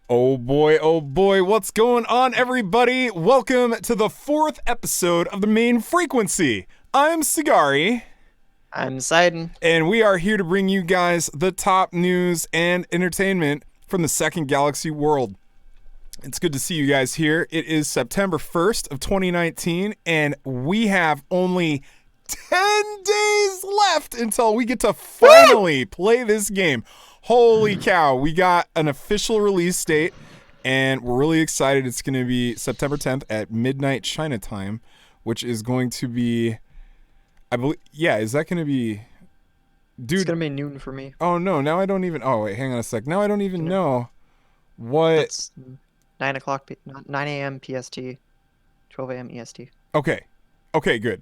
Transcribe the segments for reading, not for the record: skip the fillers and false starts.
Oh boy, what's going on, everybody? Welcome to the fourth episode of the Main Frequency. I'm Siigari, I'm Seiden. and we are here to bring you guys the top news and entertainment from the Second Galaxy world. It's good to see you guys here. It is September 1st of 2019, and we have only 10 days left until we get to finally play this game. Holy cow, we got an official release date, and we're really excited. It's going to be September 10th at midnight China time, which is going to be, I believe, yeah, is that going to be, It's dude, gonna be noon for me. oh no, now I don't even, oh wait, hang on a sec. Now I don't even know what, That's 9 o'clock, 9 a.m. PST, 12 a.m. EST. okay, okay, good.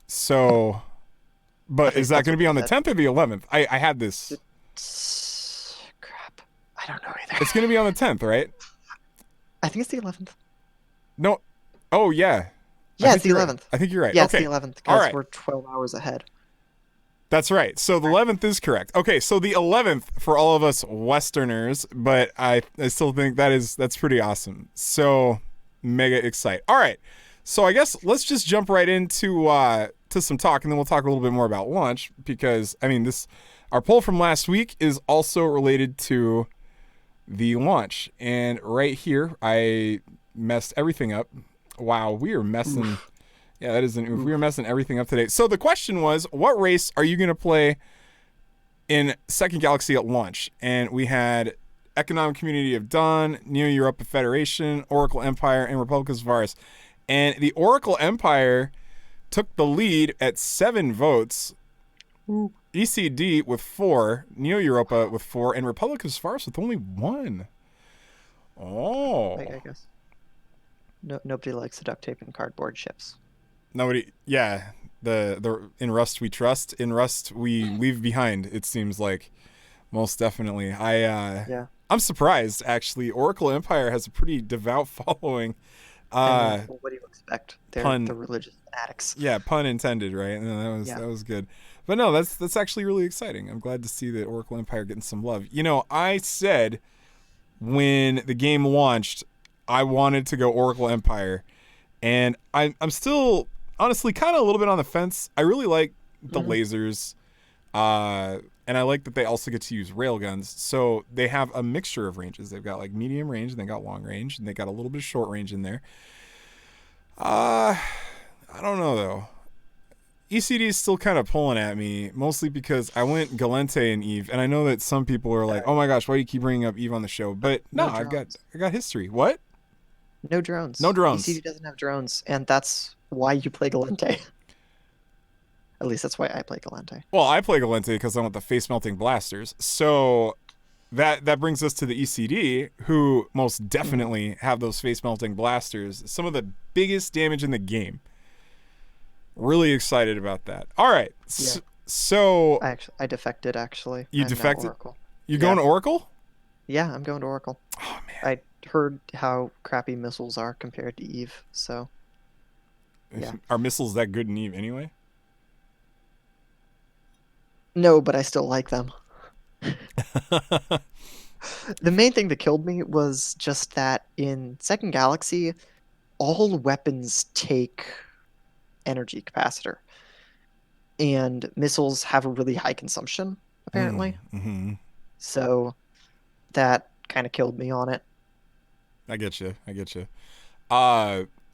So, I but is think that that's going to what be you on the said. 10th or the 11th? I had this, Crap. I don't know either. it's going to be on the 10th, right? I think it's the 11th. No, oh yeah. I Yeah, think it's the you're right. 11th. I think you're right. Yeah, it's the Okay. 11th All because right. we're 12 hours ahead. That's right. So the 11th is correct. Okay, so the 11th for all of us Westerners, but I still think that's pretty awesome. So mega excite. All right. So I guess let's just jump right into to some talk, and then we'll talk a little bit more about launch because I mean this our poll from last week is also related to the launch. And right here I messed everything up. Wow, we are messing. Oof. Yeah, that is an oof. We were Oof. messing everything up today. So the question was, what race are you going to play in Second Galaxy at launch? And we had Economic Community of Dawn, Neo Europa Federation, Oracle Empire, and Republicus Varus. And the Oracle Empire took the lead at 7 votes. Ooh. ECD with 4, Neo Europa with 4, and Republicus Varus with only 1. Oh. I guess. No, nobody likes the duct tape and cardboard ships. Nobody, yeah. The in Rust we trust. In Rust we leave behind. It seems like, most definitely. Yeah. I'm surprised actually. Oracle Empire has a pretty devout following. I mean, what do you expect? They're Pun. the religious fanatics. Yeah, pun intended, right? And Yeah. that was good. But no, that's actually really exciting. I'm glad to see the Oracle Empire getting some love. You know, I said when the game launched, I wanted to go Oracle Empire, and I'm still honestly kind of a little bit on the fence. I really like the Mhm. lasers, and I like that they also get to use railguns. So they have a mixture of ranges. They've got like medium range, and they got long range, and they got a little bit of short range in there. I don't know though. ECD is still kind of pulling at me, mostly because I went Galente and Eve, and I know that some people are like, "Oh my gosh, why do you keep bringing up Eve on the show?" But no, No drones. I got history. What? No drones. No drones. ECD doesn't have drones, and that's why you play Galente. At least that's why I play Galente. Well, I play Galente because I want the face melting blasters. So that brings us to the ECD, who most definitely have those face melting blasters. Some of the biggest damage in the game. Really excited about that. All right. Yeah. So I defected actually. you I'm now defected? Oracle. You Yeah. going to Oracle? Yeah, I'm going to Oracle. Oh man. I heard how crappy missiles are compared to Eve, so yeah. Are missiles that good in Eve anyway? No, but I still like them. The main thing that killed me was just that in Second Galaxy, all weapons take energy capacitor, and missiles have a really high consumption, apparently. Mm-hmm. So that kind of killed me on it. I get you. I get you.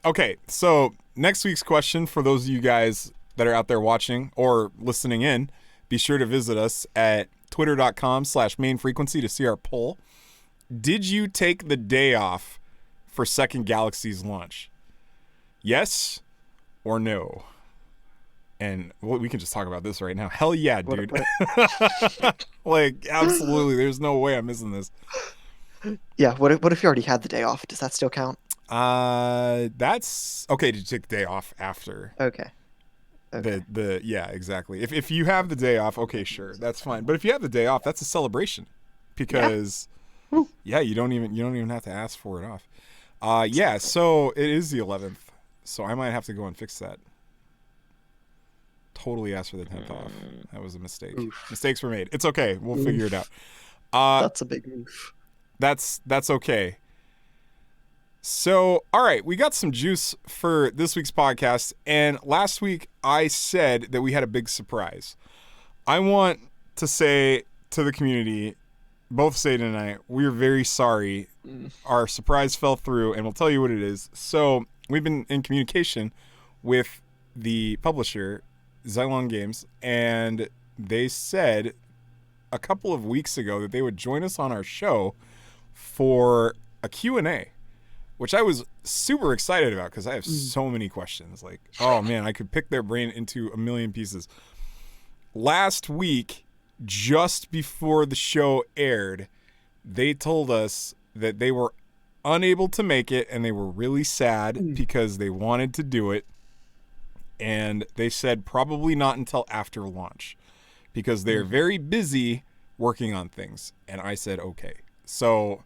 Okay, so next week's question for those of you guys that are out there watching or listening in, be sure to visit us at twitter.com/mainfrequency to see our poll. Did you take the day off for Second Galaxy's launch? Yes or no? And we can just talk about this right now. Hell yeah, What, dude. what, Like, absolutely. There's no way I'm missing this. yeah, what if you already had the day off? Does that still count? That's okay. Did you take the day off after Okay. Okay. the yeah, exactly. If you have the day off, okay, sure, that's fine. But if you have the day off, that's a celebration because Woo. yeah, you don't even have to ask for it off. Yeah, so it is the 11th. So I might have to go and fix that. Totally asked for the 10th off. That was a mistake. Oof. Mistakes were made. It's okay. We'll Oof. figure it out. That's a big oof. That's okay. So, all right, we got some juice for this week's podcast, and last week I said that we had a big surprise. I want to say to the community, both Seiden and I, we're very sorry. Our surprise fell through, and we'll tell you what it is. So, we've been in communication with the publisher, Xylon Games, and they said a couple of weeks ago that they would join us on our show for a Q&A, which I was super excited about because I have so many questions. Like, oh man, I could pick their brain into a million pieces. Last week, just before the show aired, they told us that they were unable to make it and they were really sad because they wanted to do it. And they said probably not until after launch because they're very busy working on things. And I said, okay. So,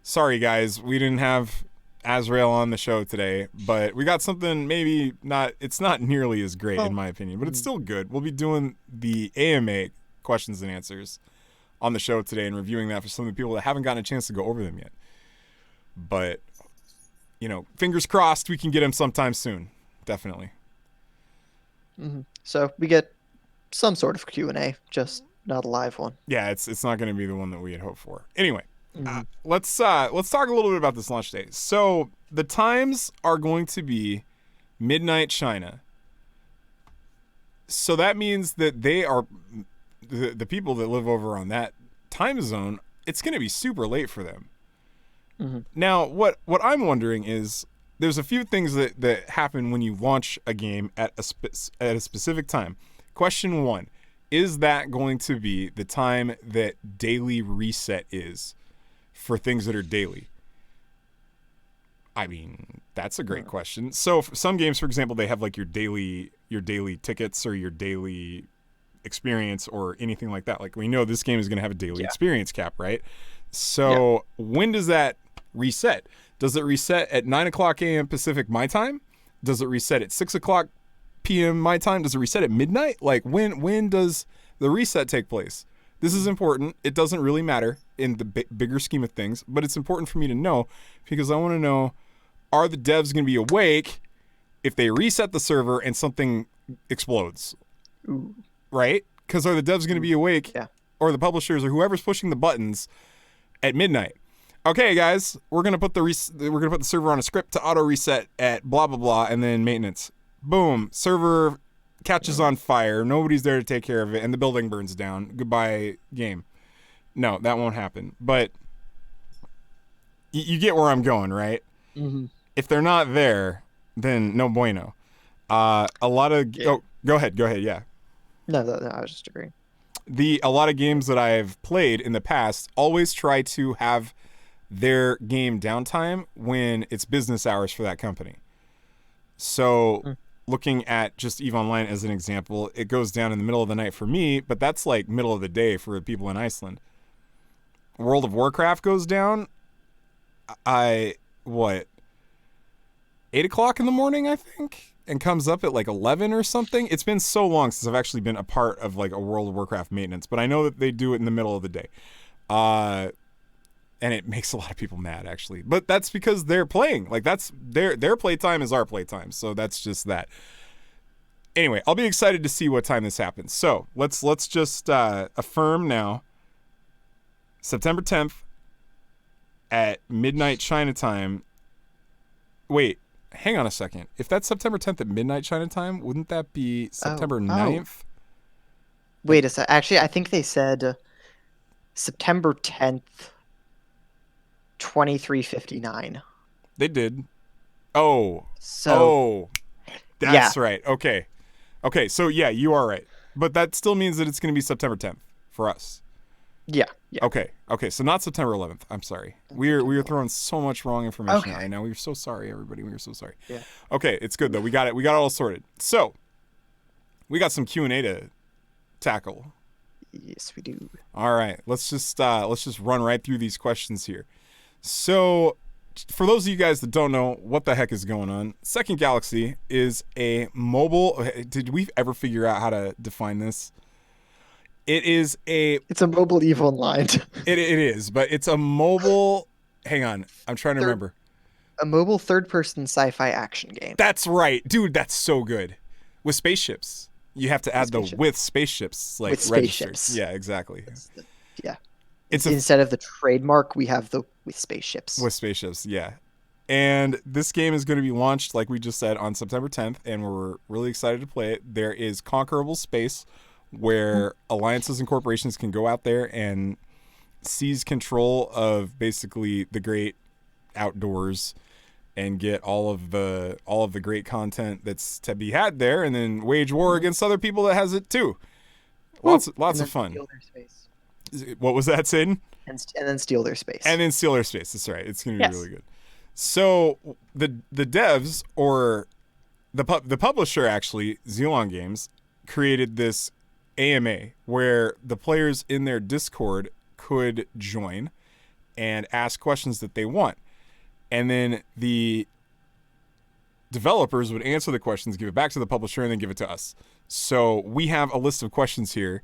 sorry guys, we didn't have Azrael on the show today, but we got something maybe not, it's not nearly as great in my opinion, but it's still good. We'll be doing the AMA questions and answers on the show today and reviewing that for some of the people that haven't gotten a chance to go over them yet. But, you know, fingers crossed we can get them sometime soon. Definitely. So we get some sort of Q&A, just not a live one. Yeah, it's not going to be the one that we had hoped for. Anyway, let's talk a little bit about this launch day. So the times are going to be midnight China. So that means that they are the people that live over on that time zone. It's going to be super late for them. Now, what I'm wondering is there's a few things that happen when you launch a game at a specific time. Question 1. Is that going to be the time that daily reset is for things that are daily? I mean, that's a great question. So for some games, for example, they have like your daily tickets or your daily experience or anything like that. Like we know this game is going to have a daily experience cap, right? So when does that reset? Does it reset at 9 o'clock a.m. Pacific my time? Does it reset at 6 o'clock p.m. my time? Does it reset at midnight? Like when does the reset take place? This is important. It doesn't really matter in the bigger scheme of things, but it's important for me to know because I want to know, are the devs going to be awake if they reset the server and something explodes? Right? Because are the devs going to be awake or the publishers or whoever's pushing the buttons at midnight? Okay, guys, we're gonna put the server on a script to auto reset at blah blah blah, and then maintenance. Boom, server catches on fire. Nobody's there to take care of it, and the building burns down. Goodbye, game. No, that won't happen. But you get where I'm going, right? If they're not there, then no bueno. A lot of go ahead, yeah. No, I was just agreeing. A lot of games that I've played in the past always try to have their game downtime when it's business hours for that company. So looking at just EVE Online as an example, it goes down in the middle of the night for me, but that's like middle of the day for people in Iceland. World of Warcraft goes down 8 o'clock in the morning, I think, and comes up at like 11 or something. It's been so long since I've actually been a part of like a World of Warcraft maintenance, but I know that they do it in the middle of the day. And it makes a lot of people mad, actually. But that's because they're playing. Like, that's their playtime is our playtime. So that's just that. Anyway, I'll be excited to see what time this happens. So let's just affirm now. September 10th at midnight China time. Wait, hang on a second. If that's September 10th at midnight China time, wouldn't that be September 9th? Wait a sec. Actually, I think they said September 10th. 23:59. They did. That's right. Okay. So yeah, you are right. But that still means that it's going to be September 10th for us. Yeah. Okay. So not September 11th. I'm sorry. We are throwing so much wrong information out right now. We're so sorry, everybody. We're so sorry. Yeah. Okay, it's good though. We got it. We got it all sorted. So we got some Q&A to tackle. Yes, we do. All right. Let's just run right through these questions here. So, for those of you guys that don't know what the heck is going on, Second Galaxy is a mobile... Did we ever figure out how to define this? It is a It's a mobile EVE Online. it is, but it's a mobile. Hang on, I'm trying to third remember. a mobile third-person sci-fi action game That's right, dude. That's so good. With spaceships, you have to with add the spaceship with spaceships like with register. spaceships. Yeah, exactly. Yeah. It's a Instead of the trademark, we have the with spaceships. with spaceships. Yeah, and this game is going to be launched, like we just said, on September 10th, and we're really excited to play it. There is conquerable space where alliances and corporations can go out there and seize control of basically the great outdoors and get all of the great content that's to be had there, and then wage war against other people that has it too. Lots And of then fun. steal their space. What was that, Sid? And then steal their space. And then steal their space. That's right. It's gonna be Yes. really good. So the devs or the publisher actually, Xelon Games, created this AMA where the players in their Discord could join and ask questions that they want. And then the developers would answer the questions, give it back to the publisher, and then give it to us. So we have a list of questions here,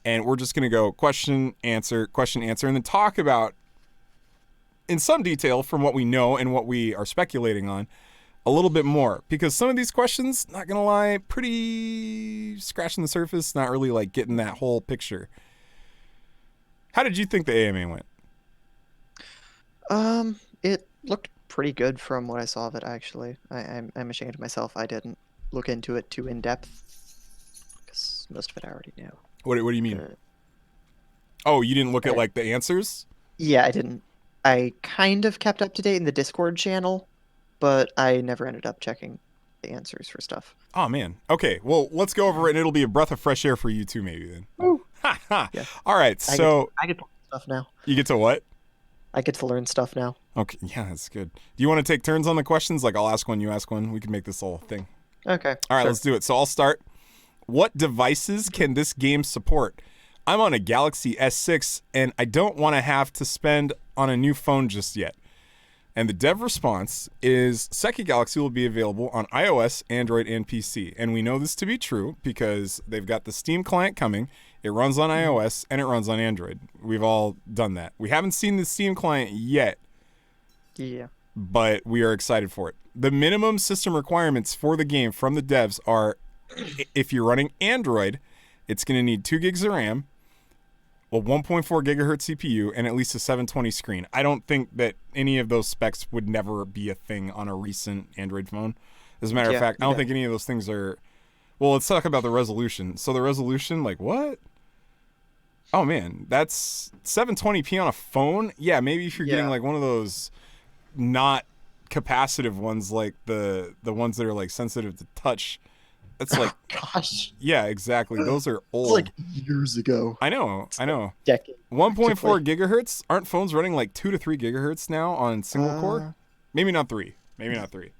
and we're just going to go question, answer, and then talk about, in some detail from what we know and what we are speculating on, a little bit more. Because some of these questions, not going to lie, pretty scratching the surface, not really like getting that whole picture. How did you think the AMA went? It looked pretty good from what I saw of it, actually. I'm ashamed of myself. I didn't look into it too in depth because most of it I already knew. What do you mean? Uh, Oh, you didn't look at uh, like the answers? yeah, I didn't. I kind of kept up to date in the Discord channel, but I never ended up checking the answers for stuff. Oh man. Okay. Well, let's go over it, and it'll be a breath of fresh air for you too, maybe then. Woo. Ha ha. Yeah, All right. So I get to learn stuff now. you get to what? I get to learn stuff now. Okay. Yeah, that's good. Do you want to take turns on the questions? Like I'll ask one, you ask one. We can make this whole thing. Okay. All right. Sure. Let's do it. So I'll start. What devices can this game support? I'm on a Galaxy S6, and I don't want to have to spend on a new phone just yet. And the dev response is Second Galaxy will be available on iOS, Android, and PC. And we know this to be true because they've got the Steam client coming. It runs on iOS and it runs on Android. We've all done that. We haven't seen the Steam client yet, Yeah. but we are excited for it. The minimum system requirements for the game from the devs are if you're running Android, it's going to need 2 gigs of RAM, a 1.4 gigahertz CPU, and at least a 720 screen. I don't think that any of those specs would never be a thing on a recent Android phone. As a matter of fact, I don't think any of those things are. Well, let's talk about the resolution. So the resolution, like what? Oh man, that's 720p on a phone? Yeah, maybe if you're getting like one of those not capacitive ones, like the ones that are like sensitive to touch. That's like, Gosh, yeah, exactly. Those are it's old. like years ago. I know. Decade. 1.4 gigahertz? Aren't phones running like 2 to 3 gigahertz now on single core? Maybe not 3.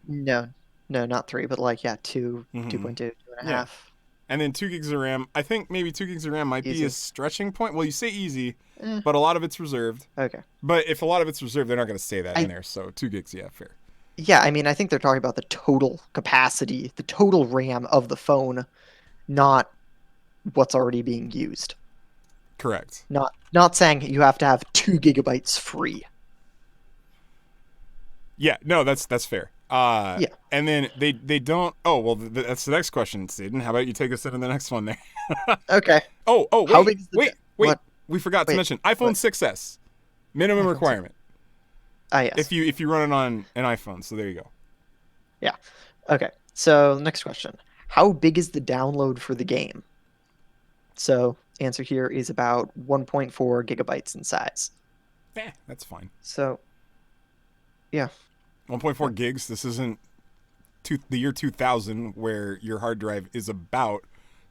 No, not 3, but like yeah, 2, 2.2, 2 and a Yeah. half. And then 2 gigs of RAM. I think maybe 2 gigs of RAM might be Easy. a stretching point. Well, you say easy, Eh, but a lot of it's reserved. okay. But if a lot of it's reserved, they're not going to say that in there. So 2 gigs, yeah, fair. Yeah, I mean, I think they're talking about the total capacity, the total RAM of the phone, not what's already being used. Correct. Not saying you have to have 2 gigabytes free. Yeah, no, that's fair. Yeah. And then they don't. Oh well, that's the next question, Seiden. How about you take us into the next one there? Okay. Oh, wait, How big is the wait. what? We forgot to Wait, mention iPhone what? 6s minimum iPhone requirement. Ah, yes. If you run it on an iPhone, so there you go. Yeah. Okay. So next question: how big is the download for the game? So answer here is about 1.4 gigabytes in size. That's fine. So, yeah. 1.4 gigs. This isn't the year 2000 where your hard drive is about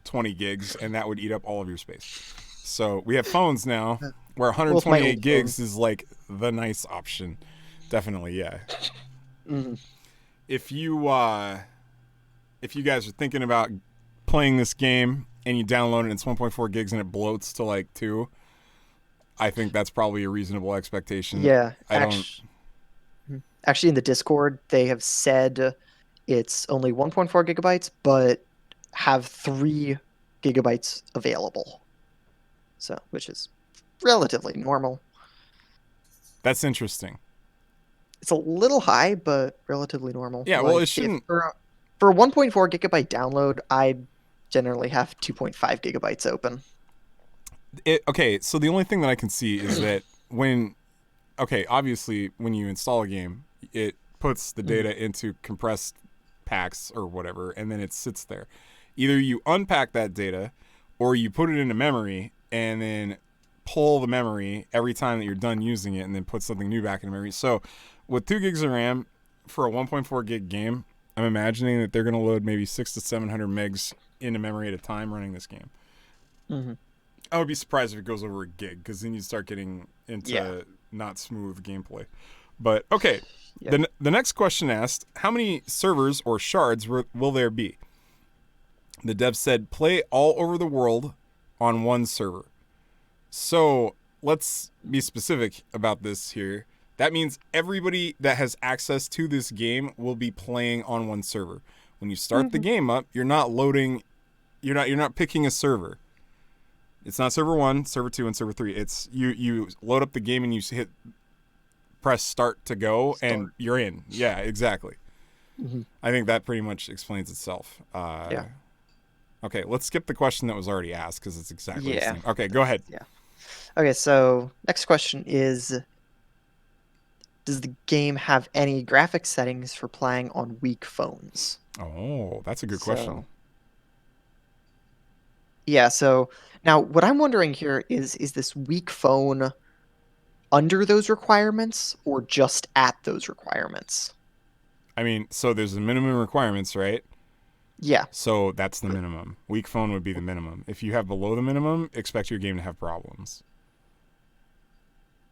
20 gigs and that would eat up all of your space. So we have phones now where 128 gigs is like the nice option. Definitely, yeah. Mm-hmm. If you guys are thinking about playing this game and you download it and it's 1.4 gigs and it bloats to like 2, I think that's probably a reasonable expectation. Yeah. I Actually, in the Discord, they have said it's only 1.4 gigabytes, but have 3 gigabytes available. So, which is relatively normal. That's interesting. It's a little high, but relatively normal. Yeah, well, it Like if shouldn't. for a 1.4 gigabyte download, I generally have 2.5 gigabytes open. Okay, so the only thing that I can see is that when, okay, obviously when you install a game, it puts the Mhm. data into compressed packs or whatever, and then it sits there. Either you unpack that data, or you put it into memory and then pull the memory every time that you're done using it, and then put something new back in memory. So, with 2 gigs of RAM for a 1.4 gig game, I'm imagining that they're going to load maybe 600 to 700 megs into memory at a time running this game. Hmm. I would be surprised if it goes over a gig, because then you start getting Yeah. into not smooth gameplay. But okay, Yep. the next question asked, how many servers or shards will there be? The dev said, play all over the world on one server. So let's be specific about this here. That means everybody that has access to this game will be playing on one server. When you start the Hmm. game up, you're not loading, you're not picking a server. It's not server 1, server 2, and server 3. It's you load up the game and you hit press start to go and Start. you're in. Yeah, exactly. Hmm. I think that pretty much explains itself. Yeah. Okay, let's skip the question that was already asked because it's exactly the Yeah. same. Okay, go ahead. Yeah. Okay, so next question is, does the game have any graphics settings for playing on weak phones? Oh, that's a good question. So, yeah, so now what I'm wondering here is this weak phone under those requirements or just at those requirements? I mean, so there's the minimum requirements, right? Yeah. So that's the minimum. Weak phone would be the minimum. If you have below the minimum, expect your game to have problems.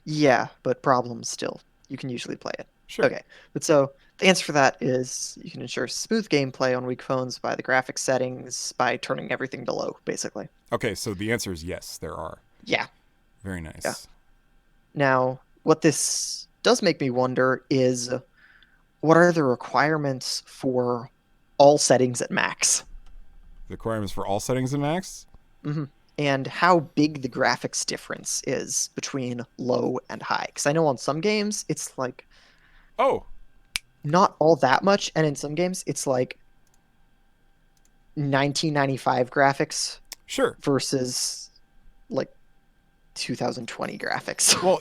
Yeah, but problems still. You can usually play it. Sure. Okay, but so the answer for that is you can ensure smooth gameplay on weak phones by the graphics settings by turning everything to low, basically. Okay, so the answer is yes, there are. Yeah, Very yeah. nice. Now, what this does make me wonder is what are the requirements for all settings at max? The requirements for all settings at max? Hmm. And how big the graphics difference is between low and high. Because I know on some games it's like Oh, not all that much, and in some games it's like 1995 graphics sure. versus like 2020 graphics. Well,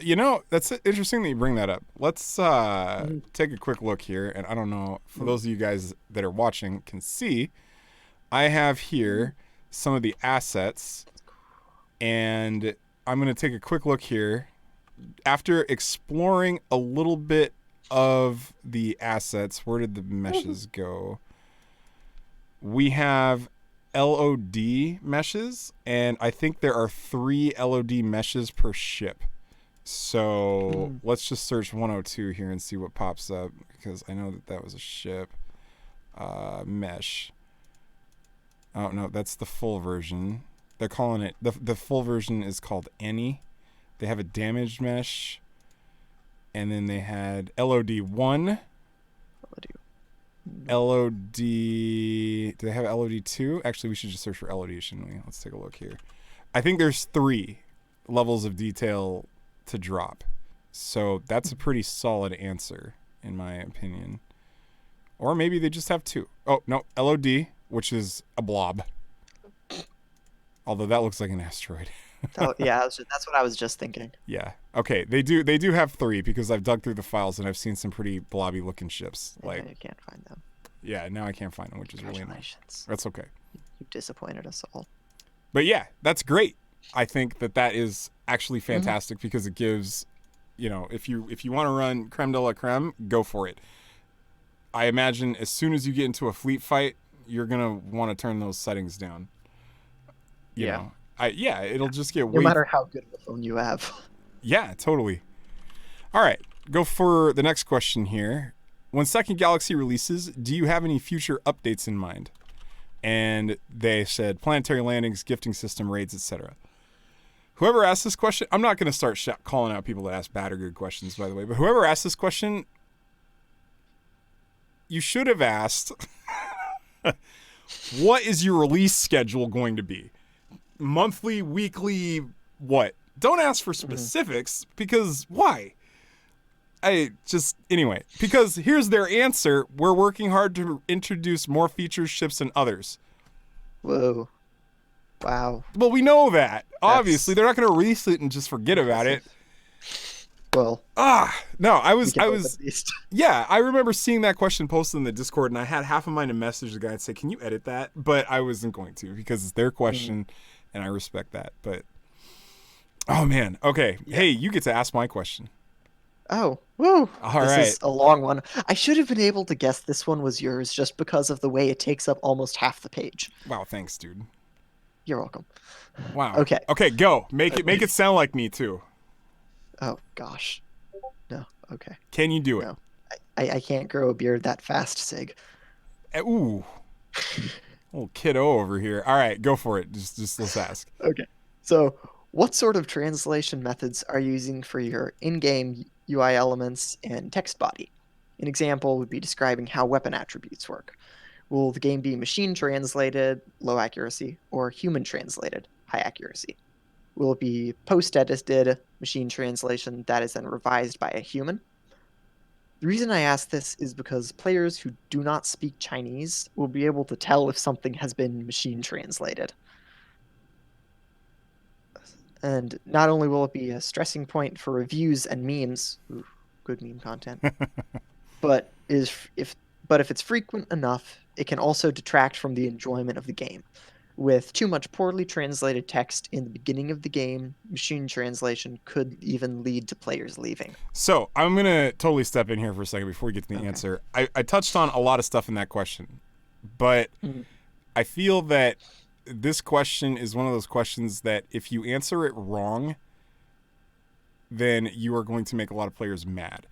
that's interesting that you bring that up. Let's Mhm. take a quick look here. And I don't know, for those of you guys that are watching can see, I have here some of the assets. And I'm going to take a quick look here. After exploring a little bit of the assets, where did the meshes go? We have LOD meshes, and I think there are 3 LOD meshes per ship. So Mhm. let's just search 102 here and see what pops up, because I know that was a ship. Mesh. Oh, no, that's the full version. They're calling it, the full version is called Any. They have a damaged mesh. And then they had LOD1. LOD. Do they have LOD2? Actually, we should just search for LOD, shouldn't we? Let's take a look here. I think there's 3 levels of detail to drop. So that's a pretty solid answer, in my opinion. Or maybe they just have 2. Oh, no. LOD, which is a blob. Although that looks like an asteroid. Oh, yeah, that's what I was just thinking. Yeah. Okay. They do have 3, because I've dug through the files and I've seen some pretty blobby looking ships. Yeah, Like, you can't find them. yeah, now I can't find them, which is really annoying. Congratulations. That's okay. You disappointed us all. But yeah, that's great. I think that is actually Mhm. fantastic, because it gives, if you want to run creme de la creme, go for it. I imagine as soon as you get into a fleet fight, you're gonna want to turn those settings down. You Yeah. know, it'll just get No way. matter how good of a phone you have. Yeah, totally. All right, go for the next question here. When Second Galaxy releases, do you have any future updates in mind? And they said planetary landings, gifting system, raids, etc. Whoever asked this question, I'm not going to start calling out people that ask bad or good questions, by the way, but whoever asked this question, you should have asked, what is your release schedule going to be? Monthly, weekly, what? Don't ask for Mm-hmm. specifics because why? Anyway, because here's their answer. We're working hard to introduce more features, ships, and others. Whoa. Wow. Well, we know that. Obviously, That's they're not going to release it and just forget about it. impressive. Well, No, I we can I hope was, at least. yeah, I remember seeing that question posted in the Discord, and I had half of mine to message the guy and say, "Can you edit that?" But I wasn't going to because it's their question, and I respect that. But oh man, okay, Yeah. hey, you get to ask my question. Oh, woo. All This right. is a long one. I should have been able to guess this one was yours just because of the way it takes up almost half the page. Wow, thanks, dude. You're welcome. Wow. Okay. Okay, go. Make it sound like me too. Oh, gosh. No. Okay. Can you do it? No. I can't grow a beard that fast, Sig. Ooh, little kiddo over here. All right, go for it. Just let's ask. Okay. So, what sort of translation methods are you using for your in-game UI elements and text body? An example would be describing how weapon attributes work. Will the game be machine translated, low accuracy, or human translated, high accuracy? Will it be post-edited machine translation that is then revised by a human? The reason I ask this is because players who do not speak Chinese will be able to tell if something has been machine translated. And not only will it be a stressing point for reviews and memes, ooh, good meme content, but if it's frequent enough, it can also detract from the enjoyment of the game. With too much poorly translated text in the beginning of the game, machine translation could even lead to players leaving. So I'm gonna totally step in here for a second before we get to the answer. I touched on a lot of stuff in that question, but I feel that this question is one of those questions that if you answer it wrong, then you are going to make a lot of players mad.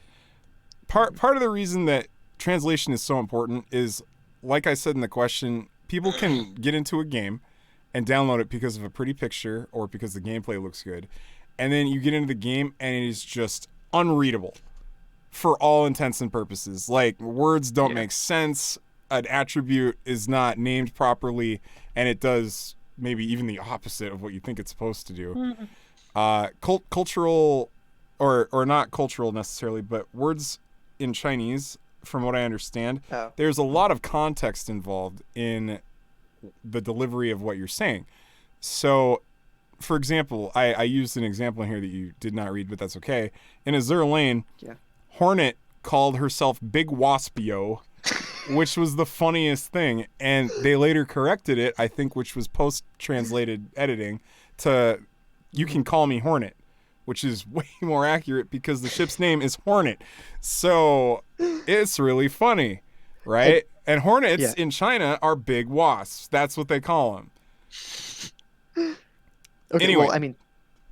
Part of the reason that translation is so important is, like I said in the question, people can get into a game and download it because of a pretty picture or because the gameplay looks good, and then you get into the game and it is just unreadable for all intents and purposes. Like, words don't make sense, an attribute is not named properly, and it does maybe even the opposite of what you think it's supposed to do. Cultural or not cultural necessarily, but words in Chinese, from what I understand, there's a lot of context involved in the delivery of what you're saying. So, for example, I used an example in here that you did not read, but that's okay. In Azure Lane, Hornet called herself Big Waspio, which was the funniest thing. And they later corrected it, I think, which was post-translated editing, to "You can call me Hornet," which is way more accurate because the ship's name is Hornet. So it's really funny, right? And hornets in China are big wasps. That's what they call them. Okay, Anyway. well, I mean,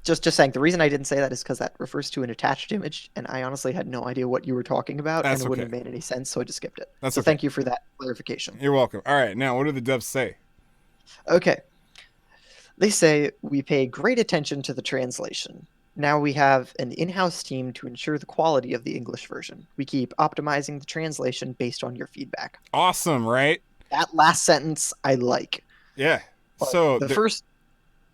just saying, the reason I didn't say that is because that refers to an attached image, and I honestly had no idea what you were talking about, and it wouldn't have made any sense, so I just skipped it. So thank you for that clarification. You're welcome. All right, now what do the devs say? Okay. They say, we pay great attention to the translation. Now we have an in-house team to ensure the quality of the English version. We keep optimizing the translation based on your feedback. Awesome, right? That last sentence I like. Yeah. But So the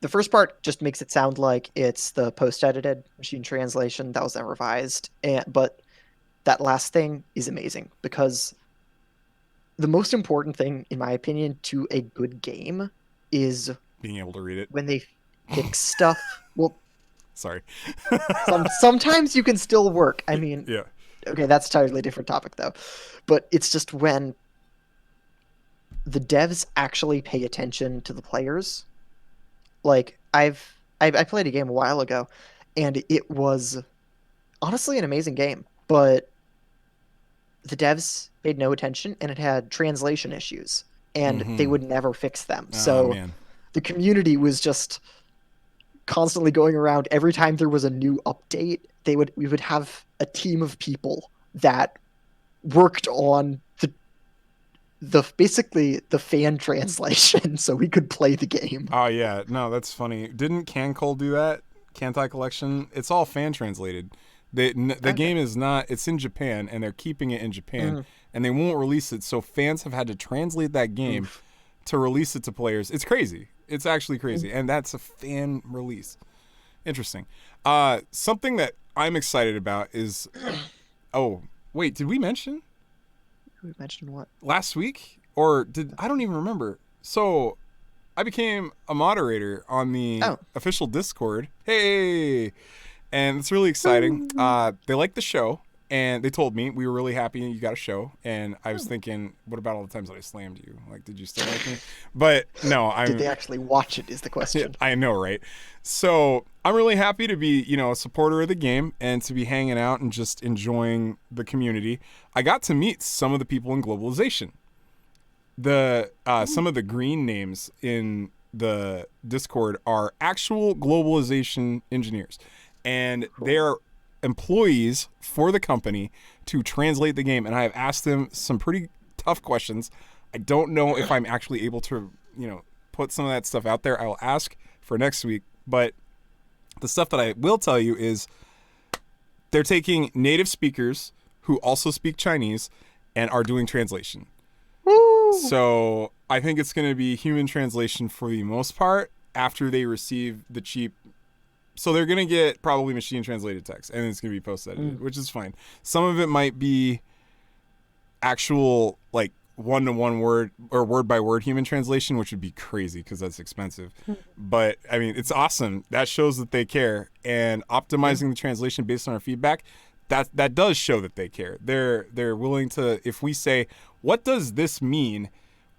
first part just makes it sound like it's the post-edited machine translation that was then revised, but that last thing is amazing because the most important thing, in my opinion, to a good game is being able to read it. When they fix stuff, well, sorry. Sometimes you can still work. I mean, yeah. Okay, that's a totally different topic though. But it's just when the devs actually pay attention to the players. Like I played a game a while ago, and it was honestly an amazing game, but the devs paid no attention, and it had translation issues, and they would never fix them. So the community was just constantly going around. Every time there was a new update, we would have a team of people that worked on basically the fan translation so we could play the game. Oh yeah, no, that's funny. Didn't Cancol do that? Kantai Collection? It's all fan translated. The game is not. It's in Japan, and they're keeping it in Japan, and they won't release it. So fans have had to translate that game to release it to players. It's crazy. It's actually crazy, and that's a fan release. Interesting. Something that I'm excited about is, oh, wait, did we mention We mentioned what? last week? Or did, I don't even remember. So I became a moderator on the Oh. official Discord. Hey! And it's really exciting. They like the show, and they told me we were really happy you got a show. And I was thinking, what about all the times that I slammed you? Like, did you still like me? But no, Did they I'm. actually watch it is the question. I know, right? So I'm really happy to be, a supporter of the game and to be hanging out and just enjoying the community. I got to meet some of the people in globalization. The some of the green names in the Discord are actual globalization engineers, and they are employees for the company to translate the game. And I have asked them some pretty tough questions. I don't know if I'm actually able to, put some of that stuff out there. I will ask for next week, but the stuff that I will tell you is they're taking native speakers who also speak Chinese and are doing translation. Woo! So I think it's going to be human translation for the most part after they receive the cheap. So they're going to get probably machine translated text, and it's going to be post edited, which is fine. Some of it might be actual, like, one-to-one word or word-by-word human translation, which would be crazy because that's expensive. But I mean, it's awesome. That shows that they care, and optimizing the translation based on our feedback, that does show that they care. They're willing to, if we say, what does this mean,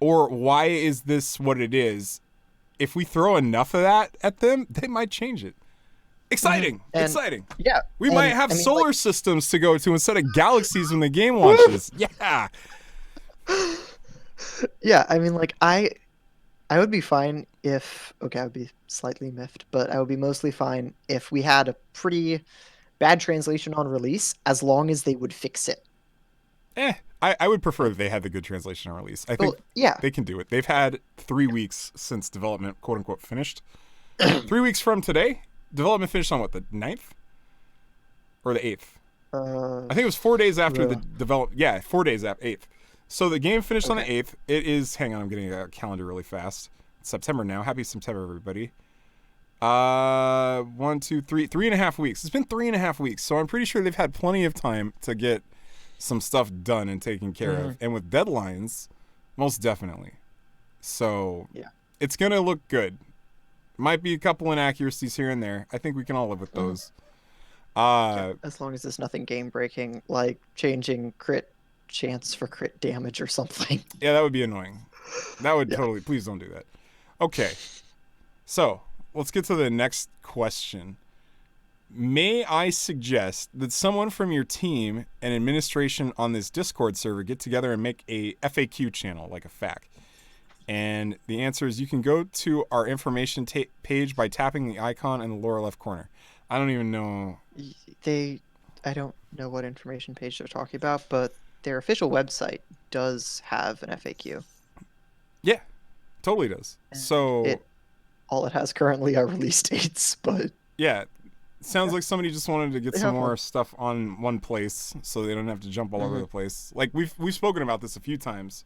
or why is this what it is, if we throw enough of that at them, they might change it. Exciting. Exciting. Yeah. We might have solar systems to go to instead of galaxies when the game launches. Yeah. Yeah, I mean, like, I would be fine if, okay, I would be slightly miffed, but I would be mostly fine if we had a pretty bad translation on release, as long as they would fix it. I would prefer that they had the good translation on release. I think they can do it. They've had 3 weeks since development, quote unquote, finished. 3 weeks from today, development finished on what, the 9th? Or the 8th? I think it was 4 days after the development. Yeah, 4 days after 8th. So the game finished on the 8th. It is, hang on, I'm getting a calendar really fast. It's September now. Happy September, everybody. 1, 2, 3, 3.5 weeks. It's been 3.5 weeks, so I'm pretty sure they've had plenty of time to get some stuff done and taken care of. And with deadlines, most definitely. So it's going to look good. Might be a couple inaccuracies here and there. I think we can all live with those. As long as there's nothing game breaking, like changing crit chance for crit damage or something. Yeah, that would be annoying. That would totally, please don't do that. Okay. So let's get to the next question. May I suggest that someone from your team and administration on this Discord server get together and make a FAQ channel, like a FAQ? And the answer is you can go to our information page by tapping the icon in the lower left corner. I don't even know. I don't know what information page they're talking about, but their official website does have an FAQ. Yeah, totally does. So all it has currently are release dates, but yeah, sounds like somebody just wanted to get some more stuff on one place so they don't have to jump all over the place. Like we've spoken about this a few times.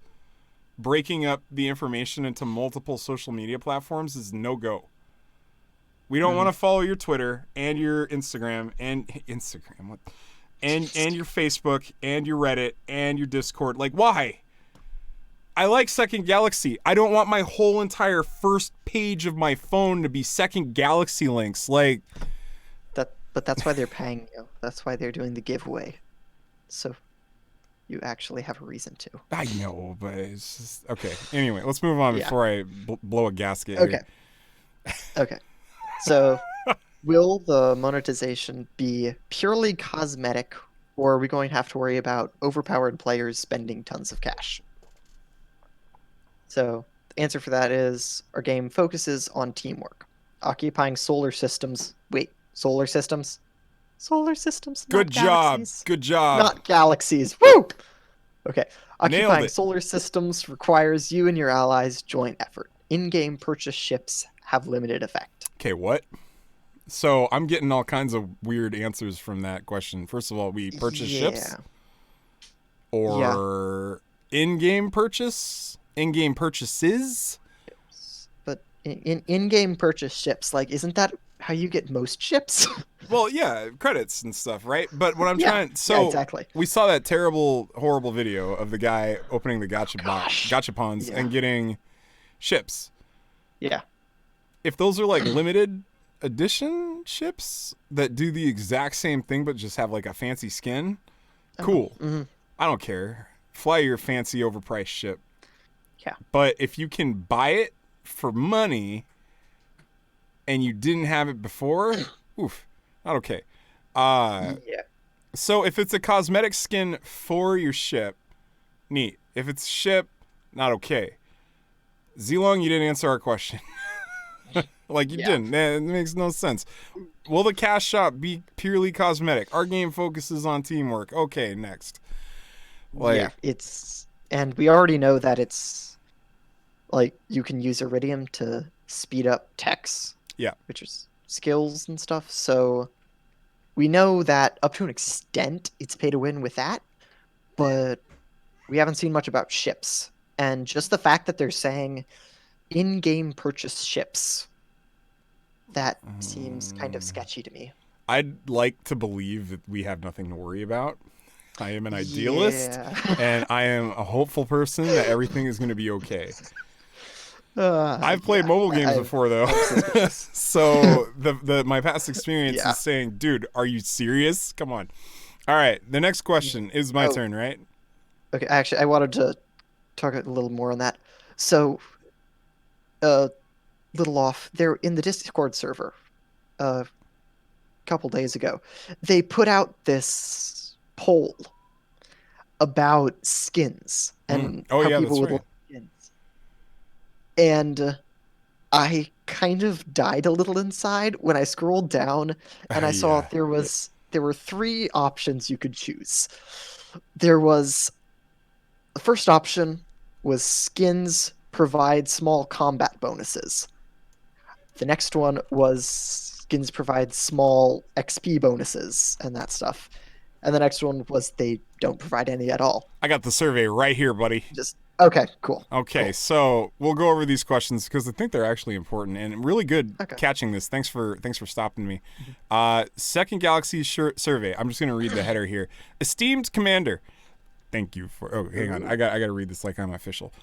Breaking up the information into multiple social media platforms is no go. We don't want to follow your Twitter and your Instagram and your Facebook and your Reddit and your Discord. Like, why? I like Second Galaxy. I don't want my whole entire first page of my phone to be Second Galaxy links. Like that, but that's why they're paying you. That's why they're doing the giveaway. So you actually have a reason to. I know, but it's just okay. Anyway, let's move on before I blow a gasket. Here. Okay. So, will the monetization be purely cosmetic, or are we going to have to worry about overpowered players spending tons of cash? So, the answer for that is our game focuses on teamwork, occupying solar systems. Wait, solar systems? Solar systems, Good job. Galaxies. Good job. Not galaxies. Woo! Okay. Nailed Occupying it. solar systems requires you and your allies' joint effort. In-game purchase ships have limited effect. Okay, what? So I'm getting all kinds of weird answers from that question. First of all, we purchase ships? Or in-game purchase? In-game purchases? But in-game purchase ships. Like, isn't that how you get most ships? Well, yeah, credits and stuff, right? But what I'm Yeah, trying, yeah, so exactly. we saw that terrible, horrible video of the guy opening the Gosh. gachapons Yeah, and getting ships. yeah. If those are like limited edition ships that do the exact same thing but just have like a fancy skin, Oh, cool. I don't care. Fly your fancy overpriced ship. yeah, But if you can buy it for money and you didn't have it before, oof, not okay. yeah. So if it's a cosmetic skin for your ship, neat. If it's ship, not okay. Zilong, you didn't answer our question. Like you Yeah. didn't. It makes no sense. Will the cash shop be purely cosmetic? Our game focuses on teamwork. Okay, next. Yeah, Like, and we already know that it's like you can use Iridium to speed up techs, yeah. which is skills and stuff. So we know that up to an extent it's pay to win with that, but we haven't seen much about ships. And just the fact that they're saying in-game purchase ships, that seems kind of sketchy to me. I'd like to believe that we have nothing to worry about. I am an idealist, Yeah. and I am a hopeful person that everything is going to be okay. I've played Yeah. mobile games I'm, before, though. I'm suspicious. So my past experience Yeah. is saying, dude, are you serious? Come on. All right, the next question is my Oh, turn, right? okay. Actually, I wanted to talk a little more on that. So, a little off. They're in the Discord server a couple days ago. They put out this poll about skins and Oh how yeah, people that's would right. like skins. And I kind of died a little inside when I scrolled down and I saw Yeah. there were three options you could choose. There was the first option was skins provide small combat bonuses. The next one was skins provide small XP bonuses and that stuff. And the next one was they don't provide any at all. I got the survey right here, buddy. Just okay, cool. Okay, Cool. so we'll go over these questions because I think they're actually important and really good Okay. catching this. Thanks for stopping me. Second Galaxy survey. I'm just gonna read the header here. Esteemed Commander, thank you for. Oh, hang on. I got to read this like I'm official.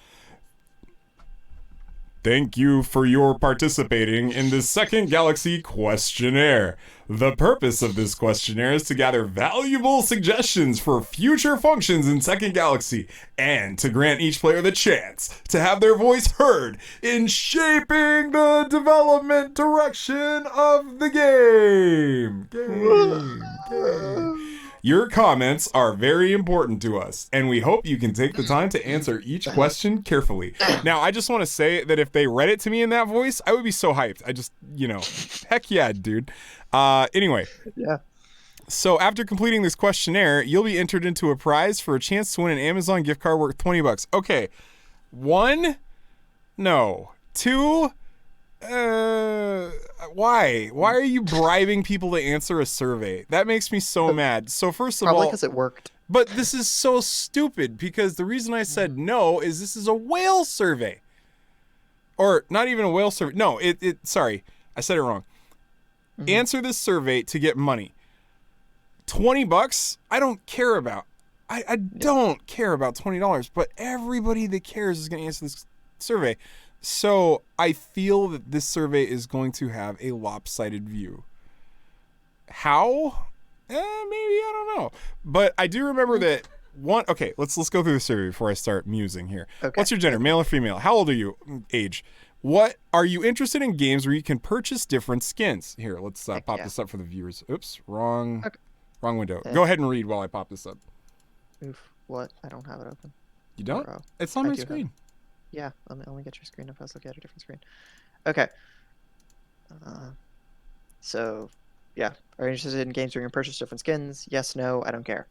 Thank you for your participating in the Second Galaxy questionnaire. The purpose of this questionnaire is to gather valuable suggestions for future functions in Second Galaxy and to grant each player the chance to have their voice heard in shaping the development direction of the game. Your comments are very important to us, and we hope you can take the time to answer each question carefully. Now, I just want to say that if they read it to me in that voice, I would be so hyped. I just, heck yeah, dude. Anyway. Yeah. So after completing this questionnaire, you'll be entered into a prize for a chance to win an Amazon gift card worth $20. Okay. 1, no. 2, why? Why are you bribing people to answer a survey? That makes me so mad. So first of Probably all, because it worked. but this is so stupid because the reason I said no is this is a whale survey. Or not even a whale survey. No, sorry. I said it wrong. Answer this survey to get money. $20, I don't care about. I don't care about $20, but everybody that cares is going to answer this survey. So I feel that this survey is going to have a lopsided view. How? Maybe, I don't know. But I do remember that one. Okay, let's go through the survey before I start musing here. Okay. What's your gender, male or female? How old are you? Age. What are you interested in games where you can purchase different skins? Here, let's pop this up for the viewers. Oops, wrong window. Go ahead and read while I pop this up. Oof. What? I don't have it open. You don't? Oh, It's on my do have screen. Yeah, let me get your screen up. I was looking at a different screen. Okay. So, yeah. Are you interested in games where you can purchase different skins? Yes, no, I don't care.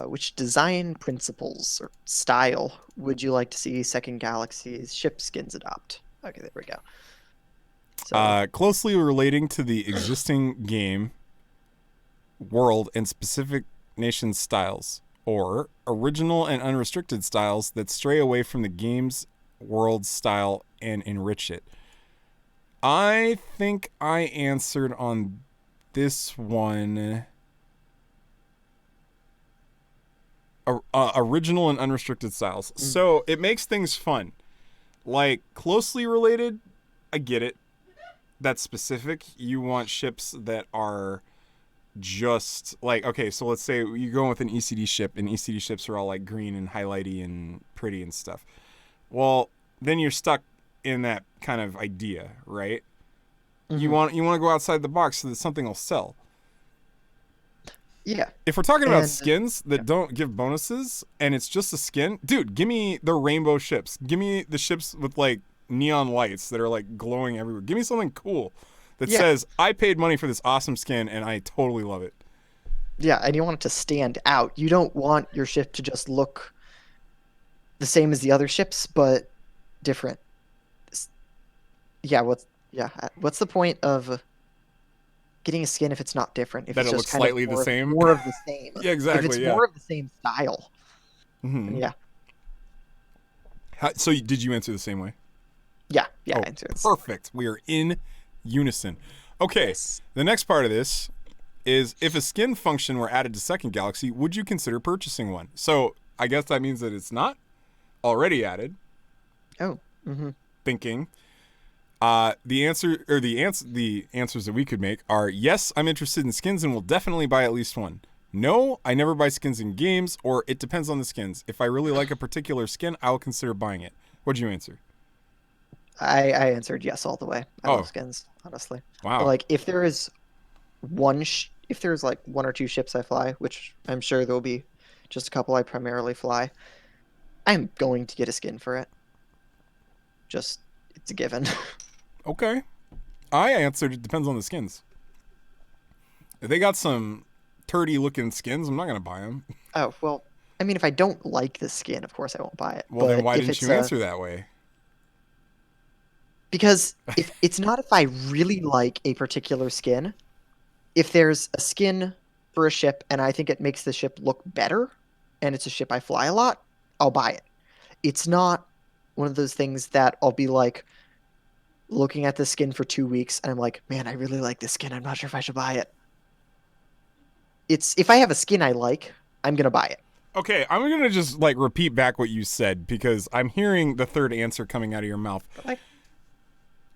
Which design principles or style would you like to see Second Galaxy's ship skins adopt? Okay, there we go. So, Closely relating to the existing game, world, and specific nation styles, or original and unrestricted styles that stray away from the game's world style and enrich it. I think I answered on this one. Original and unrestricted styles. Mm. So it makes things fun. Like closely related, I get it. That's specific. You want ships that are just like, okay, so let's say you go with an ECD ship, and ECD ships are all like green and highlighty and pretty and stuff. Well, then you're stuck in that kind of idea, right? You Mhm. want to go outside the box so that something will sell. Yeah, If we're talking about and skins yeah, that don't give bonuses and it's just a skin, dude, give me the rainbow ships. Give me the ships with like neon lights that are like glowing everywhere. Give me something cool that yeah, says I paid money for this awesome skin and I totally love it. yeah, and you want it to stand out. You don't want your ship to just look the same as the other ships, but different. S- Yeah, what's the point of getting a skin if it's not different? If That it's it just looks kind of slightly the same. more of the same. Yeah, If it's exactly. Yeah. more of the same style, then Hmm. yeah, So did you answer the same way? yeah, Oh, answer the same way. perfect. We are in unison. Okay, Yes. the next part of this is if a skin function were added to Second Galaxy, would you consider purchasing one? So I guess that means that it's not already added. Oh, mm-hmm. Thinking. The answers that we could make are yes, I'm interested in skins and will definitely buy at least one. No, I never buy skins in games, or it depends on the skins. If I really like a particular skin, I'll consider buying it. What'd you answer? I answered yes all the way. I love Oh, skins, honestly. wow. Like if there is if there's like one or two ships I fly, which I'm sure there'll be just a couple I primarily fly, I'm going to get a skin for it. Just it's a given. Okay. I answered it depends on the skins. If they got some turdy looking skins, I'm not gonna buy them. Oh, well, I mean if I don't like the skin, of course I won't buy it. Well, then But why if didn't it's you a answer that way? because if it's not if I really like a particular skin, if there's a skin for a ship and I think it makes the ship look better and it's a ship I fly a lot, I'll buy it. It's not one of those things that I'll be like looking at the skin for 2 weeks and I'm like, man, I really like this skin. I'm not sure if I should buy it. It's if I have a skin I like, I'm gonna buy it. Okay, I'm gonna just like repeat back what you said because I'm hearing the third answer coming out of your mouth. But like,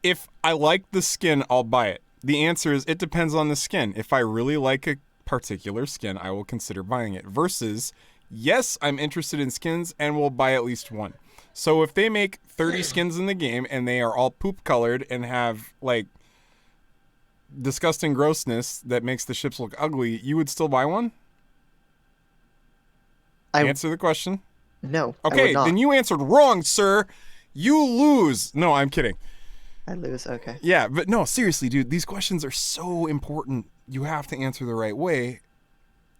If I like the skin, I'll buy it. The answer is it depends on the skin. If I really like a particular skin, I will consider buying it. Versus, yes, I'm interested in skins and will buy at least one. So if they make 30 skins in the game and they are all poop colored and have like disgusting grossness that makes the ships look ugly, you would still buy one? I Answer the question. no, I would Okay, then not. you answered wrong, sir. You lose. No, I'm kidding. I lose. Okay. Yeah, but no, seriously, dude, these questions are so important. You have to answer the right way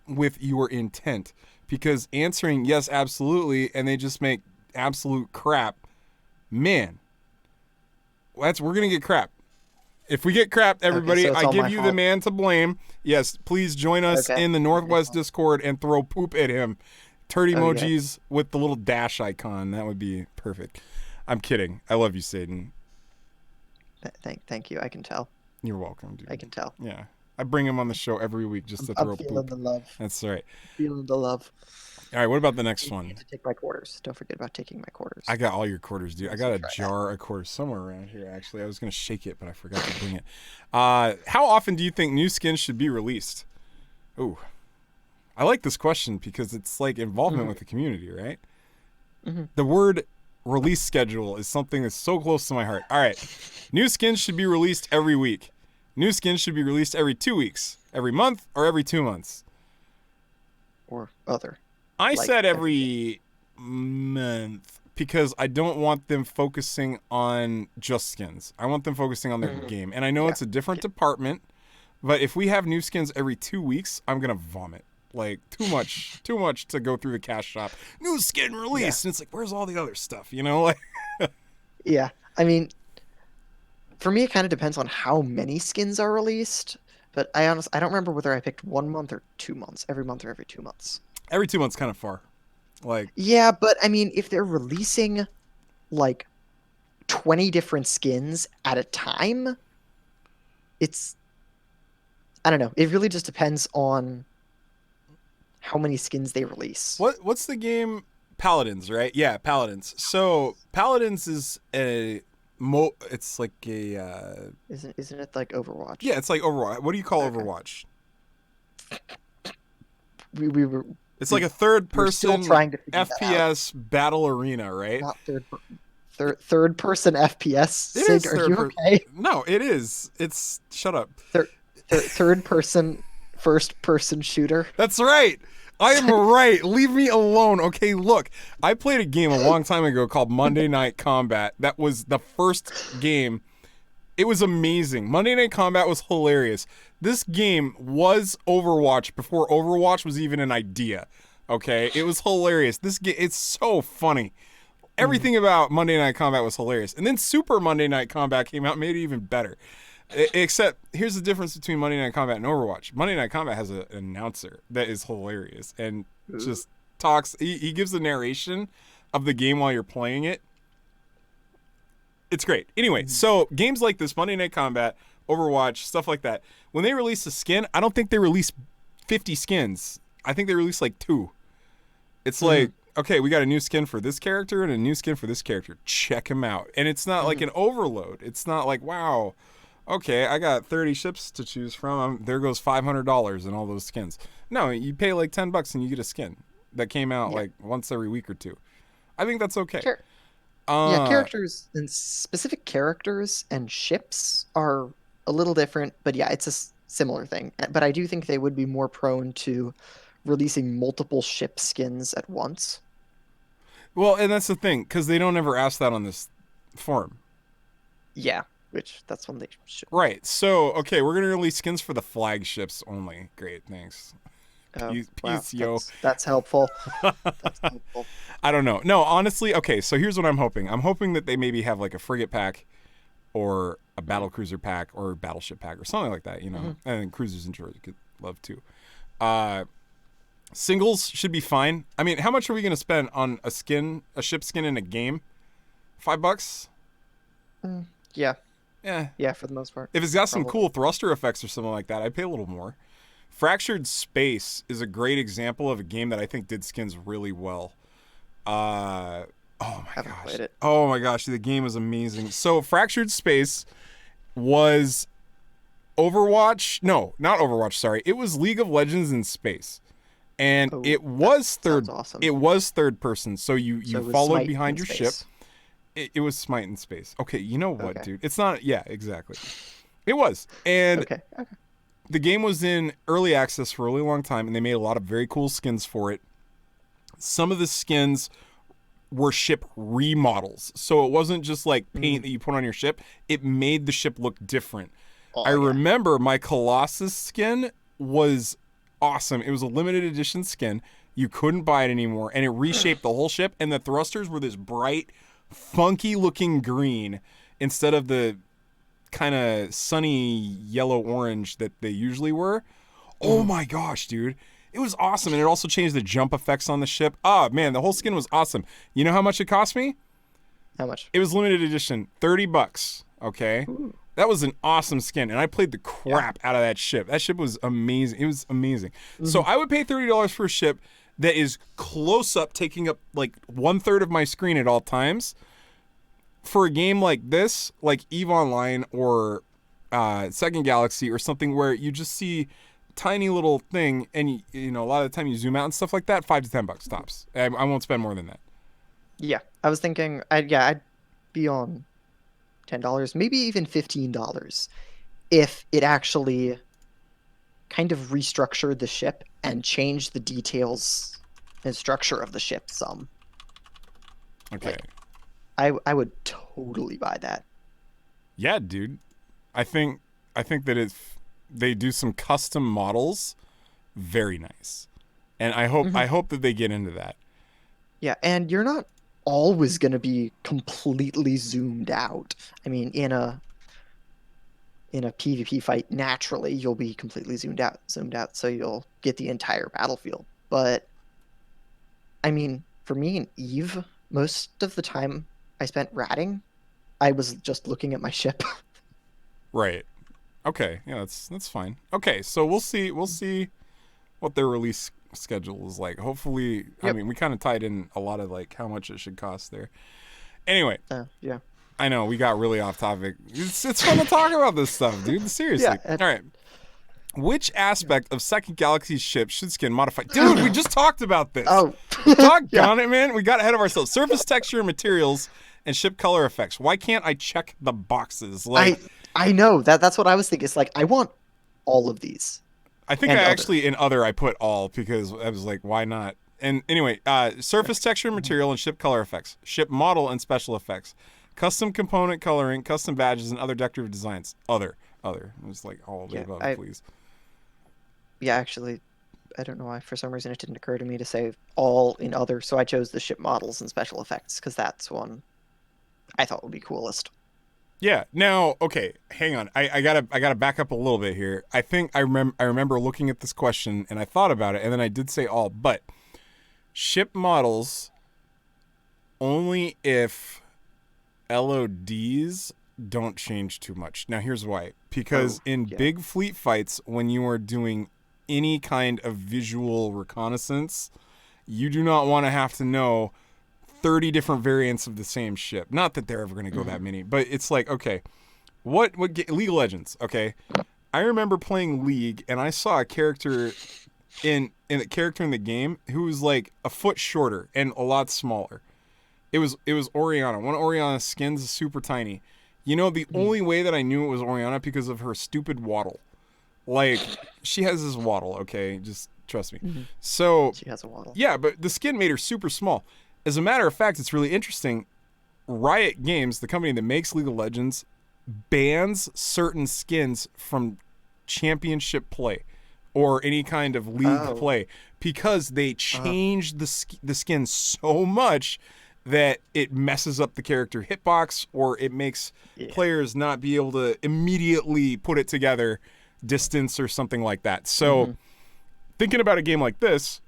with your intent because answering yes, absolutely, and they just make absolute crap. Man, we're gonna get crap. If we get crap, Okay, everybody, so it's I all give my you the fault. man to blame. Yes, please join us Okay. in the Okay. Northwest Discord and throw poop at him. Turd Oh yeah. emojis with the little dash icon. That would be perfect. I'm kidding. I love you, Seiden. Thank you. I can tell. You're welcome, I dude. can tell. Yeah. I bring him on the show every week just to I'm throw feeling poop. the love. That's right. Feeling the love. All right, what about the next You one? need to take my quarters. Don't forget about taking my I quarters. got all your quarters, dude. I got So a try that. jar of quarters somewhere around here, actually. I was going to shake it, but I forgot to bring it. How often do you think new skins should be released? Ooh, I like this question because it's like involvement with the community, right? Mm-hmm. The word release schedule is something that's so close to my heart. All right, new skins should be released every week. New skins should be released every 2 weeks, every month, or every 2 months. Or other. I Like said every game. every month because I don't want them focusing on just skins. I want them focusing on their game. And I know Yeah. it's a different Okay. department, but if we have new skins every 2 weeks, I'm gonna vomit. Like too much to go through the cash shop. New skin Yeah. released, and it's like, where's all the other stuff? You know, like Yeah. I mean, for me, it kind of depends on how many skins are released. But I don't remember whether I picked 1 month or 2 months. Every month or every 2 months. every 2 months, kind of far. Like Yeah, but I mean, if they're releasing like 20 different skins at a time, it's, I don't know. It really just depends on how many skins they release. What's the game? Paladins, right? Yeah, Paladins. So Paladins is a it's like a Isn't it like Overwatch? yeah, it's like Overwatch. What do you call Okay. Overwatch? We we were It's we, like a third we're still person trying to figure that out. FPS battle arena, right? Not third person FPS. It Sig, is are third you person. okay? No, it is. It's shut up. Third third person first person shooter. That's right. I am right. Leave me alone. Okay, look. I played a game a long time ago called Monday Night Combat. That was the first game. It was amazing. Monday Night Combat was hilarious. This game was Overwatch before Overwatch was even an idea. Okay? It was hilarious. This game, it's so funny. Mm. Everything about Monday Night Combat was hilarious. And then Super Monday Night Combat came out and made it even better. Except, here's the difference between Monday Night Combat and Overwatch. Monday Night Combat has an announcer that is hilarious and just talks. He gives the narration of the game while you're playing it. It's great. Anyway, Mm. so games like this, Monday Night Combat, Overwatch, stuff like that, when they release a skin, I don't think they release 50 skins. I think they release like 2. It's Mhm. like, okay, we got a new skin for this character and a new skin for this character. Check them out. And it's not like Mhm. an overload. It's not like, wow, okay, I got 30 ships to choose from. There goes $500 in all those skins. No, you pay like $10 and you get a skin that came out Yeah. like once every week or two. I think that's okay. Char- yeah, Uh, characters and specific characters and ships are a little different, but yeah, it's a similar thing. But I do think they would be more prone to releasing multiple ship skins at once. well, and that's the thing because they don't ever ask that on this forum. Yeah, which that's when they should. Right. So, okay, we're going to release skins for the flagships only. Great. Thanks. Oh, Peace, wow, peace yo. that's helpful. That's helpful. I don't know. No, honestly, okay, so here's what I'm hoping. I'm hoping that they maybe have like a frigate pack or a battle cruiser pack or a battleship pack or something like that, you know. Hmm. And then cruisers and droids could love too. Uh Singles should be fine. I mean, how much are we going to spend on a ship skin in a game? $5? Mm, yeah, Yeah. yeah, for the most part, If it's got some probably. cool thruster effects or something like that, I'd pay a little more. Fractured Space is a great example of a game that I think did skins really well. Uh, oh my Haven't gosh. played it. Oh my gosh, the game is amazing. So Fractured Space was Overwatch. No, not Overwatch, sorry. It was League of Legends in space. And Oh, it that was sounds third awesome. it was third person. So So you it was followed Smite behind in your ship. space. It was Smite in space. Okay, you know what, Okay, dude? It's not yeah, exactly. It was. And okay, okay. the game was in early access for a really long time and they made a lot of very cool skins for it. Some of the skins were ship remodels. So it wasn't just like paint Mm. that you put on your ship, it made the ship look different. I Oh yeah. remember my Colossus skin was awesome. It was a limited edition skin. You couldn't buy it anymore, and it reshaped the whole ship. And the thrusters were this bright, funky looking green instead of the kind of sunny yellow orange that they usually were. Oh Mm. my gosh, dude. It was awesome. And it also changed the jump effects on the ship. Ah, man, the whole skin was awesome. You know how much it cost me? How much? It was limited edition, $30. Okay. Ooh. That was an awesome skin, and I played the Yeah. crap out of that ship. That ship was amazing. It was amazing. So Hmm. I would pay $30 for a ship that is close up, taking up like 1/3 of my screen at all times. For a game like this, like EVE Online or Second Galaxy or something where you just see tiny little thing, and you know a lot of the time you zoom out and stuff like that, $5 to $10 tops. I won't spend more than that. Yeah, I was thinking, I'd be on $10, maybe even $15, if it actually kind of restructured the ship and changed the details and structure of the ship some. Okay. Like, I would totally buy that. Yeah, dude. I think that if they do some custom models, very nice. And I Hmm. hope that they get into that. Yeah, and you're not always going to be completely zoomed out. I mean, in a PvP fight, naturally you'll be completely zoomed out, so you'll get the entire battlefield. But I mean, for me in Eve, most of the time I spent ratting, I was just looking at my ship. Right. Okay. Yeah, that's fine. Okay, so we'll see what their release schedule is like. Hopefully, I Yep. mean, we kind of tied in a lot of like how much it should cost there. Anyway, Yeah. I know we got really off topic. It's fun to talk about this stuff, dude. Yeah. Seriously. All right. Which aspect of Second Galaxy's ship should skin modify? Dude, we just talked about this. Oh. Doggone it, man. We got ahead of ourselves. Surface texture, materials, and ship color effects. Why can't I check the boxes? Like, I know that's what I was thinking. It's like I want all of these. I think And I other. actually in other I put all because I was like, why not? And anyway, surface texture, material, and ship color effects, ship model and special effects, custom component coloring, custom badges, and other decorative designs. Other. It was like all of the above, please. Yeah, actually, I don't know why. For some reason, it didn't occur to me to say all in other, so I chose the ship models and special effects because that's one I thought would be coolest. Yeah. Now, okay, hang on. I gotta back up a little bit here. I think I remember looking at this question and I thought about it, and then I did say all, but ship models only if LODs don't change too much. Now, here's why. Because in big fleet fights, when you are doing any kind of visual reconnaissance, you do not want to have to know 30 different variants of the same ship. Not that they're ever going to go that many, but it's like, okay, what League of Legends, okay? I remember playing League and I saw a character in the game who was like a foot shorter and a lot smaller. It was Oriana. One of Oriana's skins is super tiny. You know, the only way that I knew it was Oriana because of her stupid waddle. Like, she has this waddle, okay? Just trust me. So She has a waddle. yeah, but the skin made her super small. As a matter of fact, it's really interesting. Riot Games, the company that makes League of Legends, bans certain skins from championship play or any kind of league play because they change the skin so much that it messes up the character hitbox or it makes players not be able to immediately put it together, distance or something like that. So thinking about a game like this,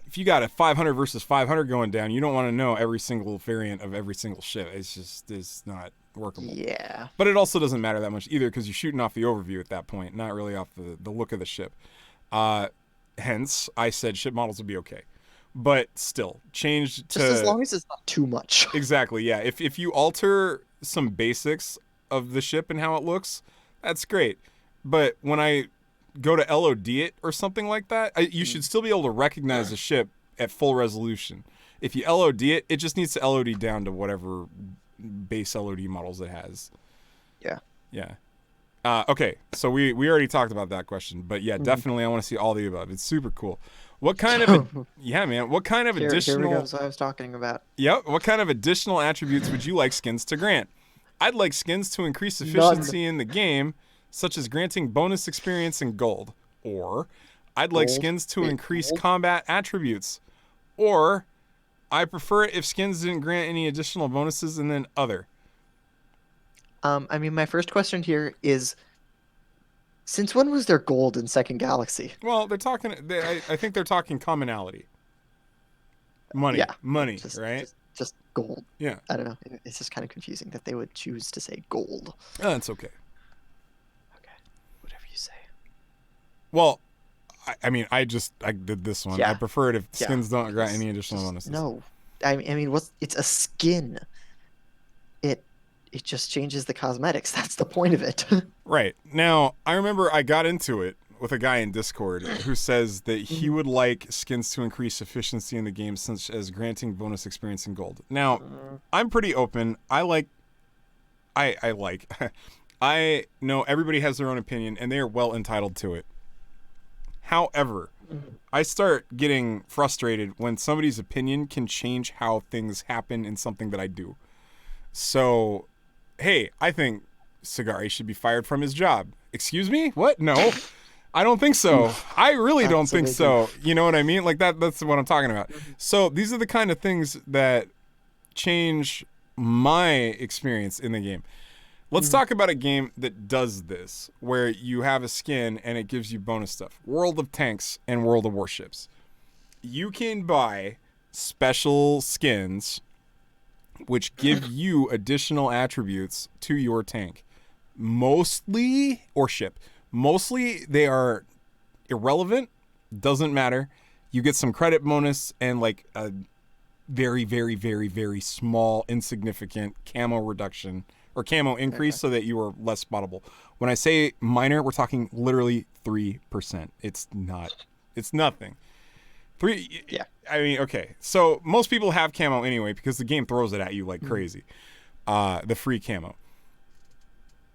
if you got a 500 versus 500 going down, you don't want to know every single variant of every single ship. It's not workable. Yeah. But it also doesn't matter that much either because you're shooting off the overview at that point, not really off the look of the ship. Hence, I said ship models would be okay. But still, change to... Just as long as it's not too much. Exactly, yeah. If you alter some basics of the ship and how it looks, that's great. But when I go to LOD it or something like that, you should still be able to recognize the ship at full resolution. If you LOD it, it just needs to LOD down to whatever base LOD models it has. Yeah. Yeah. Okay, so we already talked about that question, but yeah, definitely I want to see all the above. It's super cool. What kind of yeah, man? What kind of additional? Here we go. That's what I was talking about. Yep. What kind of additional attributes would you like skins to grant? I'd like skins to increase efficiency in the game, such as granting bonus experience and gold. Or I'd like skins to increase combat attributes. Or I prefer it if skins didn't grant any additional bonuses, and then other. I mean, my first question here is, since when was there gold in Second Galaxy? Well, they're talking. I think they're talking commonality. Money. Yeah. Money, right? Just gold. Yeah. I don't know. It's just kind of confusing that they would choose to say gold. Oh, that's okay. Okay. Whatever you say. Well, I mean, I did this one. Yeah. I prefer it if skins don't grant any additional bonuses. No. I mean, it's a skin. It just changes the cosmetics. That's the point of it. Right. Now, I remember I got into it with a guy in Discord who says that he would like skins to increase efficiency in the game, such as granting bonus experience in gold. Now, I'm pretty open. I know everybody has their own opinion, and they are well entitled to it. However, I start getting frustrated when somebody's opinion can change how things happen in something that I do. So, hey, I think Siigari should be fired from his job. Excuse me? What? No, I don't think so. I really don't think so. You know what I mean? Like that's what I'm talking about. So these are the kind of things that change my experience in the game. Let's talk about a game that does this, where you have a skin and it gives you bonus stuff. World of Tanks and World of Warships. You can buy special skins which give you additional attributes to your tank. Mostly, or ship, mostly they are irrelevant, doesn't matter. You get some credit bonus and like a very, very, very, very small, insignificant camo reduction or camo increase so that you are less spottable. When I say minor, we're talking literally 3%. It's nothing. Yeah. I mean, okay. So most people have camo anyway because the game throws it at you like crazy. The free camo.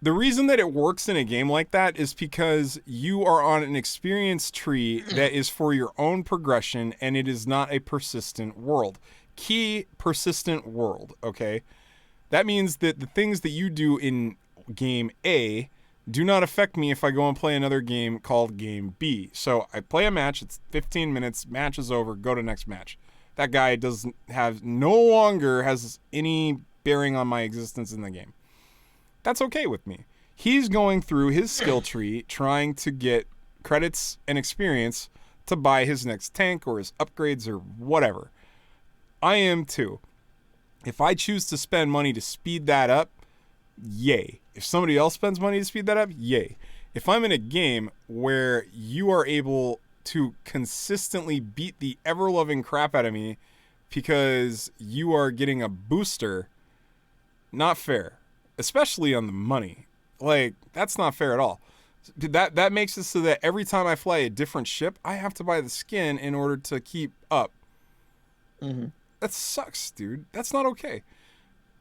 The reason that it works in a game like that is because you are on an experience tree that is for your own progression and it is not a persistent world. Key persistent world, okay? That means that the things that you do in game A do not affect me if I go and play another game called game B. So I play a match, it's 15 minutes, match is over, go to next match. That guy no longer has any bearing on my existence in the game. That's okay with me. He's going through his skill tree trying to get credits and experience to buy his next tank or his upgrades or whatever. I am too. If I choose to spend money to speed that up, yay. If somebody else spends money to speed that up, yay. If I'm in a game where you are able to consistently beat the ever-loving crap out of me because you are getting a booster, not fair. Especially on the money. Like, that's not fair at all. That makes it so that every time I fly a different ship, I have to buy the skin in order to keep up. Mm-hmm. That sucks, dude. That's not okay.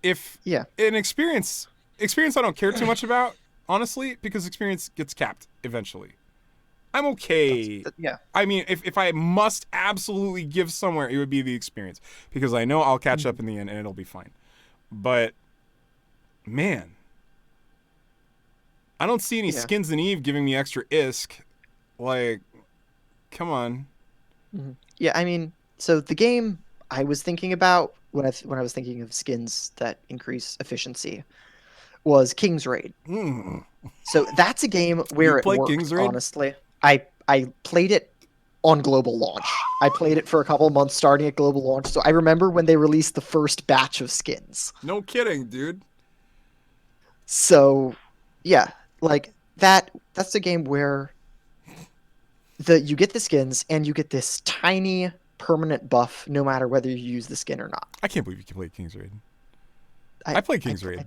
If Yeah. an experience I don't care too much about, honestly, because experience gets capped eventually. I'm okay. Yeah. I mean, if I must absolutely give somewhere, it would be the experience. Because I know I'll catch up in the end and it'll be fine. But man, I don't see any skins in Eve giving me extra ISK. Like, come on. Mm-hmm. Yeah, I mean, so the game I was thinking about when I was thinking of skins that increase efficiency was King's Raid. So that's a game where it worked, King's Raid? honestly. I played it on global launch. I played it for a couple of months starting at global launch. So I remember when they released the first batch of skins. No kidding, dude. So, yeah, like that's a game where you get the skins and you get this tiny permanent buff no matter whether you use the skin or not. I can't believe you can play King's Raid. I played King's Raid.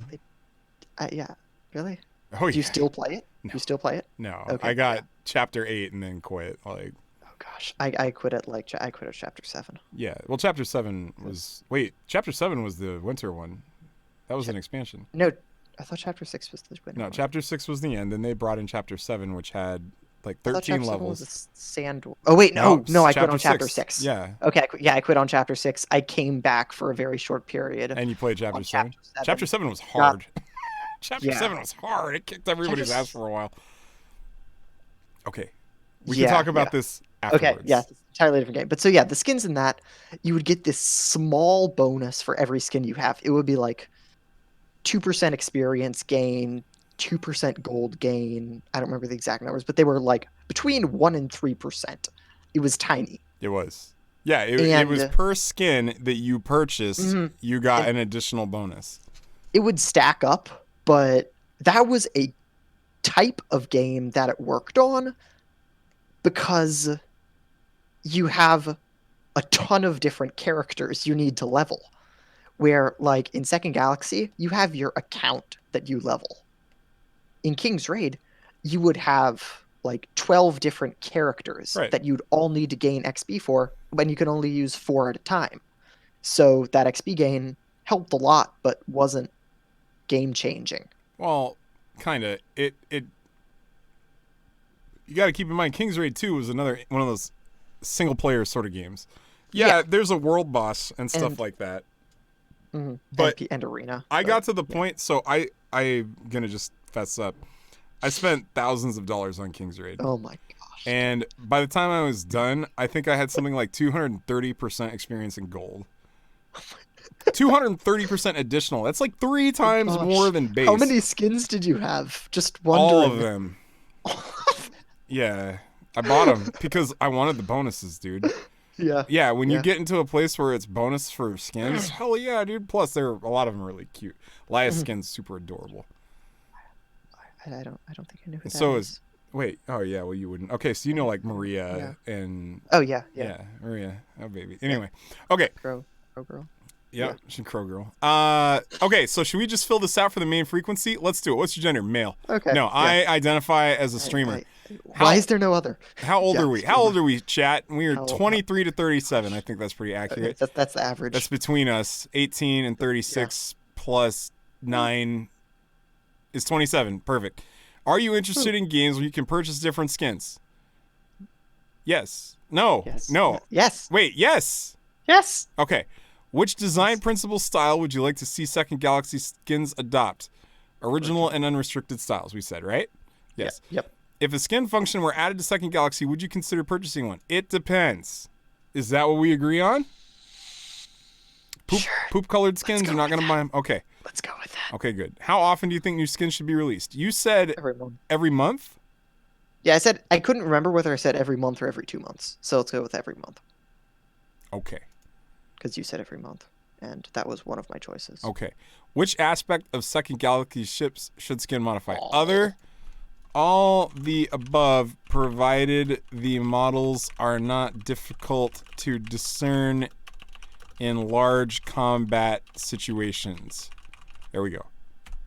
Yeah, really? Oh, Do you still play it? No. Do you still play it? No, Okay, I got chapter 8 and then quit. Like, oh gosh, I quit at chapter 7. Yeah, well, chapter 7 was chapter 7 was the winter one. That was an expansion. No, I thought chapter 6 was the winter. No, one. chapter 6 was the end. Then they brought in chapter 7, which had like 13 levels. Was a sand. Oh wait, no, I quit on chapter 6. Yeah. Okay, I quit on chapter 6. I came back for a very short period. And you played chapter 7? Chapter 7 was Yeah. hard. Chapter 7 was hard. It kicked everybody's ass for a while. Okay. We can talk about this afterwards. Okay, yeah, it's an entirely different game. But so yeah, the skins in that, you would get this small bonus for every skin you have. It would be like 2% experience gain, 2% gold gain. I don't remember the exact numbers, but they were like between 1 and 3%. It was tiny. It was. Yeah, it was per skin that you purchased, you got an additional bonus. It would stack up, but that was a type of game that it worked on because you have a ton of different characters you need to level. Where, like, in Second Galaxy, you have your account that you level. In King's Raid, you would have, like, 12 different characters that you'd all need to gain XP for, when you can only use 4 at a time. So that XP gain helped a lot, but wasn't game-changing. Well, kind of. You got to keep in mind, King's Raid 2 was another one of those single-player sort of games. Yeah, there's a world boss and stuff like that. Mm-hmm. But and arena. I got to the point, so I'm gonna just fess up. I spent thousands of dollars on King's Raid. Oh my gosh! And by the time I was done, I think I had something like 230% experience in gold. 230% additional. That's like 3 times more than base. How many skins did you have? Just wondering. All of them. Yeah, I bought them because I wanted the bonuses, dude. Yeah. Yeah, when you Yeah. get into a place where it's bonus for skins, hell yeah, dude. Plus, a lot of them are really cute. Lia's Mhm. skin's super adorable. I don't think I know who And that so is is. wait, oh yeah, well you wouldn't. Okay, so you know like Yeah. Maria and Oh yeah, yeah, yeah, Maria, oh baby. yeah. Anyway, okay, Crow girl. Yeah. yep, she's Crow Girl. Okay, so should we just fill this out for the main frequency? Let's do it. What's your gender? Male. Okay. No, Yeah. I identify as a streamer. I, why How is there no other? how old Yeah, are we? How streamer. old are we, chat? We are How 23 to 37. I think that's pretty okay, accurate. that's the That's average. between us. 18 and Yeah. 36 plus 9 is 27. Perfect. Are you interested in games where you can purchase different skins? Yes. No. Yes. No. Yes. Wait, yes. Yes. Okay. Which design Yes. principle style would you like to see Second Galaxy skins adopt? Original and unrestricted styles, we said, right? Yes. Yep. If a skin function were added to Second Galaxy, would you consider purchasing one? It depends. Is that what we agree on? Sure. Poop colored skins, go you're not with going to buy them? Okay. Let's go with that. Okay, good. How often do you think new skins should be released? You said Every month. every month? Yeah, I said I couldn't remember whether I said every month or every 2 months. So let's go with every month Okay. because you said every month, and that was one of my choices. Okay. Which aspect of Second Galaxy ships should skin modify? All. All the above, provided the models are not difficult to discern in large combat situations. There we go.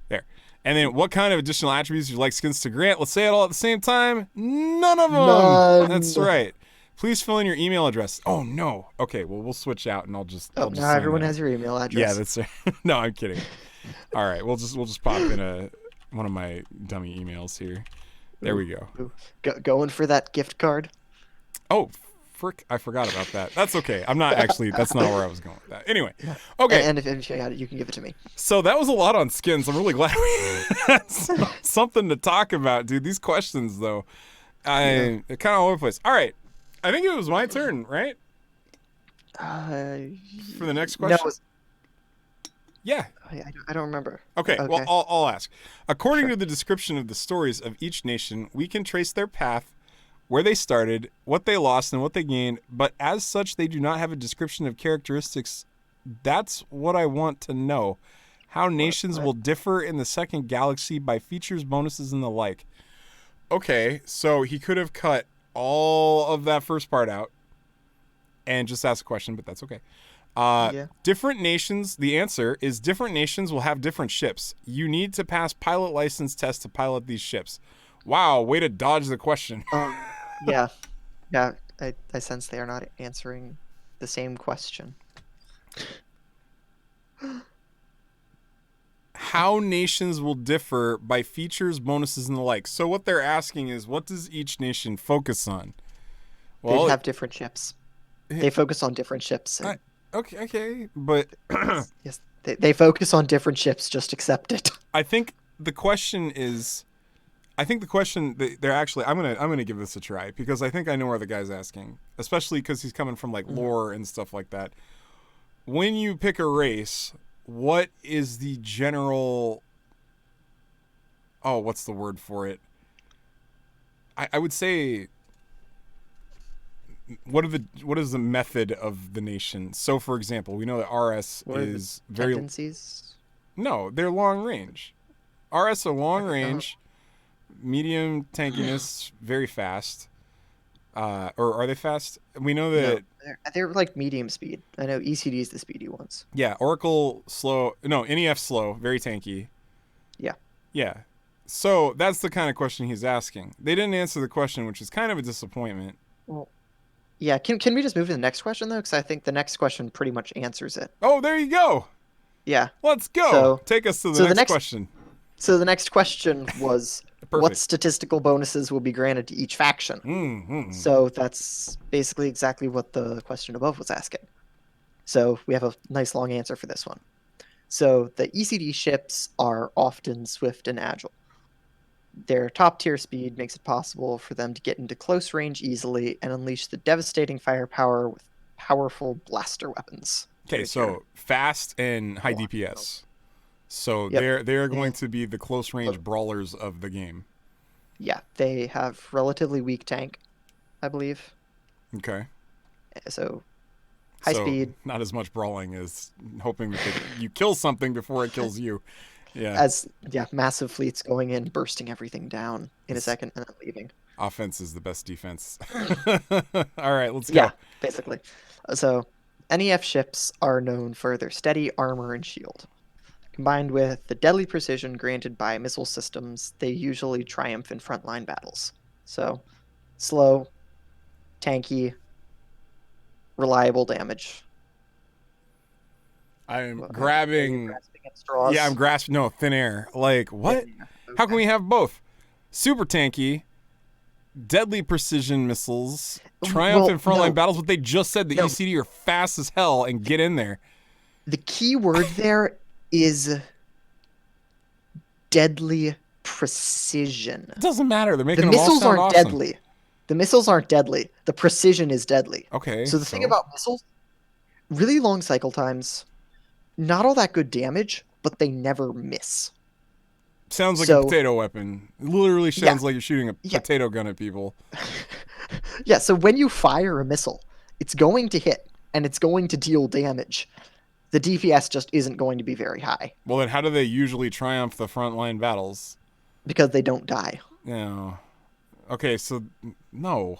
There. And then what kind of additional attributes would you like skins to grant? Let's say it all at the same time. None of them. None. That's right. Please fill in your email address. Oh no. Okay, well we'll switch out and I'll just Oh, just now sign everyone that. has your email address. Yeah, that's right. No, I'm kidding. All right, we'll just pop in one of my dummy emails here. There we go. Ooh. Going for that gift card. Oh, frick, I forgot about that. That's okay. I'm not actually, that's not where I was going with that. Anyway, okay. And if you got it, you can give it to me. So that was a lot on skins. I'm really glad we had something to talk about, dude. These questions, though, they're kind of all over the place. All right. I think it was my turn, right? For the next question? No, Yeah. I don't remember. Okay, well, I'll ask. According Sure. to the description of the stories of each nation, we can trace their path, where they started, what they lost, and what they gained, but as such, they do not have a description of characteristics. That's what I want to know. How nations will differ in the Second Galaxy by features, bonuses, and the like. Okay, so he could have cut all of that first part out and just asked a question, but that's okay. Different nations, the answer is different nations will have different ships. You need to pass pilot license tests to pilot these ships. Wow, way to dodge the question. Yeah. Yeah, I sense they are not answering the same question. How nations will differ by features, bonuses, and the like. So what they're asking is, what does each nation focus on? They have different ships. They focus on different ships. Okay, but yes, they focus on different ships. Just accept it. I think the question they're actually I'm gonna give this a try because I think I know where the guy's asking, especially because he's coming from like lore and stuff like that. When you pick a race, what is the general? Oh, what's the word for it? I would say. What is the method of the nation? So, for example, we know that RS is very tendencies. No, they're long range. RS are long range, medium tankiness, very fast. Or are they fast? We know that they're like medium speed. I know ECD is the speedy ones. Yeah, Oracle slow. No, NEF slow, very tanky. Yeah. Yeah. So that's the kind of question he's asking. They didn't answer the question, which is kind of a disappointment. Well, yeah. Can we just move to the next question though? Because I think the next question pretty much answers it. Oh, there you go. Yeah. Let's go. So, take us to the next question. So the next question was, what statistical bonuses will be granted to each faction? Mm-hmm. So that's basically exactly what the question above was asking. So we have a nice long answer for this one. So the ECD ships are often swift and agile. Their top tier speed makes it possible for them to get into close range easily and unleash the devastating firepower with powerful blaster weapons. Okay, so fast and high DPS. So they're going to be the close range brawlers of the game. Yeah, they have relatively weak tank, I believe. Okay. So high So speed, not as much brawling as hoping that you kill something before it kills you. Yeah. as yeah, massive fleets going in, bursting everything down in a This second, and then leaving. offense is the best defense. All right, let's Yeah, go. basically. So NEF ships are known for their steady armor and shield. Combined with the deadly precision granted by missile systems, they usually triumph in frontline battles. So slow, tanky, reliable damage. I'm Are you grabbing. grasping at Yeah, I'm straws? grasping. No, thin air. Like, Yeah, what? yeah. How can Okay. we have both? Super tanky, deadly precision missiles, triumph in Well, frontline no, battles, but they just said the no. ECD are fast as hell and get in there. The key word there is deadly precision. It doesn't matter. They're The making them all missiles sound aren't awesome. deadly. The missiles aren't deadly. The precision is deadly. Okay, So the thing so about missiles, really long cycle times, not all that good damage, but they never miss. sounds like a So potato weapon. It literally yeah, sounds like you're shooting a yeah, potato gun at people. yeah. So when you fire a missile, it's going to hit and it's going to deal damage. The DPS just isn't going to be very high Well, then how do they usually triumph the frontline battles? because they don't die. No. Okay, so no.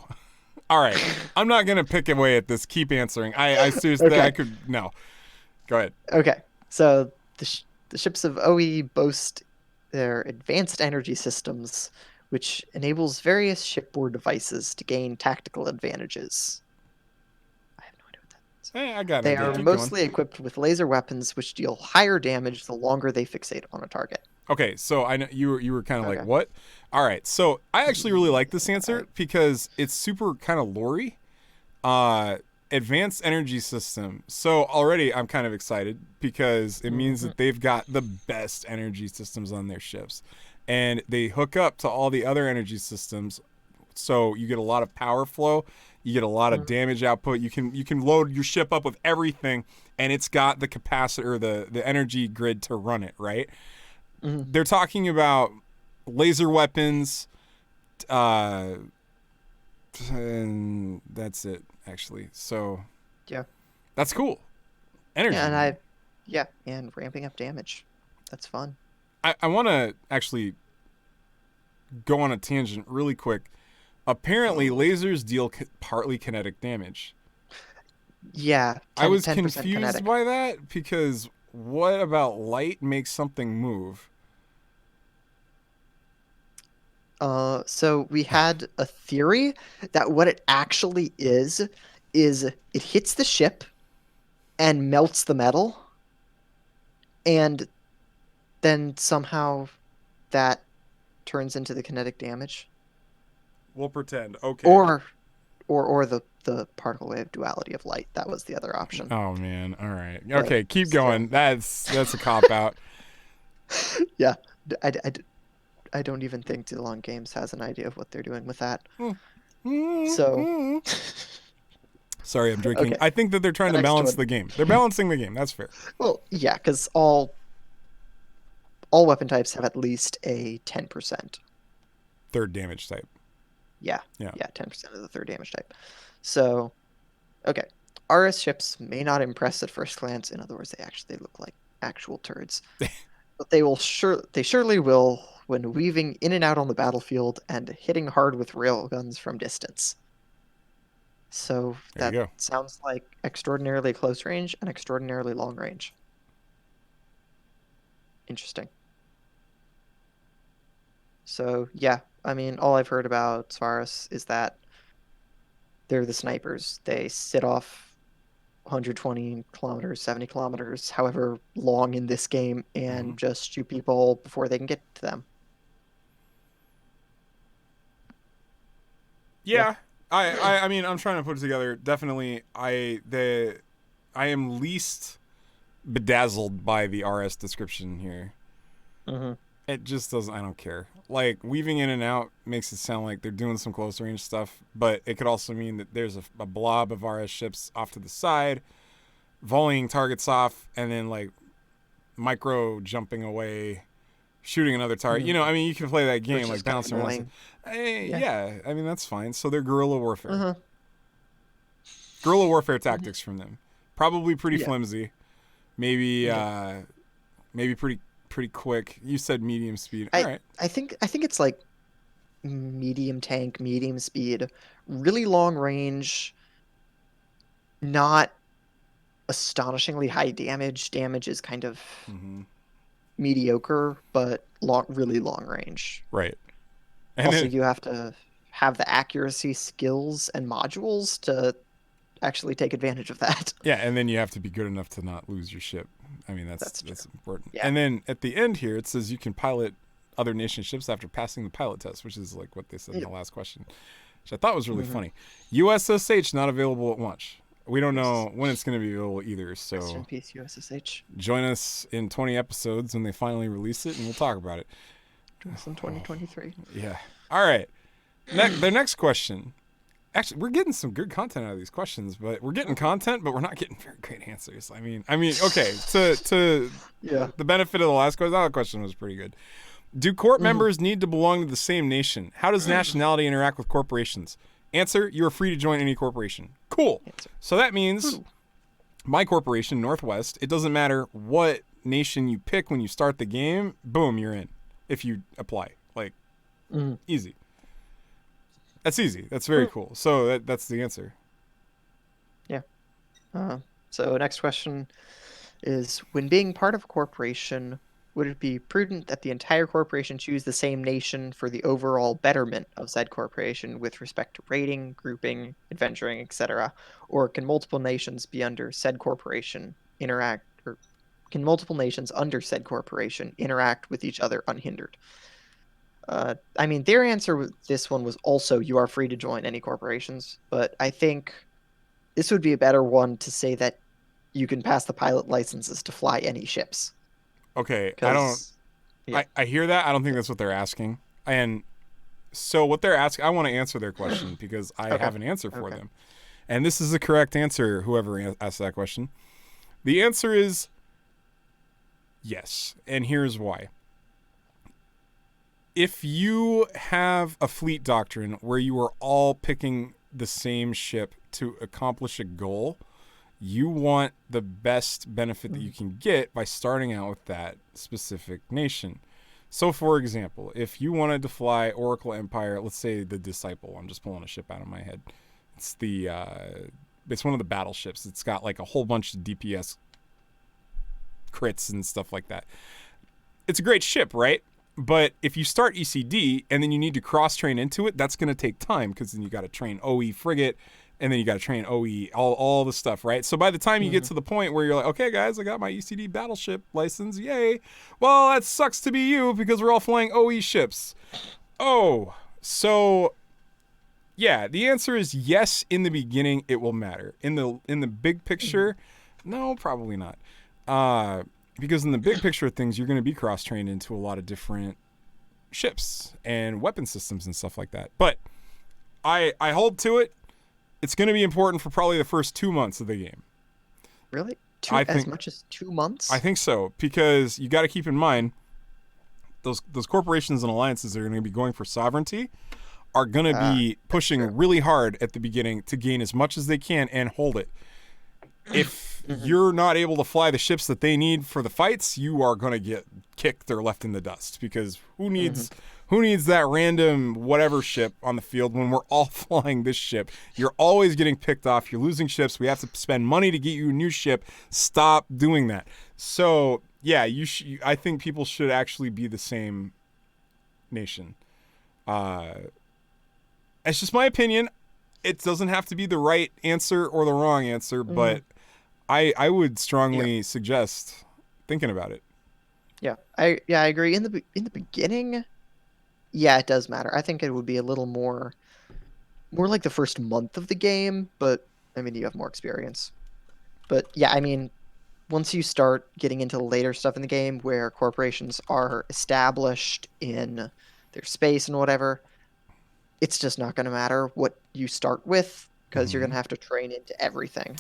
All right. I'm not gonna pick away at this. Keep answering. I seriously, I Okay. could no. Go ahead. Okay. So the ships of OE boast their advanced energy systems, which enables various shipboard devices to gain tactical advantages. I have no idea what that means. Hey, I got an They idea. are Keep going. mostly equipped with laser weapons, which deal higher damage the longer they fixate on a target. Okay, so I know you were kind of like Okay. what? All right, so I actually really like this Uh, answer because it's super kind of lore. Advanced energy system. So already I'm kind of excited because it means mhm, that they've got the best energy systems on their ships, and they hook up to all the other energy systems. So you get a lot of power flow, you get a lot of mhm, damage output. You can load your ship up with everything, and it's got the capacitor, the energy grid to run it. Right? mhm. They're talking about laser weapons, uh, and that's it actually. So Yeah. that's cool. Yeah, Energy, and man. yeah, and ramping up damage. That's fun. I want to actually go on a tangent really quick. Apparently, Oh. lasers deal partly kinetic damage. Yeah, I 10, was 10% confused kinetic. by that because what about light makes something move? So we had a theory that what it actually is it hits the ship and melts the metal, and then somehow that turns into the kinetic damage. We'll pretend. Okay. Or or the particle wave duality of light. That was the other option. Oh man. All right. But Okay, keep still. going. That's a cop out. Yeah. I don't even think Delon Games has an idea of what they're doing with that. So, Sorry, I'm drinking. okay. I think that they're trying The to next balance one. the game. They're balancing the game. That's fair. Well, yeah, because all weapon types have at least a 10%. Third damage type. Yeah, Yeah. yeah, 10% of the third damage type. So, okay. RS ships may not impress at first glance. In other words, they look like actual turds. But they surely will when weaving in and out on the battlefield and hitting hard with railguns from distance. So There you that go. sounds like extraordinarily close range and extraordinarily long range. Interesting. So yeah, I mean, all I've heard about Svarus is that they're the snipers. They sit off 120 kilometers, 70 kilometers, however long in this game, Mm-hmm. and just shoot people before they can get to them. Yeah. Yeah. I mean I'm trying to put it together. Definitely I am least bedazzled by the RS description here. Mm-hmm. It just doesn't. I don't care. Like weaving in and out makes it sound like they're doing some close range stuff, but it could also mean that there's a blob of RS ships off to the side, volleying targets off, and then like micro jumping away, shooting another target. You know, I mean, you can play that game Which like is kind of bouncing around. annoying. Yeah. Yeah, I mean that's fine. So they're guerrilla warfare. Uh-huh. Guerrilla warfare tactics from them. Probably pretty Yeah. flimsy. Maybe Yeah. maybe pretty quick. You said medium speed. All I right. I think it's like medium tank, medium speed, really long range, not astonishingly high damage. Damage is kind of Mm-hmm. mediocre, but really long range. Right. And Also, then you have to have the accuracy skills and modules to actually take advantage of that. yeah, and then you have to be good enough to not lose your ship. I mean, That's true. that's important. Yeah. And then at the end here, it says you can pilot other nation ships after passing the pilot test, which is like what they said in Yep. the last question, which I thought was really Mhm. funny. USSH not available at launch. We don't know when it's USSH. going to be available either. Rest in So peace, USSH. join us in 20 episodes when they finally release it, and we'll talk about it. Join us in 2023. Yeah. All right. The next question. Actually, we're getting some good content out of these questions, but we're getting content, but we're not getting very great answers. Okay. To Yeah. the benefit of the last question, that question was pretty good. Do court members need to belong to the same nation? How does nationality interact with corporations? Answer: you are free to join any corporation. Cool. Answer. So that means my corporation, Northwest, it doesn't matter what nation you pick when you start the game. Boom, you're in. If you apply, like Mhm. easy. That's easy. That's very cool. So that's the answer. Yeah. So next question is, when being part of a corporation, would it be prudent that the entire corporation choose the same nation for the overall betterment of said corporation with respect to rating, grouping, adventuring, etc.? Or can multiple nations be under said corporation interact, or can multiple nations under said corporation interact with each other unhindered? I mean, their answer with this one was also, you are free to join any corporations, but I think this would be a better one to say that you can pass the pilot licenses to fly any ships. Okay, I don't. Because, yeah. I hear that. I don't think that's what they're asking. And so what they're asking, I want to answer their question because I Okay. have an answer for Okay. them. And this is the correct answer. Whoever asked that question, the answer is yes. And here's why. If you have a fleet doctrine where you are all picking the same ship to accomplish a goal, you want the best benefit that you can get by starting out with that specific nation. So, for example, if you wanted to fly Oracle Empire, let's say the Disciple, I'm just pulling a ship out of my head. It's it's one of the battleships. It's got like a whole bunch of DPS crits and stuff like that. It's a great ship, right? But if you start ECD and then you need to cross train into it, that's going to take time because then you got to train OE frigate and then you got to train OE, all the stuff, right? So by the time you get to the point where you're like, okay, guys, I got my ECD battleship license, yay. Well, that sucks to be you because we're all flying OE ships. Oh, so yeah, the answer is yes. In the beginning, it will matter. In the big picture, no, probably not. Because in the big picture of things, you're going to be cross-trained into a lot of different ships and weapon systems and stuff like that. But I hold to it. It's going to be important for probably the first 2 months of the game. Really? As much as 2 months? I think so, because you got to keep in mind those corporations and alliances that are going to be going for sovereignty are going to be pushing really hard at the beginning to gain as much as they can and hold it. If you're not able to fly the ships that they need for the fights, you are going to get kicked or left in the dust because who needs that random whatever ship on the field when we're all flying this ship? You're always getting picked off. You're losing ships. We have to spend money to get you a new ship. Stop doing that. So, yeah, I think people should actually be the same nation. It's just my opinion. It doesn't have to be the right answer or the wrong answer, but I would strongly suggest thinking about it. Yeah, I agree. In the beginning, yeah, it does matter. I think it would be a little more like the first month of the game, but I mean, you have more experience. But yeah, I mean, once you start getting into the later stuff in the game where corporations are established in their space and whatever, it's just not going to matter what you start with because you're going to have to train into everything.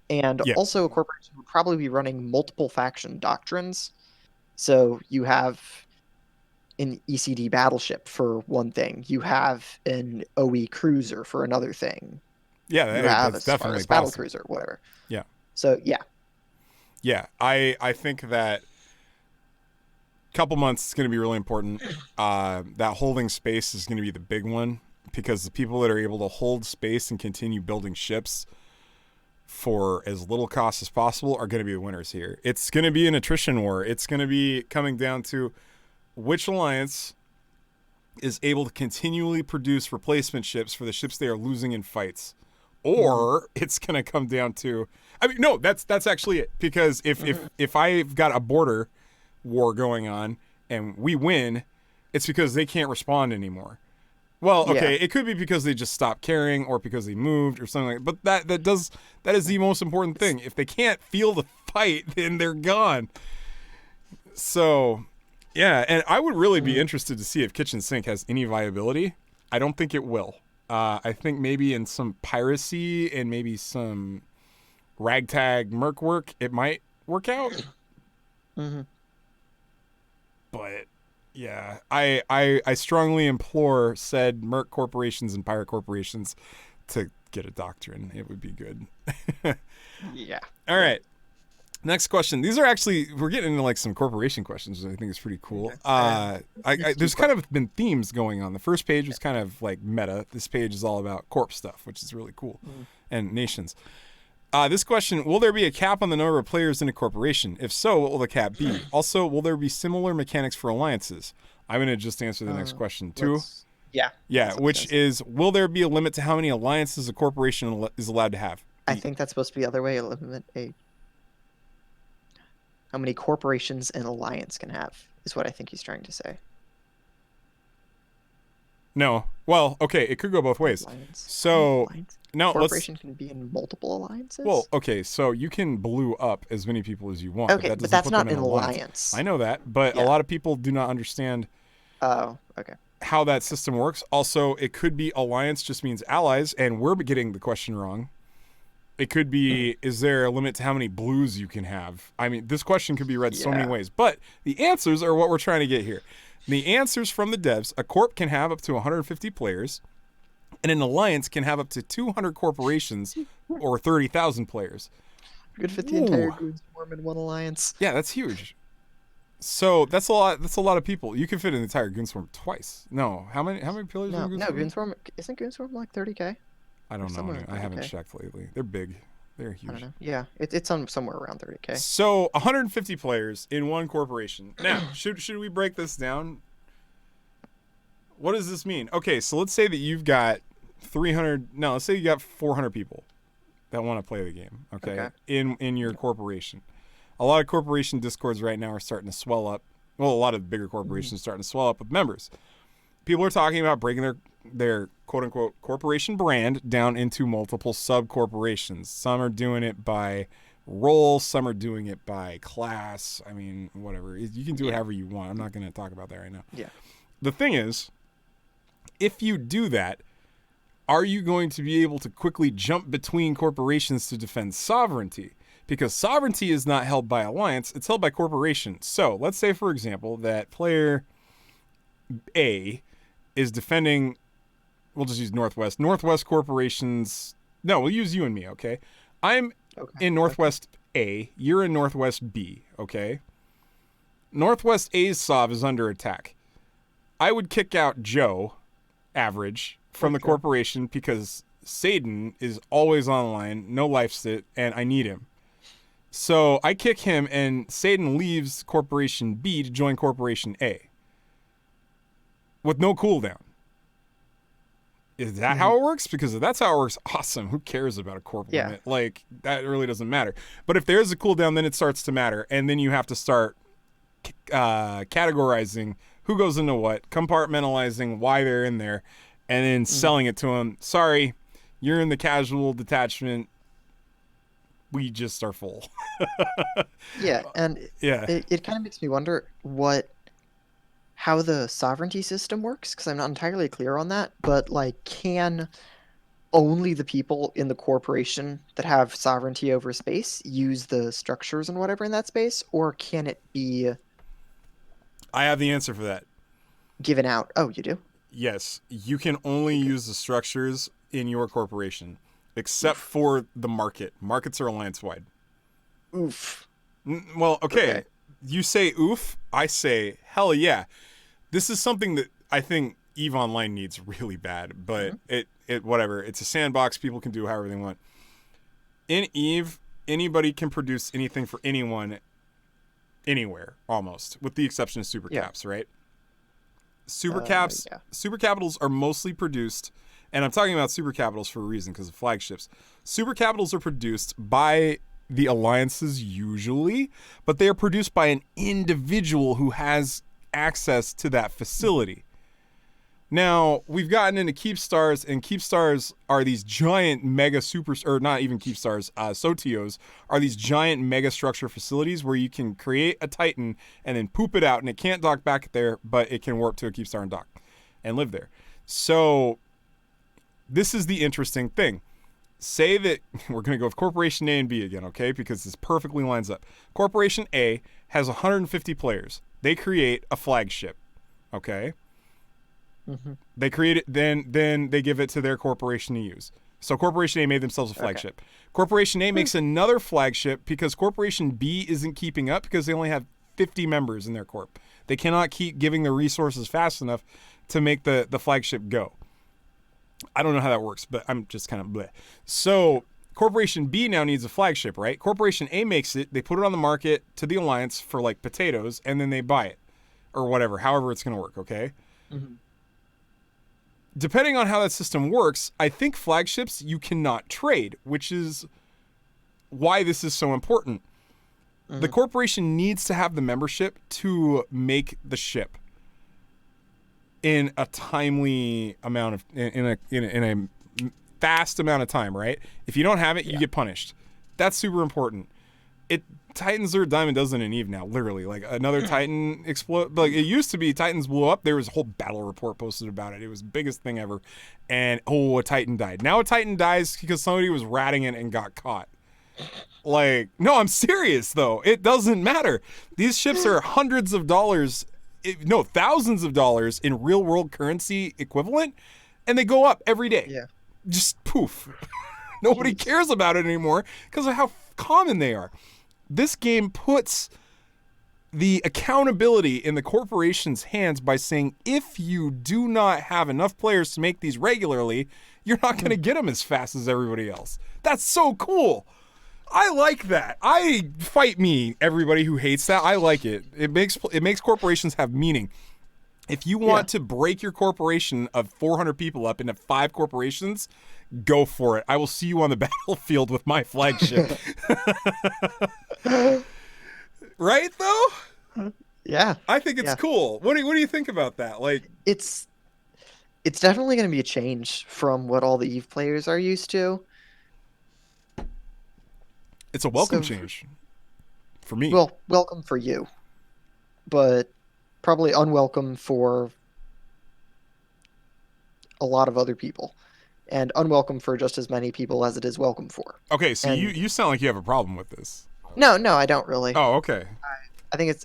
And Yeah. also, a corporation would probably be running multiple faction doctrines. So you have an ECD battleship for one thing, you have an OE cruiser for another thing. you have that's as far definitely as battle possible. cruiser, whatever. Yeah. So yeah. Yeah. I think that couple months is going to be really important. That holding space is going to be the big one because the people that are able to hold space and continue building ships for as little cost as possible are going to be the winners here. It's going to be an attrition war. It's going to be coming down to which alliance is able to continually produce replacement ships for the ships they are losing in fights. Or it's going to come down to, I mean, no, that's actually it. Because if I've got a border war going on and we win, it's because they can't respond anymore. Well, okay, Yeah. it could be because they just stopped caring or because they moved or something like that. But that is the most important thing. If they can't feel the fight, then they're gone. So, yeah, and I would really be interested to see if Kitchen Sink has any viability. I don't think it will. I think maybe in some piracy and maybe some ragtag merc work, it might work out. But yeah, I strongly implore said merc corporations and pirate corporations to get a doctrine. It would be good. Yeah. All right. Next question. These are actually, we're getting into like some corporation questions, which I think is pretty cool. There's kind of been themes going on. The first page was kind of like meta. This page is all about corp stuff, which is really cool, and nations. This question, will there be a cap on the number of players in a corporation? If so, what will the cap be? Also, will there be similar mechanics for alliances? I'm going to just answer the next question too. Yeah. Yeah, which is, will there be a limit to how many alliances a corporation is allowed to have? I think that's supposed to be the other way. How many corporations an alliance can have is what I think he's trying to say. No. Well, okay, it could go both ways. Alliance. So, Alliance? no, Corporation can be in multiple alliances? Well, okay, so you can blue up as many people as you want. Okay, but but that doesn't that's put not them in an alliance. alliance. I know that, but a lot of people do not understand Oh, okay. how that system works. Also, it could be alliance just means allies, and we're getting the question wrong. It could be, is there a limit to how many blues you can have? I mean, this question could be read so many ways, but the answers are what we're trying to get here. The answers from the devs, a corp can have up to 150 players, and an alliance can have up to 200 corporations or 30,000 players. You could fit the entire Goon Swarm in one alliance. Yeah, that's huge. So that's a lot. That's a lot of people. You can fit an entire Goon Swarm twice. No, how many pillars? No, in Goon Swarm isn't Goon Swarm like 30K? I don't know. I haven't checked lately. They're big. They're huge. I don't know. Yeah, it's somewhere around 30K. So 150 players in one corporation. Now, should we break this down? What does this mean? Okay, so let's say that you've got 300. No, let's say you got 400 people that want to play the game. Okay, in your corporation. A lot of corporation discords right now are starting to swell up. Well, a lot of bigger corporations starting to swell up with members. People are talking about breaking their quote unquote corporation brand down into multiple sub corporations. Some are doing it by role, some are doing it by class. I mean, whatever. You can do it however you want. I'm not going to talk about that right now. Yeah. The thing is, if you do that, are you going to be able to quickly jump between corporations to defend sovereignty? Because sovereignty is not held by alliance, it's held by corporation. So let's say, for example, that player A is defending, we'll just use Northwest. Northwest corporations, no, we'll use you and me, okay? I'm in Northwest A, you're in Northwest B, okay? Northwest A's Sov is under attack. I would kick out Joe, average, from the corporation because Seiden is always online, no life stit, and I need him. So I kick him and Seiden leaves Corporation B to join Corporation A. With no cooldown. Is that how it works? Because if that's how it works, awesome. Who cares about a corp limit? Like, that really doesn't matter. But if there is a cooldown, then it starts to matter. And then you have to start categorizing who goes into what, compartmentalizing why they're in there, and then selling it to them. Sorry, you're in the casual detachment. We just are full. It kind of makes me wonder how the sovereignty system works, because I'm not entirely clear on that, but like, can only the people in the corporation that have sovereignty over space use the structures and whatever in that space, or can it be I have the answer for that. given out? Oh, you do? Yes, you can only use the structures in your corporation. except for the market. Markets are alliance wide. Oof. Well, okay. You say oof, I say hell yeah. This is something that I think EVE Online needs really bad, but it whatever. It's a sandbox. People can do however they want. In EVE, anybody can produce anything for anyone, anywhere, almost, with the exception of super caps, right? Super capitals are mostly produced, and I'm talking about super capitals for a reason because of flagships. Super capitals are produced by the alliances usually, but they are produced by an individual who has access to that facility. Now, we've gotten into Keep Stars, and Keep Stars are these giant mega super, or not even Keep Stars, Sotios are these giant mega structure facilities where you can create a Titan and then poop it out, and it can't dock back there, but it can warp to a Keep Star and dock and live there. So, this is the interesting thing. Say that we're going to go with Corporation A and B again, okay? Because this perfectly lines up. Corporation A has 150 players. They create a flagship, okay? They create it, then they give it to their corporation to use. So Corporation A made themselves a flagship. Corporation A makes another flagship because Corporation B isn't keeping up because they only have 50 members in their corp. They cannot keep giving the resources fast enough to make the flagship go. I don't know how that works, but I'm just kind of bleh. So Corporation B now needs a flagship, right? Corporation A makes it, they put it on the market to the alliance for like potatoes, and then they buy it or whatever, however it's going to work, okay? Depending on how that system works, I think flagships you cannot trade, which is why this is so important. The corporation needs to have the membership to make the ship in a timely amount of in a fast amount of time, right? If you don't have it, you get punished. That's super important. Titans are a dime a dozen in EVE now, literally. Like another Titan explode. Like it used to be Titans blew up. There was a whole battle report posted about it. It was the biggest thing ever. And a Titan died. Now a Titan dies because somebody was ratting it and got caught. Like, no, I'm serious though. It doesn't matter. These ships are hundreds of dollars, thousands of dollars in real world currency equivalent, and they go up every day. Yeah. Just poof. Nobody cares about it anymore because of how common they are. This game puts the accountability in the corporation's hands by saying, if you do not have enough players to make these regularly, you're not going to get them as fast as everybody else. That's so cool. I like that. Fight me, everybody who hates that. I like it. It makes corporations have meaning. If you want to break your corporation of 400 people up into 5 corporations, go for it. I will see you on the battlefield with my flagship. Right, though? Yeah. I think it's cool. What do you think about that? Like, it's definitely going to be a change from what all the EVE players are used to. It's a welcome change for me. Well, welcome for you, but probably unwelcome for a lot of other people, and unwelcome for just as many people as it is welcome for. Okay, so you sound like you have a problem with this. No, I don't really. Oh, okay. I think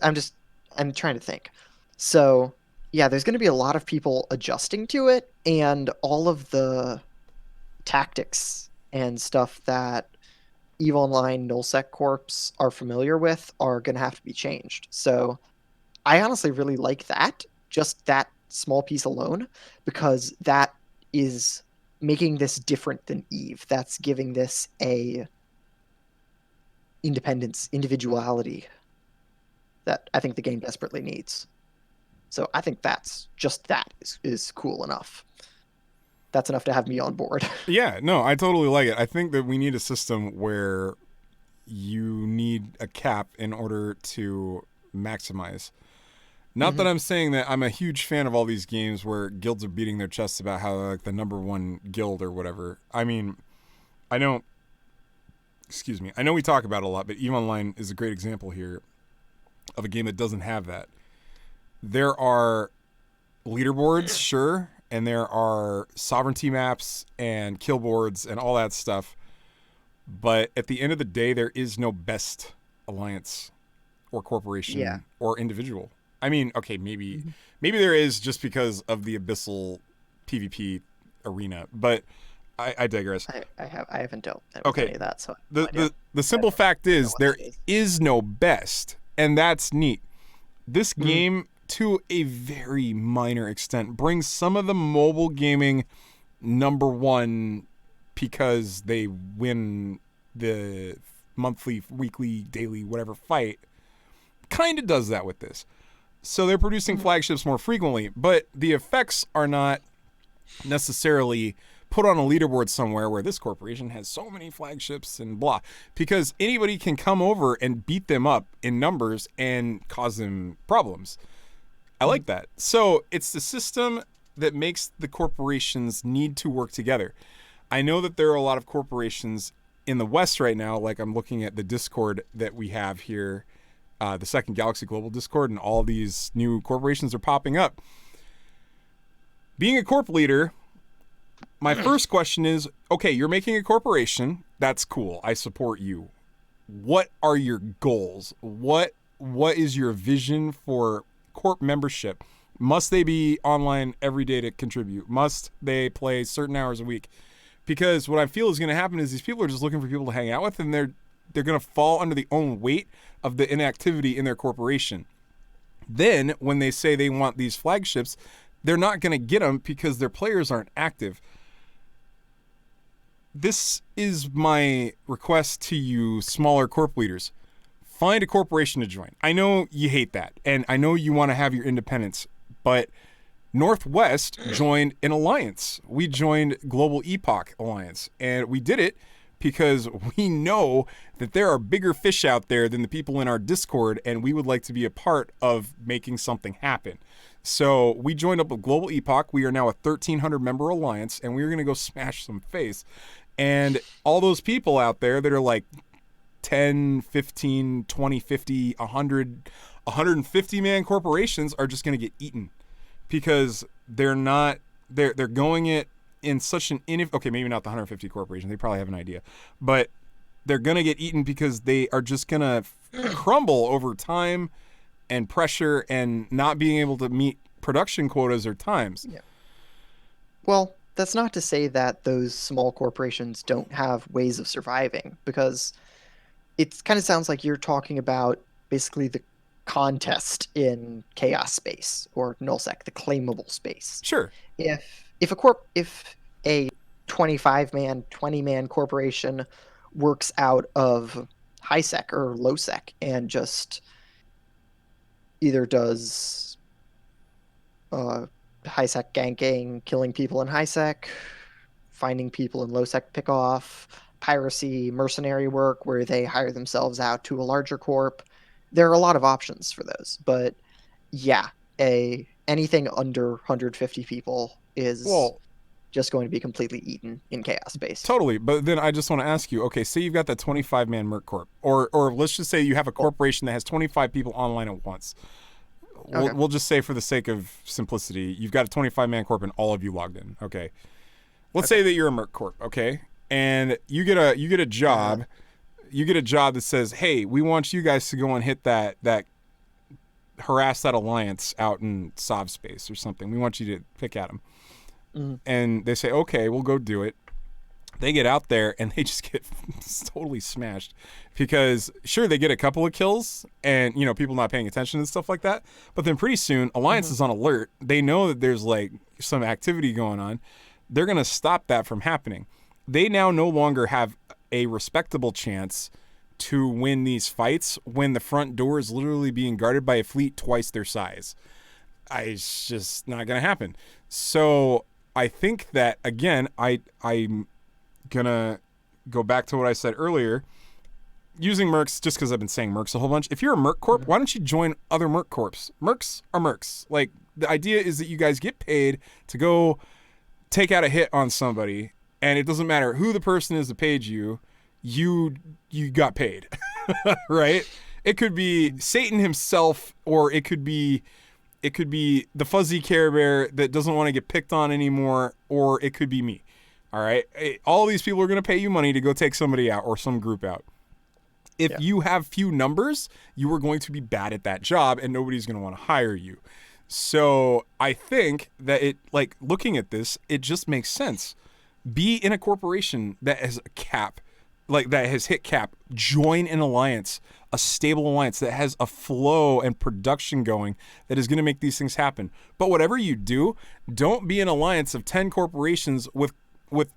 I'm trying to think. So, yeah, there's going to be a lot of people adjusting to it, and all of the tactics and stuff that EVE Online Nullsec Corps are familiar with are going to have to be changed. So I honestly really like that, just that small piece alone, because that is making this different than EVE. That's giving this a independence, individuality that I think the game desperately needs. So I think that is cool enough. That's enough to have me on board. Yeah, no, I totally like it. I think that we need a system where you need a cap in order to maximize. Not that I'm saying that I'm a huge fan of all these games where guilds are beating their chests about how they're like the number one guild or whatever. I mean, I know we talk about it a lot, but EVE Online is a great example here of a game that doesn't have that. There are leaderboards, sure, and there are sovereignty maps and kill boards and all that stuff. But at the end of the day, there is no best alliance or corporation or individual. I mean, okay, maybe there is just because of the abyssal PvP arena. But I digress. I haven't dealt with Okay. any of that, so I have no The, idea. the, the simple fact I don't know is what there that is. is no best, and that's neat. This Mm, game, to a very minor extent, brings some of the mobile gaming number one because they win the monthly, weekly, daily, whatever fight. Kind of does that with this. So they're producing mm, flagships more frequently, but the effects are not necessarily put on a leaderboard somewhere where this corporation has so many flagships and blah, because anybody can come over and beat them up in numbers and cause them problems. I mm. like that. So it's the system that makes the corporations need to work together. I know that there are a lot of corporations in the West right now, like I'm looking at the Discord that we have here, the Second Galaxy Global Discord, and all these new corporations are popping up. Being a corp leader, my first question is, okay, you're making a corporation. That's cool. I support you. What are your goals? What is your vision for corp membership? Must they be online every day to contribute? Must they play certain hours a week? Because what I feel is going to happen is these people are just looking for people to hang out with, and they're going to fall under the own weight of the inactivity in their corporation. Then when they say they want these flagships, they're not going to get them because their players aren't active. This is my request to you, smaller corp leaders. Find a corporation to join. I know you hate that, and I know you want to have your independence, but Northwest joined an alliance. We joined Global Epoch Alliance, and we did it because we know that there are bigger fish out there than the people in our Discord, and we would like to be a part of making something happen. So we joined up with Global Epoch. We are now a 1,300 member alliance, and we're going to go smash some face. And all those people out there that are like 10, 15, 20, 50, 100, 150 man corporations are just going to get eaten because they're going it in such an okay, maybe not the 150 corporation. They probably have an idea, but they're going to get eaten because they are just going to crumble over time and pressure and not being able to meet production quotas or times. Yeah. Well, that's not to say that those small corporations don't have ways of surviving, because it kind of sounds like you're talking about basically the contest in chaos space or nullsec, the claimable space. Sure. If a 25-man, 20-man corporation works out of high sec or low sec and just either does high sec ganking, killing people in high sec, finding people in low sec pick off, piracy, mercenary work where they hire themselves out to a larger corp. There are a lot of options for those, but yeah, anything under 150 people is Well, just going to be completely eaten in chaos space. totally. But then I just want to ask you, okay, say you've got that 25-man Merc Corp, or let's just say you have a corporation that has 25 people online at once. Okay. We'll just say for the sake of simplicity, you've got a 25-man corp and all of you logged in. Okay. Let's say that you're a Merc Corp, okay? And you get a job. You get a job that says, "Hey, we want you guys to go and hit that harass that alliance out in Sov space or something. We want you to pick at them." Mm. And they say, "Okay, we'll go do it." They get out there and they just get totally smashed because sure, they get a couple of kills and people not paying attention and stuff like that, but then pretty soon Alliance is on alert. They know that there's like some activity going on. They're going to stop that from happening. They now no longer have a respectable chance to win these fights when the front door is literally being guarded by a fleet twice their size. It's just not going to happen. So I think that, again, I'm going to go back to what I said earlier. Using Mercs, just because I've been saying Mercs a whole bunch. If you're a Merc Corp, why don't you join other Merc Corps? Mercs are Mercs. Like, the idea is that you guys get paid to go take out a hit on somebody, and it doesn't matter who the person is that paid you, you got paid. Right? It could be Satan himself, or it could be the fuzzy Care Bear that doesn't want to get picked on anymore, or it could be me. All right? All these people are going to pay you money to go take somebody out or some group out. If you have few numbers, you are going to be bad at that job and nobody's going to want to hire you. So I think that looking at this, it just makes sense. Be in a corporation that has a cap, like that has hit cap. Join an alliance, a stable alliance that has a flow and production going that is going to make these things happen. But whatever you do, don't be an alliance of 10 corporations with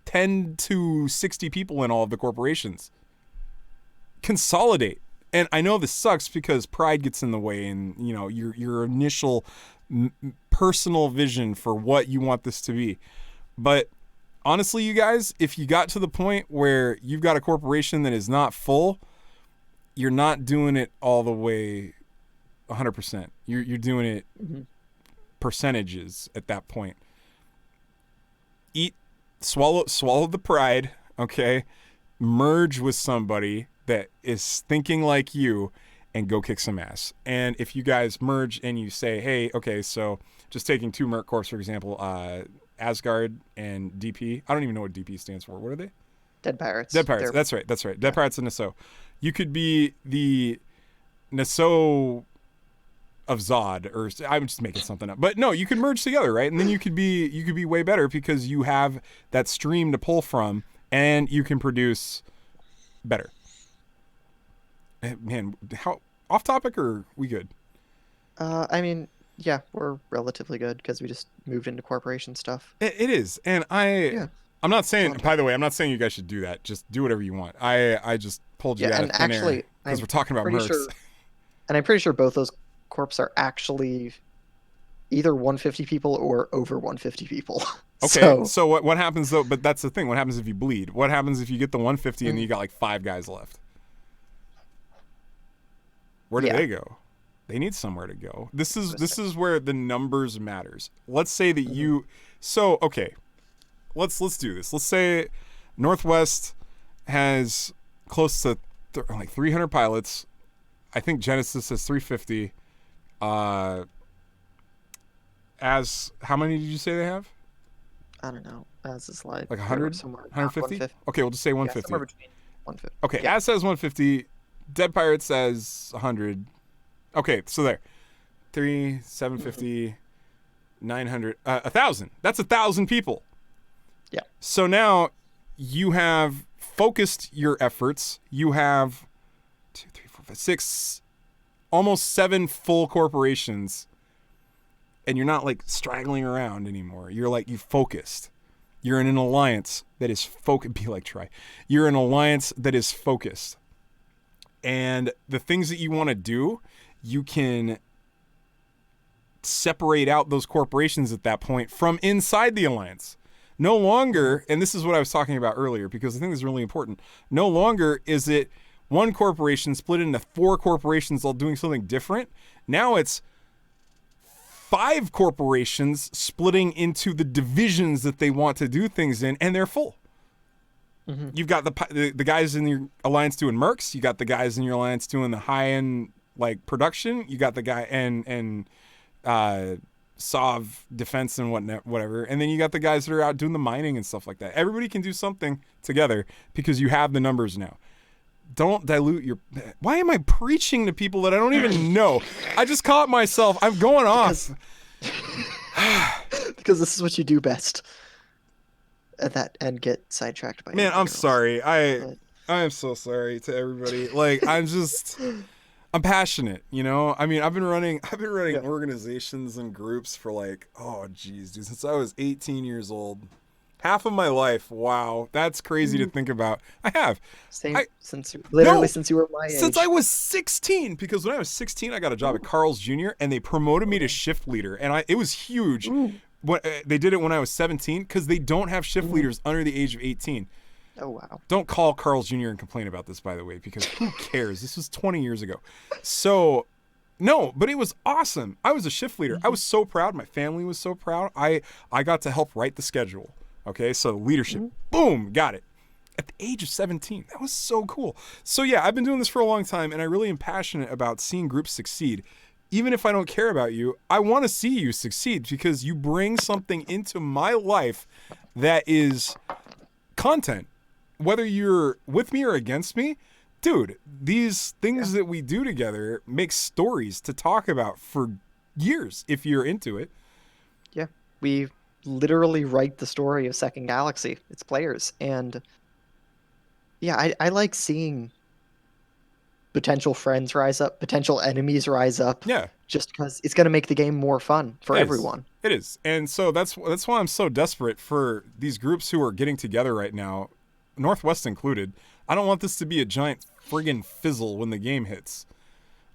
10 to 60 people in all of the corporations. Consolidate. And I know this sucks because pride gets in the way, and you know your initial personal vision for what you want this to be. But honestly, you guys, if you got to the point where you've got a corporation that is not full, you're not doing it all the way 100%. You're doing it percentages at that point. Swallow the pride, okay? Merge with somebody that is thinking like you and go kick some ass. And if you guys merge and you say, hey, okay, so just taking two Merc Corps, for example, Asgard and DP. I don't even know what DP stands for. What are they? Dead Pirates. Dead Pirates. That's right. Dead Pirates and Nassau. You could be the Nassau of Zod, or I'm just making something up. But no, you could merge together, right? And then you could be way better because you have that stream to pull from, and you can produce better. Man, how off topic, or we good? I mean, yeah, we're relatively good because we just moved into corporation stuff. It is, and I'm not saying. By the way, I'm not saying you guys should do that. Just do whatever you want. I just pulled you out of thin air because we're talking about mercs. Sure, and I'm pretty sure both those corps are actually either 150 people or over 150 people. Okay, so what happens though? But that's the thing. What happens if you bleed? What happens if you get the 150 and then you got like 5 guys left? Where do they go? They need somewhere to go. This is where the numbers matters. Let's say that you. So okay, let's do this. Let's say Northwest has close to like 300 pilots. I think Genesis has 350. As how many did you say they have? I don't know. As is like 100, 150. Okay, we'll just say 150. Somewhere between 150. Okay, As says 150. Dead Pirates says 100. Okay, so there. 3, 750, 900, 1,000. That's 1,000 people. Yeah. So now you have focused your efforts. You have 2, 3, 4, 5, 6, almost 7 full corporations. And you're not like straggling around anymore. You're like, you focused. You're in an alliance that is focused. Be like Try. You're an alliance that is focused. And the things that you want to do, you can separate out those corporations at that point from inside the alliance. No longer, and this is what I was talking about earlier, because I think this is really important. No longer is it one corporation split into 4 corporations all doing something different. Now it's 5 corporations splitting into the divisions that they want to do things in, and they're full. Mm-hmm. You've got the guys in your alliance doing mercs. You got the guys in your alliance doing the high end like production. You got the guy and Sov defense and whatever. And then you got the guys that are out doing the mining and stuff like that. Everybody can do something together because you have the numbers now. Don't dilute your. Why am I preaching to people that I don't even know? I just caught myself. I'm going off. Because this is what you do best. And get sidetracked by. Man, I'm sorry. I am so sorry to everybody. Like I'm passionate, you know? I mean, I've been running organizations and groups for like, oh geez, dude, since I was 18 years old. Half of my life. Wow. That's crazy to think about. I have. Since you were my age. Since I was 16, because when I was 16, I got a job at Carl's Jr. and they promoted me to shift leader, and it was huge. They did it when I was 17 because they don't have shift leaders under the age of 18. Oh, wow. Don't call Carl's Jr. and complain about this, by the way, because who cares? This was 20 years ago. So, no, but it was awesome. I was a shift leader. I was so proud. My family was so proud. I got to help write the schedule. Okay, so leadership. Boom, got it. At the age of 17. That was so cool. So, yeah, I've been doing this for a long time, and I really am passionate about seeing groups succeed. Even if I don't care about you, I want to see you succeed because you bring something into my life that is content. Whether you're with me or against me, dude, these things that we do together make stories to talk about for years if you're into it. Yeah, we literally write the story of Second Galaxy, its players. And yeah, I like seeing potential friends rise up, potential enemies rise up, Yeah, just because it's going to make the game more fun for it is. everyone. It is. And so that's why I'm so desperate for these groups who are getting together right now, Northwest included. I don't want this to be a giant friggin' fizzle when the game hits,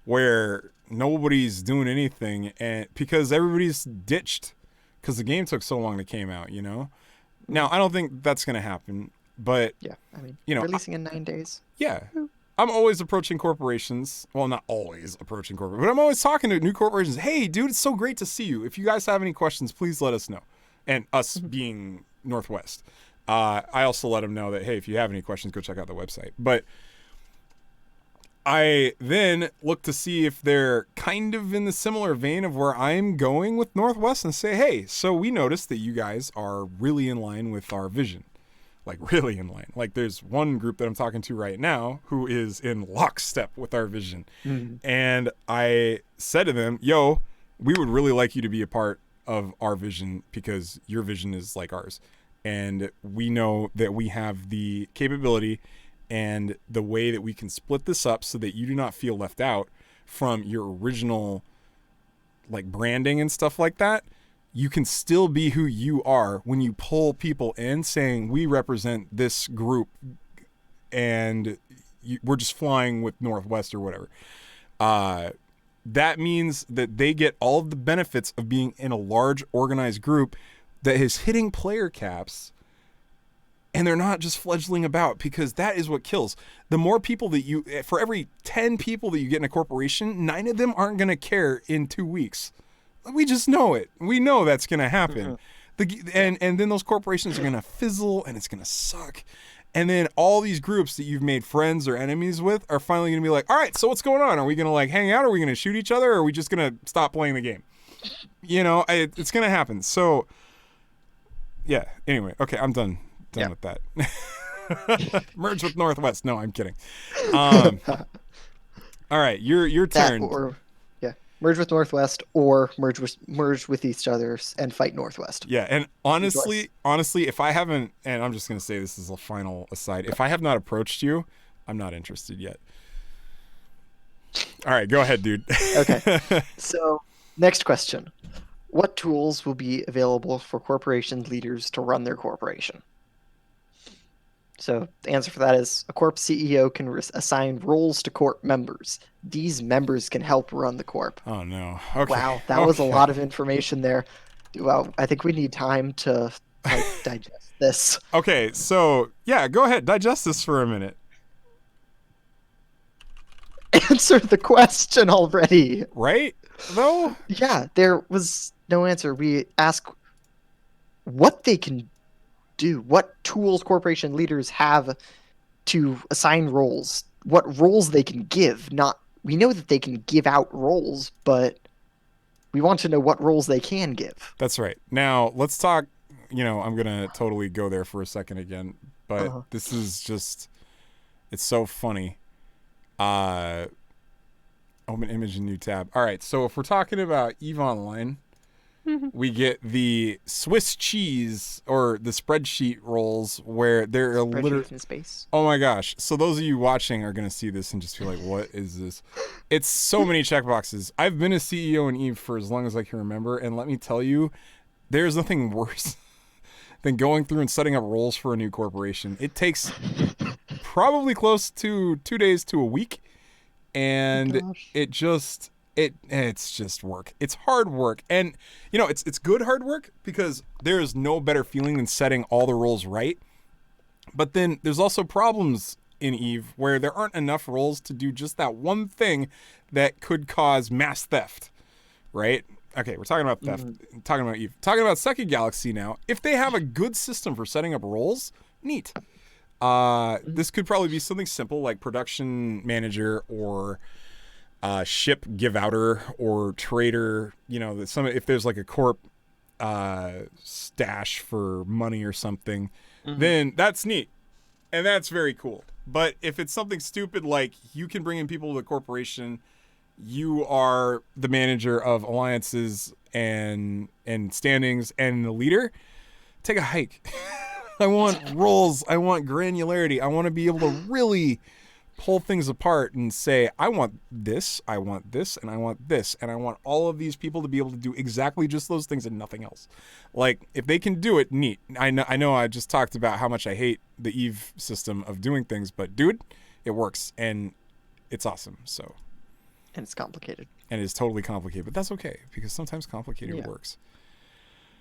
where nobody's doing anything, and because everybody's ditched because the game took so long to came out. Now I don't think that's gonna happen, but Yeah, I mean, you know, releasing in 9 days. yeah. I'm always approaching corporations. Well, not always approaching corporations, but I'm always talking to new corporations. Hey, dude, it's so great to see you. If you guys have any questions, please let us know. And us being Northwest, I also let them know that, hey, if you have any questions, go check out the website. But I then look to see if they're kind of in the similar vein of where I'm going with Northwest and say, hey, so we noticed that you guys are really in line with our vision. Like really in line. Like there's one group that I'm talking to right now who is in lockstep with our vision. And I said to them, yo, we would really like you to be a part of our vision because your vision is like ours. And we know that we have the capability and the way that we can split this up so that you do not feel left out from your original like branding and stuff like that. You can still be who you are when you pull people in saying we represent this group and we're just flying with Northwest or whatever. That means that they get all of the benefits of being in a large organized group that is hitting player caps, and they're not just fledgling about, because that is what kills. The more people that for every 10 people that you get in a corporation, 9 of them aren't going to care in 2 weeks. We just know it. We know that's going to happen. And then those corporations are going to fizzle and it's going to suck. And then all these groups that you've made friends or enemies with are finally going to be like, all right, so what's going on? Are we going to like hang out? Are we going to shoot each other? Or are we just going to stop playing the game? It's going to happen. So yeah, anyway, okay, I'm done with that. Merge with Northwest. No, I'm kidding. All right, your turn. Merge with Northwest or merge with each other and fight Northwest. Yeah, and honestly, if I haven't, and I'm just going to say this as a final aside, if I have not approached you, I'm not interested yet. All right, go ahead, dude. Okay. So, next question. What tools will be available for corporation leaders to run their corporation? So the answer for that is a corp CEO can assign roles to corp members. These members can help run the corp. Oh no! Okay. Wow, that was a lot of information there. Well, I think we need time to digest this. Okay, so yeah, go ahead, digest this for a minute. Answer the question already. Right? Though? Yeah, there was no answer. We asked what they can do, what tools corporation leaders have to assign roles, what roles they can give. We know that they can give out roles, but we want to know what roles they can give. That's right. Now let's talk. I'm gonna totally go there for a second again, but this is just, it's so funny. Open image and new tab. All right, so if we're talking about EVE Online, we get the Swiss cheese or the spreadsheet roles where they're literally in space. Oh my gosh. So those of you watching are going to see this and just feel like, what is this? It's so many checkboxes. I've been a CEO in EVE for as long as I can remember. And let me tell you, there's nothing worse than going through and setting up roles for a new corporation. It takes probably close to 2 days to a week. And it's just work. It's hard work. And it's good hard work because there is no better feeling than setting all the roles right. But then there's also problems in EVE where there aren't enough roles to do just that one thing that could cause mass theft, right? Okay, we're talking about theft, talking about EVE. Talking about Second Galaxy now. If they have a good system for setting up roles, neat. This could probably be something simple like production manager or ship give outer or trader. If there's like a corp stash for money or something, then that's neat and that's very cool. But if it's something stupid like you can bring in people to the corporation, you are the manager of alliances and standings and the leader, take a hike. I want roles. I want granularity. I want to be able to really pull things apart and say, I want this, and I want this, and I want all of these people to be able to do exactly just those things and nothing else. Like, if they can do it, neat. I know I just talked about how much I hate the Eve system of doing things, but dude, it works, and it's awesome. So, and it's complicated. And it's totally complicated, but that's okay, because sometimes complicated works.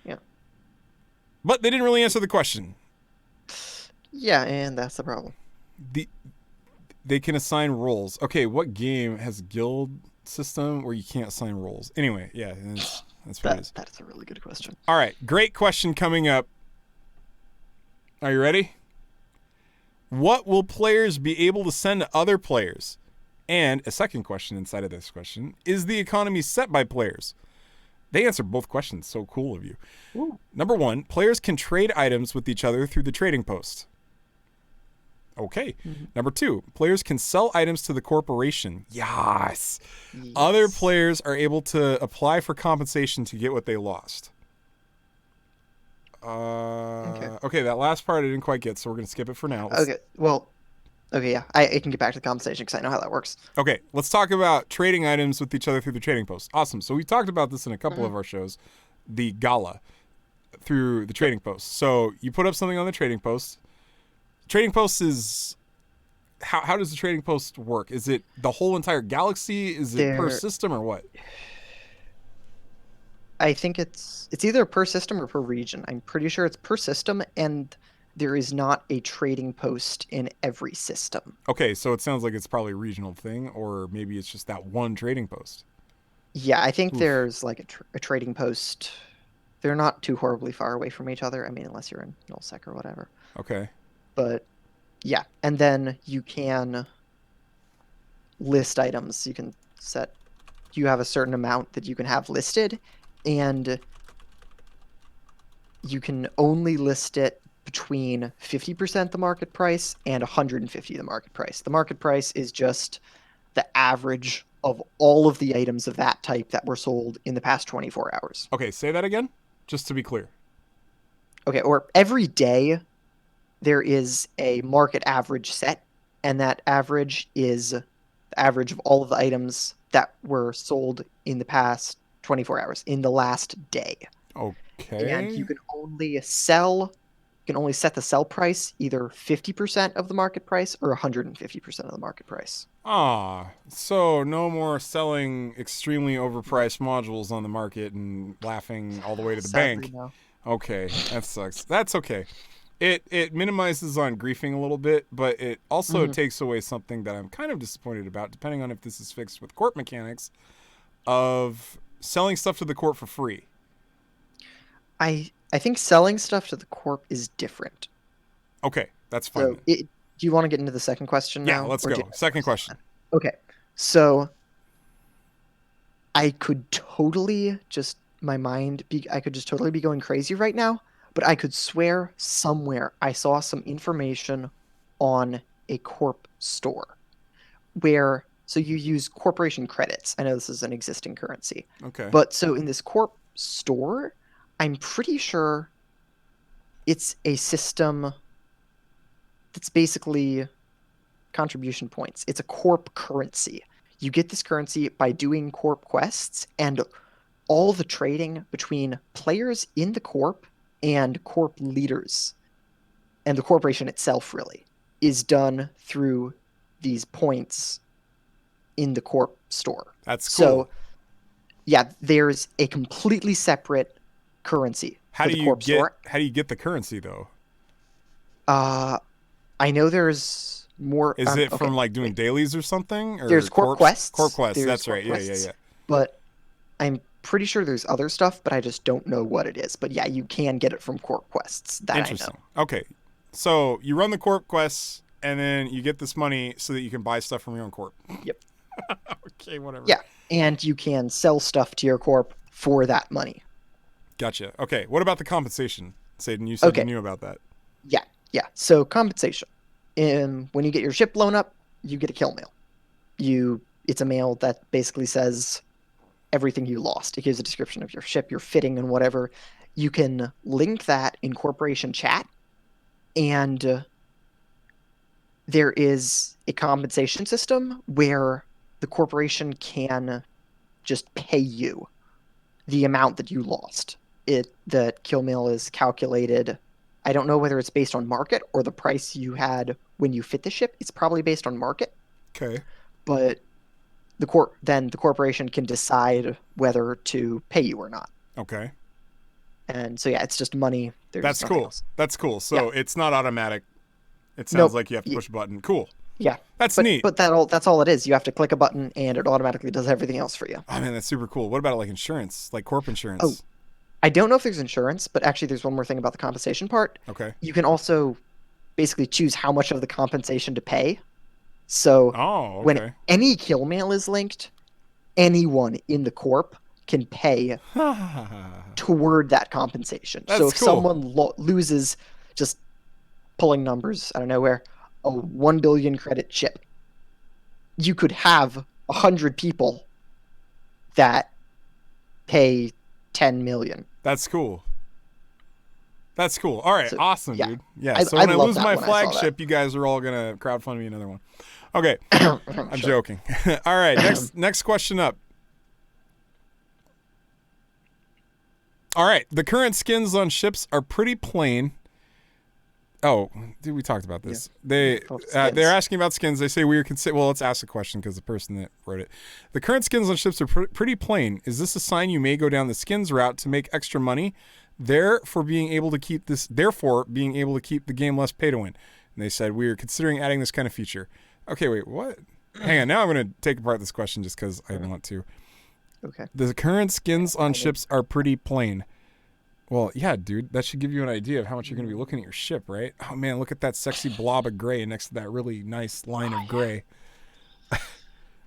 Yeah. But they didn't really answer the question. Yeah, and that's the problem. They can assign roles. Okay, what game has a guild system where you can't assign roles? Anyway, yeah, that's what it is. That's a really good question. All right, great question coming up. Are you ready? What will players be able to send to other players? And a second question inside of this question, is the economy set by players? They answer both questions. So cool of you. Ooh. Number 1, players can trade items with each other through the trading post. Okay. Mm-hmm. Number 2, players can sell items to the corporation. Yes. Other players are able to apply for compensation to get what they lost. Okay, that last part I didn't quite get, so we're going to skip it for now. Yeah. I can get back to the compensation because I know how that works. Okay, let's talk about trading items with each other through the trading post. Awesome. So we talked about this in a couple of our shows, the gala through the trading post. So you put up something on the trading post. Trading post is... How does the trading post work? Is it the whole entire galaxy? Is it per system or what? I think it's either per system or per region. I'm pretty sure it's per system, and there is not a trading post in every system. Okay, so it sounds like it's probably a regional thing, or maybe it's just that one trading post. Yeah, I think there's like a trading post. They're not too horribly far away from each other. I mean, unless you're in Nullsec or whatever. Okay. But yeah, and then you can list items. You have a certain amount that you can have listed, and you can only list it between 50% the market price and 150 the market price. The market price is just the average of all of the items of that type that were sold in the past 24 hours. Okay, say that again, just to be clear. Okay, or every day there is a market average set, and that average is the average of all of the items that were sold in the past 24 hours, in the last day. Okay. And you can only set the sell price either 50% of the market price or 150% of the market price. So no more selling extremely overpriced modules on the market and laughing all the way to the bank. No. Okay, that sucks. That's okay. It minimizes on griefing a little bit, but it also takes away something that I'm kind of disappointed about, depending on if this is fixed with corp mechanics, of selling stuff to the corp for free. I think selling stuff to the corp is different. Okay, that's fine. So do you want to get into the second question now? Yeah, let's go. Second question. Okay, so I could totally I could just totally be going crazy right now, but I could swear somewhere I saw some information on a corp store so you use corporation credits. I know this is an existing currency. Okay. But so in this corp store, I'm pretty sure it's a system that's basically contribution points. It's a corp currency. You get this currency by doing corp quests, and all the trading between players in the corp and corp leaders, and the corporation itself really, is done through these points in the corp store. That's cool. So, yeah, there's a completely separate currency for the corp store. How do you get the currency though? I know there's more. Is it from like doing dailies or something? Or there's corp quests. Corp quests. There's that's right. Quests, yeah. But I'm pretty sure there's other stuff, but I just don't know what it is. But yeah, you can get it from corp quests. That Interesting. I know. Okay, so you run the corp quests, and then you get this money so that you can buy stuff from your own corp. Yep. Okay, whatever. Yeah, and you can sell stuff to your corp for that money. Gotcha. Okay, what about the compensation? Seiden, you said you knew about that. Yeah. So compensation. When you get your ship blown up, you get a kill mail. It's a mail that basically says, everything you lost. It gives a description of your ship, your fitting, and whatever. You can link that in corporation chat, and there is a compensation system where the corporation can just pay you the amount that you lost. The kill mail is calculated. I don't know whether it's based on market or the price you had when you fit the ship. It's probably based on market, Okay. but then the corporation can decide whether to pay you or not. Okay. And so yeah, it's just money. There's That's nothing cool. else. That's cool. Yeah. So it's not automatic. It sounds Nope. like you have to push a button. Cool. Yeah. That's But neat. that's all it is. You have to click a button and it automatically does everything else for you. Oh man, that's super cool. What about like insurance, like corp Oh, insurance? I don't know if there's insurance, but actually there's one more thing about the compensation part. Okay. You can also basically choose how much of the compensation to pay. So Oh, when okay. any kill mail is linked, anyone in the corp can pay toward that compensation. So That's if cool. someone loses, just pulling numbers out of nowhere, a 1 billion credit chip, you could have 100 people that pay 10 million. That's cool. That's cool. All right, So awesome, yeah, dude. Yeah. I, So I when I love lose that my when I saw flagship, you guys are all gonna crowdfund me another one. Okay. that. I'm Sure. joking. All right. Next question up. All right. The current skins on ships are pretty plain. Oh, dude, we talked about this. Oh, skins. They're asking about skins. They say we are well. Let's ask the question because the person that wrote it. The current skins on ships are pretty plain. Is this a sign you may go down the skins route to make extra money? Therefore, being able to keep the game less pay to win. And they said we are considering adding this kind of feature. Okay, wait, what? Hang on. Now I'm going to take apart this question just because I want to. Okay. The current skins on ships are pretty plain. Well, yeah, dude, that should give you an idea of how much you're going to be looking at your ship, right? Oh, man, look at that sexy blob of gray next to that really nice line of gray.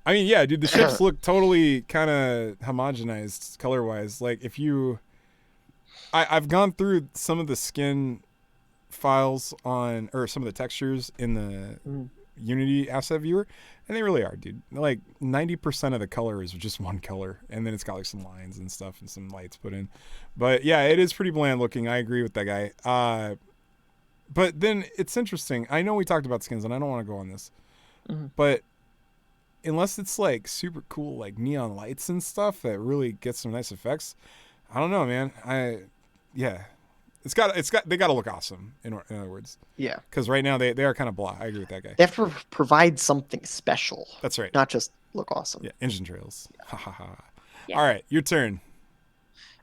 I mean, yeah, dude, the ships look totally kind of homogenized color-wise. Like, if you... I've gone through some of the skin files or some of the textures in the Unity asset viewer, and they really are, dude. Like 90% of the color is just one color, and then it's got like some lines and stuff and some lights put in. But yeah, it is pretty bland looking. I agree with that guy. But then it's interesting. I know we talked about skins, and I don't want to go on this, but unless it's like super cool, like neon lights and stuff that really get some nice effects, I don't know, man. They got to look awesome. In other words, Yeah. because right now they are kind of blah. I agree with that guy. They have to provide something special. That's right. Not just look awesome. Yeah, engine trails. Ha ha ha. Yeah. All right, your turn.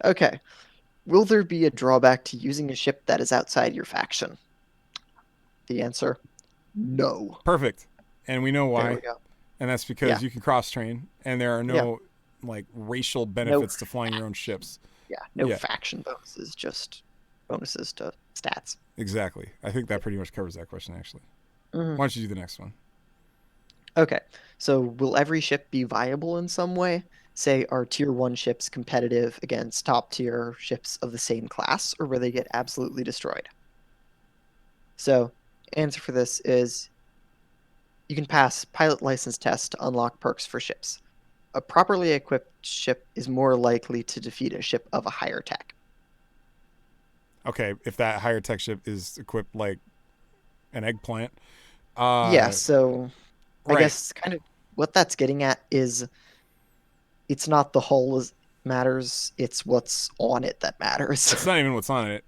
Okay. Will there be a drawback to using a ship that is outside your faction? The answer, no. Perfect. And we know why. There we go. And that's because you can cross train, and there are no like racial benefits to flying your own ships. Yeah, no faction bonuses, just bonuses to stats. Exactly. I think that pretty much covers that question, actually. Why don't you do the next one? Okay, so will every ship be viable in some way? Say, are tier 1 ships competitive against top tier ships of the same class, or will they get absolutely destroyed? So, answer for this is you can pass pilot license tests to unlock perks for ships. A properly equipped ship is more likely to defeat a ship of a higher tech. Okay, if that higher tech ship is equipped like an eggplant. So I guess kind of what that's getting at is it's not the hull that matters, it's what's on it that matters. It's not even what's on it.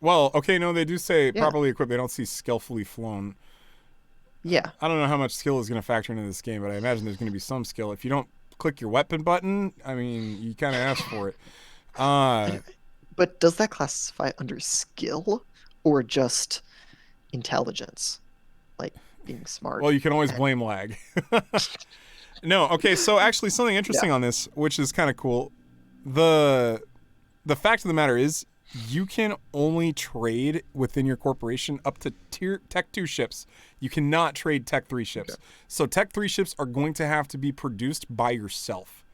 Well, okay, no, they do say properly equipped. They don't see skillfully flown. Yeah. I don't know how much skill is going to factor into this game, but I imagine there's going to be some skill. If you don't click your weapon button, I mean, you kind of ask for it. But does that classify under skill or just intelligence? Like being smart? Well, you can always blame lag. No, okay, so actually something interesting on this, which is kind of cool. The fact of the matter is you can only trade within your corporation up to Tech 2 ships. You cannot trade Tech 3 ships. Okay. So Tech 3 ships are going to have to be produced by yourself.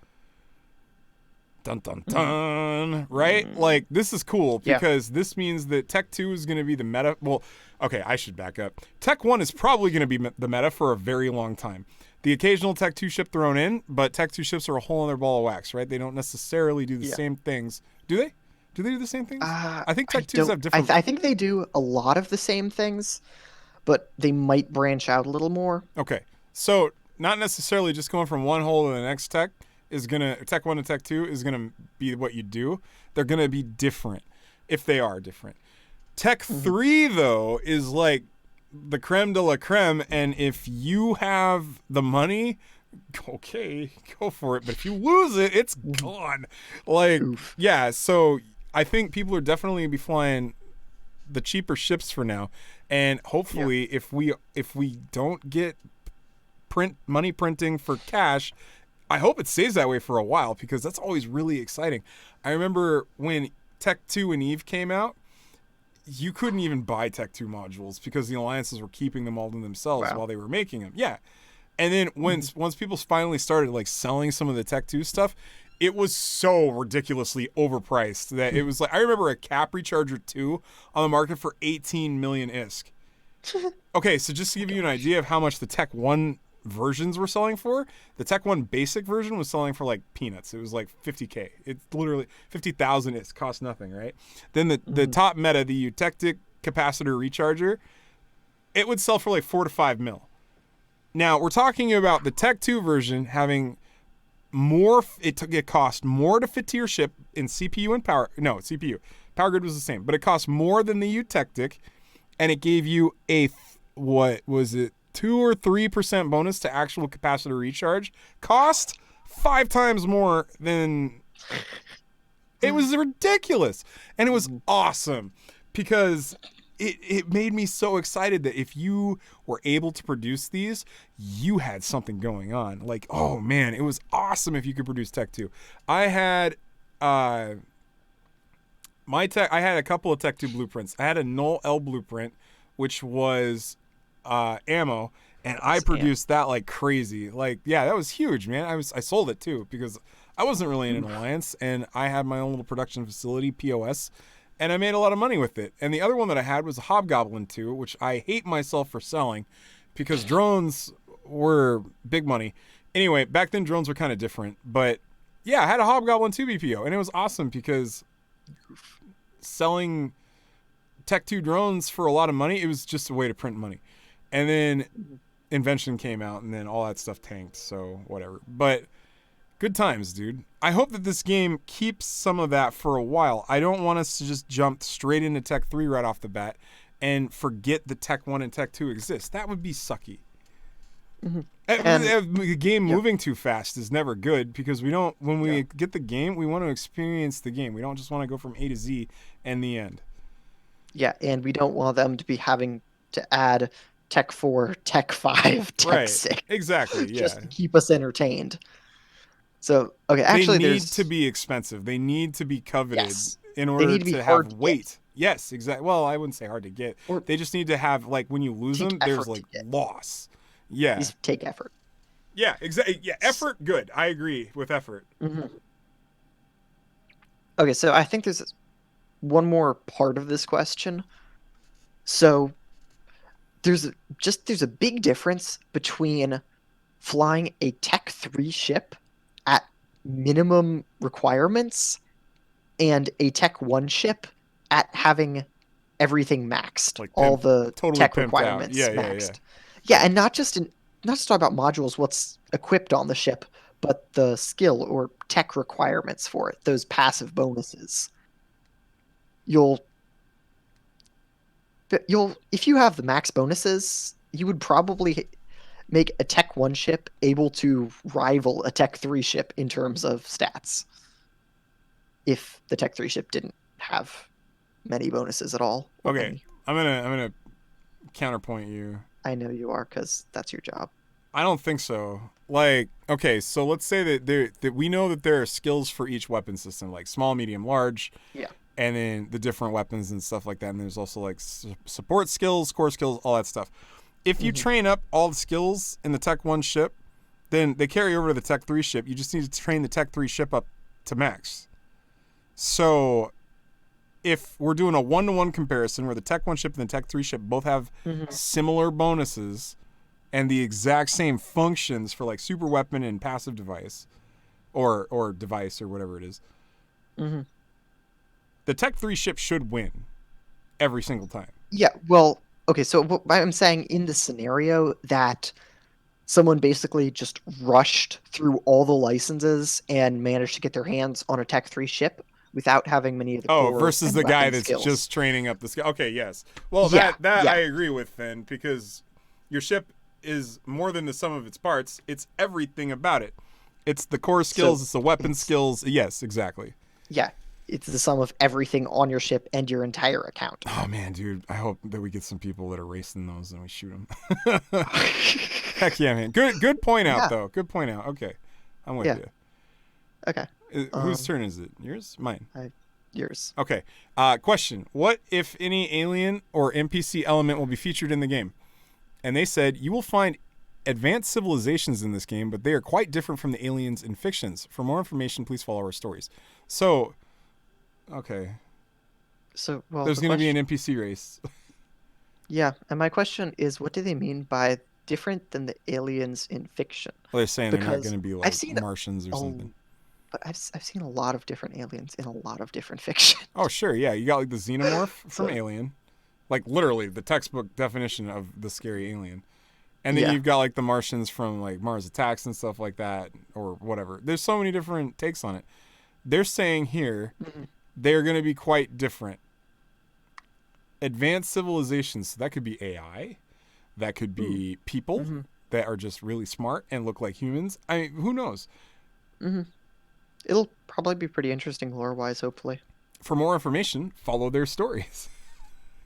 Dun dun dun. Right? Like, this is cool Yeah. because this means that Tech 2 is going to be the meta. Well, okay, I should back up. Tech 1 is probably going to be the meta for a very long time. The occasional Tech 2 ship thrown in, but Tech 2 ships are a whole other ball of wax, right? They don't necessarily do the Yeah. same things. Do they? Do they do the same things? I think I Tech 2s don't. have different. I think they do a lot of the same things, but they might branch out a little more. Okay. So, not necessarily just going from one hole to the next tech is going to, Tech 1 to Tech 2 is going to be what you do. They're going to be different if they are different. Tech 3, though, is like the creme de la creme. And if you have the money, okay, go for it. But if you lose it, it's gone. Like, Oof. yeah. So I think people are definitely going to be flying the cheaper ships for now. And hopefully, if we don't get money printing for cash, I hope it stays that way for a while because that's always really exciting. I remember when Tech 2 and Eve came out, you couldn't even buy Tech 2 modules because the alliances were keeping them all to themselves while they were making them. Yeah. And then once people finally started like selling some of the Tech 2 stuff, it was so ridiculously overpriced that it was like, I remember a Cap Recharger 2 on the market for 18 million ISK. Okay, so just to give you an idea of how much the Tech 1 versions were selling for, the Tech 1 basic version was selling for like peanuts. It was like 50K. It's literally 50,000. It cost nothing, right? Then the top meta, the eutectic capacitor recharger, it would sell for like 4 to 5 mil. Now, we're talking about the Tech 2 version having more, it cost more to fit to your ship in CPU and power. No, CPU. Power grid was the same, but it cost more than the eutectic, and it gave you a, what was it, 2 or 3% bonus to actual capacitor recharge. Cost 5 times more than. It was ridiculous. And it was awesome because it made me so excited that if you were able to produce these, you had something going on. Like, oh man, it was awesome if you could produce Tech 2. I had I had a couple of Tech 2 blueprints. I had a Null L blueprint, which was ammo, and I produced that like crazy. Like, yeah, that was huge, man. I sold it too because I wasn't really in an alliance, and I had my own little production facility, POS, and I made a lot of money with it. And the other one that I had was a Hobgoblin 2, which I hate myself for selling because drones were big money. Anyway, back then drones were kind of different, but yeah, I had a Hobgoblin 2 BPO, and it was awesome because selling Tech 2 drones for a lot of money, it was just a way to print money. And then Invention came out, and then all that stuff tanked, so whatever. But good times, dude. I hope that this game keeps some of that for a while. I don't want us to just jump straight into Tech 3 right off the bat and forget that Tech 1 and Tech 2 exist. That would be sucky. The game moving too fast is never good because we don't, when we get the game, we want to experience the game. We don't just want to go from A to Z and the end. Yeah, and we don't want them to be having to add Tech 4, Tech 5, Tech 6. Exactly, yeah. Just to keep us entertained. So, okay, actually they need to be expensive. They need to be coveted in order to have weight. Yes, exactly. Well, I wouldn't say hard to get. They just need to have, like, when you lose them, there's like loss. Yeah. These take effort. Yeah, exactly. Yeah, effort, good. I agree with effort. Okay, so I think there's one more part of this question. So there's a big difference between flying a Tech 3 ship at minimum requirements and a Tech 1 ship at having everything maxed, like all the tech requirements maxed. Yeah, and not just talk about modules, what's equipped on the ship, but the skill or tech requirements for it, those passive bonuses. You'll if you have the max bonuses, you would probably make a Tech 1 ship able to rival a Tech 3 ship in terms of stats. If the Tech 3 ship didn't have many bonuses at all. Okay, I'm gonna counterpoint you. I know you are, because that's your job. I don't think so. Like, okay, so let's say that we know that there are skills for each weapon system, like small, medium, large. Yeah. And then the different weapons and stuff like that. And there's also like support skills, core skills, all that stuff. If you train up all the skills in the Tech 1 ship, then they carry over to the Tech 3 ship. You just need to train the Tech 3 ship up to max. So if we're doing a 1-to-1 comparison where the Tech 1 ship and the Tech 3 ship both have Mm-hmm. similar bonuses and the exact same functions for like super weapon and passive device or device or whatever it is, Mm-hmm. the Tech 3 ship should win every single time. Yeah, well, okay, so what I'm saying in the scenario that someone basically just rushed through all the licenses and managed to get their hands on a Tech 3 ship without having many of the Oh, core versus and the guy weapon that's skills. just training up the skill. Okay, yes. Well, Yeah, that I yeah, agree with then, because your ship is more than the sum of its parts. It's everything about it. It's the core so skills, it's the weapon it's skills. Yes, exactly. yeah, it's the sum of everything on your ship and your entire account. Oh man, dude, I hope that we get some people that are racing those and we shoot them. Heck yeah, man. Good point out Yeah, though. Good point out. Okay, I'm with yeah, you. okay. Whose Um, turn is it? Yours? Mine. I, yours. Okay. Question: what, if any, alien or NPC element will be featured in the game? And they said you will find advanced civilizations in this game, but they are quite different from the aliens in fictions. For more information, please follow our stories. So, okay, So, well, there's the going to be an question, NPC race. yeah, and my question is, what do they mean by different than the aliens in fiction? Well, they're saying they're not going Because to be I've like seen Martians or a something. but I've seen a lot of different aliens in a lot of different fiction. Oh, sure, yeah. You got like the xenomorph from So Alien, like literally the textbook definition of the scary alien. And then yeah, you've got like the Martians from like Mars Attacks and stuff like that, or whatever. There's so many different takes on it. They're saying here mhm, they're going to be quite different. Advanced civilizations, so that could be AI, that could ooh, be people hmm that are just really smart and look like humans. I mean, who knows? hmm it'll probably be pretty interesting lore wise, hopefully. For more information, follow their stories.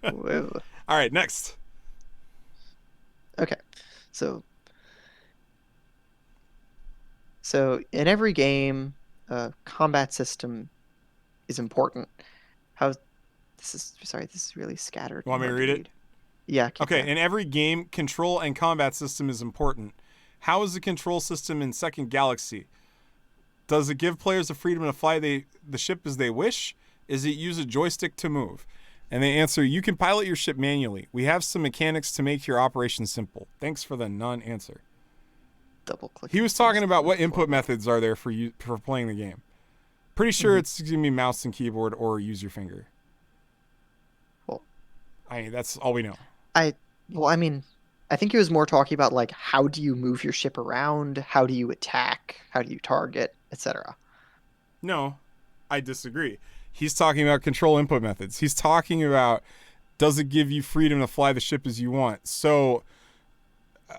Whoa. All right, next. Okay, so so in every game, combat system is important. How this is sorry, this is really scattered and Want me to hard to read it? read. Yeah, keep Okay, going. in every game, control and combat system is important. How is the control system in Second Galaxy? Does it give players the freedom to fly the ship as they wish? Is it use a joystick to move? And they answer, you can pilot your ship manually. We have some mechanics to make your operation simple. Thanks for the non-answer. Double click He and was talking force to about move what input forward. methods are there for you for playing the game. Pretty sure Hmm. it's going to be mouse and keyboard or use your finger. Well, I mean, that's all we know. I well, I mean, I think he was more talking about like how do you move your ship around, how do you attack, how do you target, etc. No, I disagree. He's talking about control input methods. He's talking about, does it give you freedom to fly the ship as you want? So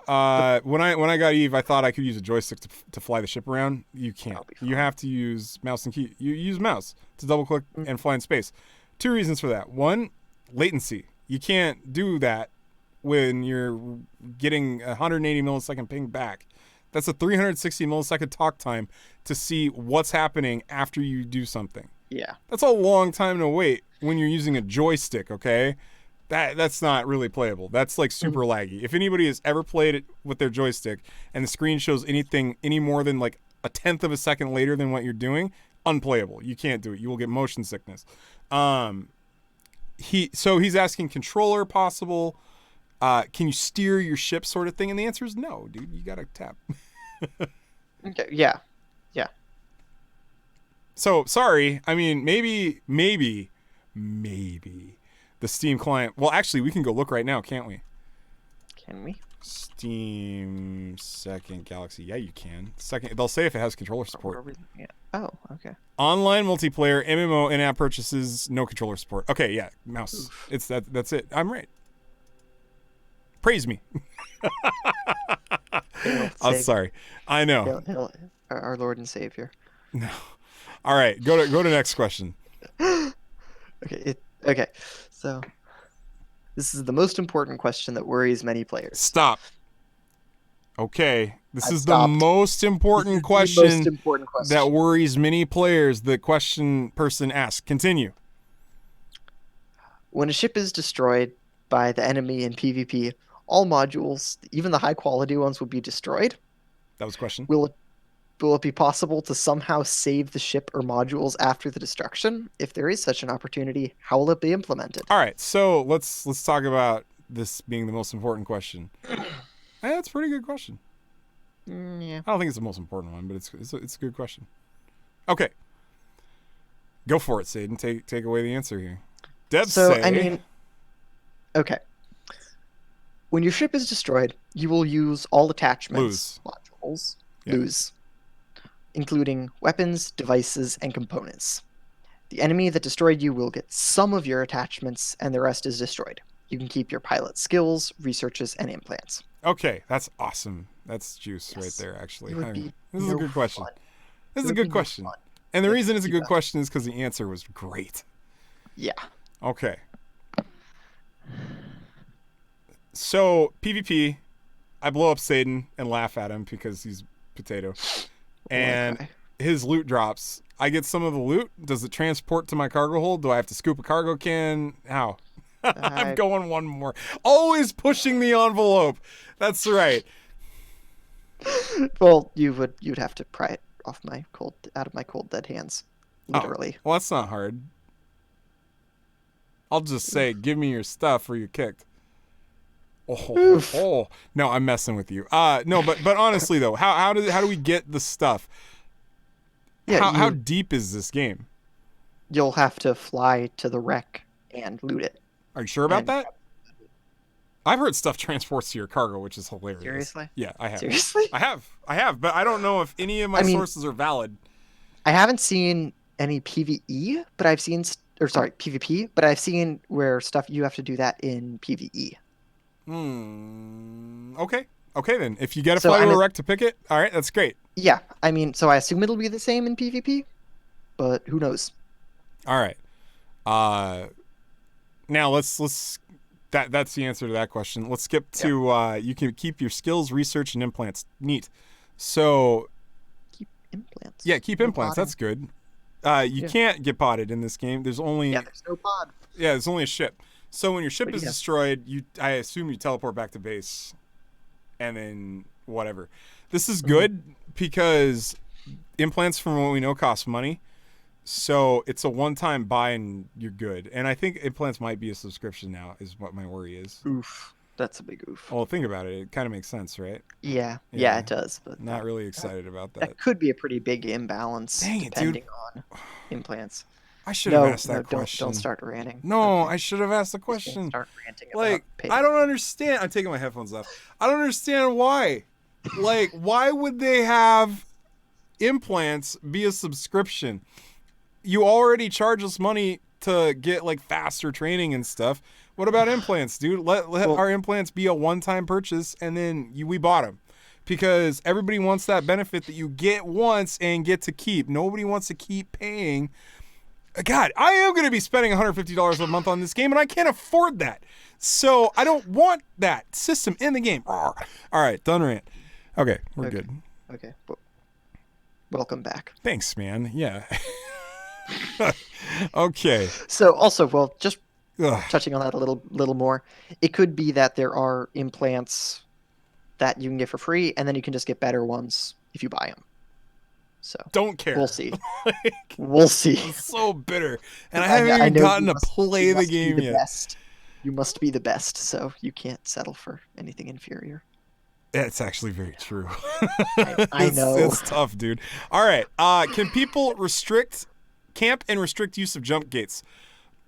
The when I got Eve, I thought I could use a joystick to fly the ship around. You can't. That'll be You fine. have to use mouse and key. You use mouse to double click Mm, and fly in space. Two reasons for that. One, latency. You can't do that when you're getting 180 millisecond ping back. That's a 360 millisecond talk time to see what's happening after you do something. Yeah. That's a long time to wait when you're using a joystick, okay? That's not really playable. That's like super Mhm. laggy. If anybody has ever played it with their joystick and the screen shows anything any more than like a tenth of a second later than what you're doing, unplayable. You can't do it. You will get motion sickness. Um, he's asking controller possible. Can you steer your ship sort of thing? And the answer is no, dude. You gotta tap. Okay. Yeah. Yeah. So sorry. I mean, maybe the Steam client. Well, actually, we can go look right now, can't we? Can we? Steam Second Galaxy. Yeah, you can. Second, they'll say if it has controller Or what support. are we looking at? Oh, okay. Online multiplayer, MMO, in-app purchases, no controller support. Okay, yeah, mouse. Oof. It's that. That's it. I'm right. Praise me. Hail, I'm Sig. sorry. I know. Hail, our Lord and Savior. No. All right, go to next question. Okay. So this is the most important question that worries many players. Stop. Okay, this I've is the stopped. most This important is the most question important that question. worries many players. The question person asked. Continue. When a ship is destroyed by the enemy in PvP, all modules, even the high quality ones, will be destroyed. That was a question. Will Will it be possible to somehow save the ship or modules after the destruction? If there is such an opportunity, how will it be implemented? All right, so let's talk about this being the most important question. That's a pretty good question. Yeah. I don't think it's the most important one, but it's a good question. Okay, go for it, Seiden. Take away the answer here. Devs So, say, I mean, okay. When your ship is destroyed, you will use all attachments, modules, Yeah. lose, including weapons, devices, and components. The enemy that destroyed you will get some of your attachments, and the rest is destroyed. You can keep your pilot skills, researches, and implants. Okay, that's awesome. That's juice right Yes. there, actually. It would be This is a no good question. fun. This It is a would good be no question. fun. And the Like, reason it's a you good got- question is because the answer was great. Yeah. Okay. So, PvP, I blow up Seiden and laugh at him because he's potato. And cry. his loot drops. I get some of the loot. Does it transport to my cargo hold? Do I have to scoop a cargo can? How? I'm going one more. Always pushing the envelope. That's right. Well, you'd have to pry it out of my cold dead hands, literally. Oh, well, that's not hard. I'll just say, give me your stuff or you're kicked. Oh. No, I'm messing with you. No, but honestly though, how do we get the stuff? Yeah, How deep is this game? you'll have to fly to the wreck and loot it. Are you sure about And- that? I've heard stuff transports to your cargo, which is hilarious. Seriously? Yeah, I have. Seriously? I have, but I don't know if any of my sources are valid. I haven't seen any PvE, but I've seen, PvP, but I've seen where stuff you have to do that in PvE. Okay then. If you get to So, fly I to a mean- wreck to pick it, all right, that's great. Yeah, I mean, so I assume it'll be the same in PvP, but who knows? All right. Now let's that's the answer to that question. Let's skip to you can keep your skills, research, and implants. Neat. So Keep implants. yeah, keep No implants. potting. That's good. You can't get potted in this game. There's only there's no pod. there's only a ship. So when your ship But is yeah. destroyed, I assume you teleport back to base, and then whatever. This is good because implants, from what we know, cost money. So it's a one-time buy and you're good. And I think implants might be a subscription now, is what my worry is. Oof. That's a big oof. Well, think about it. It kind of makes sense, right? Yeah, Yeah. it does. But Not really excited about that. that could be a pretty big imbalance Dang it, dude. depending on implants. I should have asked that no, question. don't start ranting. No, Okay. I should have asked the Just don't question. Start ranting Like, about pay. I don't understand. I'm taking my headphones off. I don't understand why. Like, why would they have implants be a subscription? You already charge us money to get like faster training and stuff. What about implants, dude? Let our implants be a one-time purchase, and then we bought them, because everybody wants that benefit that you get once and get to keep. Nobody wants to keep paying. God, I am going to be spending $150 a month on this game, and I can't afford that. So I don't want that system in the game. All right, done rant. Okay, we're good. Okay. Welcome back. Thanks, man. Yeah. Okay. So also, just Ugh. touching on that a little more, it could be that there are implants that you can get for free, and then you can just get better ones if you buy them. So Don't care. we'll see. Like, We'll see. I'm so bitter, and I haven't even know gotten you to must- play you the must be game the yet. Best. You must be the best, so you can't settle for anything inferior. It's actually very true. I know. It's tough, dude. All right. Can people camp and restrict use of jump gates?